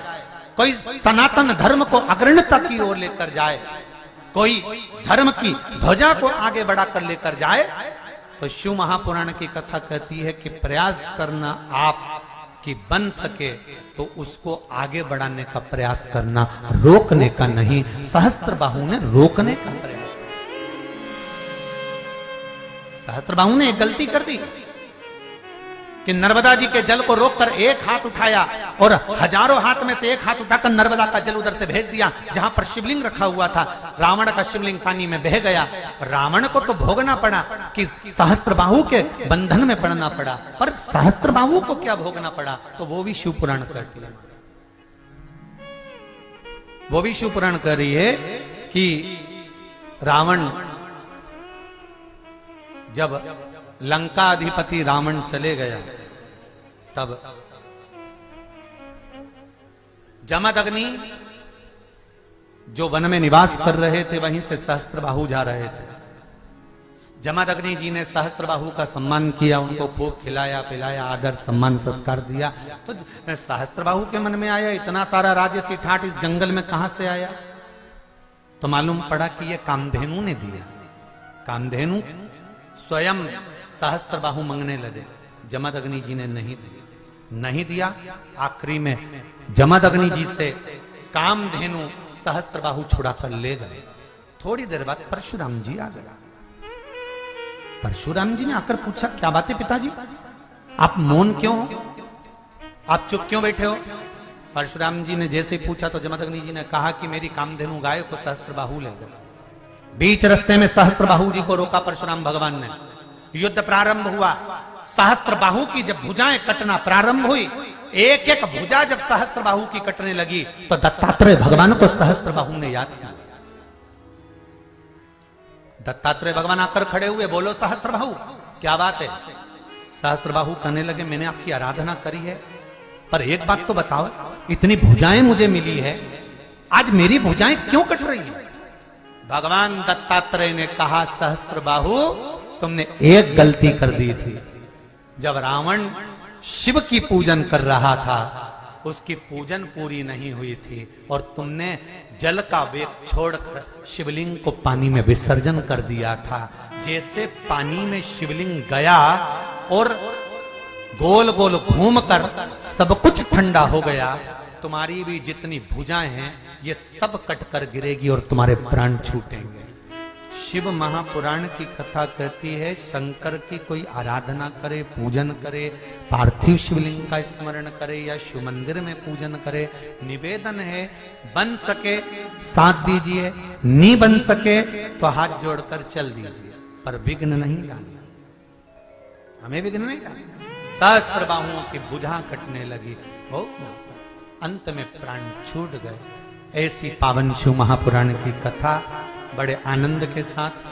कोई सनातन धर्म को अग्रणता की ओर लेकर जाए, कोई धर्म की ध्वजा को आगे बढ़ाकर लेकर जाए, तो शिव महापुराण की कथा कहती है कि प्रयास करना आप कि बन सके तो उसको आगे बढ़ाने का प्रयास करना, रोकने का नहीं। सहस्त्रबाहु ने रोकने का प्रयास, सहस्त्रबाहु ने एक गलती कर दी कि नर्मदा जी के जल को रोककर एक हाथ उठाया और हजारों हाथ में से एक हाथ उठाकर नर्मदा का जल उधर से भेज दिया जहां पर शिवलिंग रखा हुआ था। रावण का शिवलिंग पानी में बह गया। रावण को तो भोगना पड़ा कि सहस्त्रबाहु के बंधन में पड़ना पड़ा, पर सहस्त्रबाहु को क्या भोगना पड़ा, तो वो भी शिव पुराण कहती है। वो भी शिव पुराण कह रही है कि रावण जब लंका अधिपति रावण चले गया, तब जमदग्नि जो वन में निवास कर रहे थे, वहीं से सहस्त्रबाहु जा रहे थे। जमदग्नि जी ने सहस्त्रबाहु का सम्मान किया, उनको खूब खिलाया पिलाया, आदर सम्मान सत्कार दिया। तो सहस्त्रबाहु के मन में आया, इतना सारा राजसी ठाट इस जंगल में कहां से आया? तो मालूम पड़ा कि यह कामधेनु ने दिया। कामधेनु स्वयं सहस्त्रबाहु मांगने लगे, जमदग्नि जी ने नहीं दिया। आखिरी में जमदग्नि जी से कामधेनु सहस्त्रबाहु छुड़ाकर ले गए। थोड़ी देर बाद परशुराम जी आ गया। परशुराम जी ने आकर पूछा, क्या बात है पिताजी, आप मौन क्यों हो, आप चुप क्यों बैठे हो? परशुराम जी ने जैसे ही पूछा तो जमदग्नि जी ने कहा कि मेरी कामधेनु गाय को सहस्त्रबाहु ले गए। बीच रास्ते में सहस्त्रबाहु जी को रोका परशुराम भगवान ने। युद्ध प्रारंभ हुआ। सहस्त्रबाहु की जब भुजाएं कटना प्रारंभ हुई, एक एक भुजा जब सहस्त्रबाहु की कटने लगी, तो दत्तात्रेय भगवान को सहस्त्रबाहु ने याद किया। दत्तात्रेय भगवान आकर खड़े हुए, बोलो सहस्त्रबाहु, क्या बात है? सहस्त्रबाहु कहने लगे, मैंने आपकी आराधना करी है, पर एक बात तो बताओ, इतनी भुजाएं मुझे मिली है, आज मेरी भुजाएं क्यों कट रही है? भगवान दत्तात्रेय ने कहा, सहस्त्रबाहु, तुमने एक गलती कर दी थी। जब रावण शिव की पूजन कर रहा था, उसकी पूजन पूरी नहीं हुई थी और तुमने जल का वेग छोड़कर शिवलिंग को पानी में विसर्जन कर दिया था। जैसे पानी में शिवलिंग गया और गोल गोल घूमकर सब कुछ ठंडा हो गया, तुम्हारी भी जितनी भुजाएं हैं ये सब कटकर गिरेगी और तुम्हारे प्राण छूटेंगे। शिव महापुराण की कथा कहती है, शंकर की कोई आराधना करे, पूजन करे, पार्थिव शिवलिंग का स्मरण करे या शिव मंदिर में पूजन करे, निवेदन है, बन सके साथ दीजिए, नहीं बन सके तो हाथ जोड़कर चल दीजिए, पर विघ्न नहीं डालना, हमें विघ्न नहीं डालना। सहस्त्र बाहुओं की भुजा कटने लगी, अंत में प्राण छूट गए। ऐसी पावन शिव महापुराण की कथा बड़े आनंद के साथ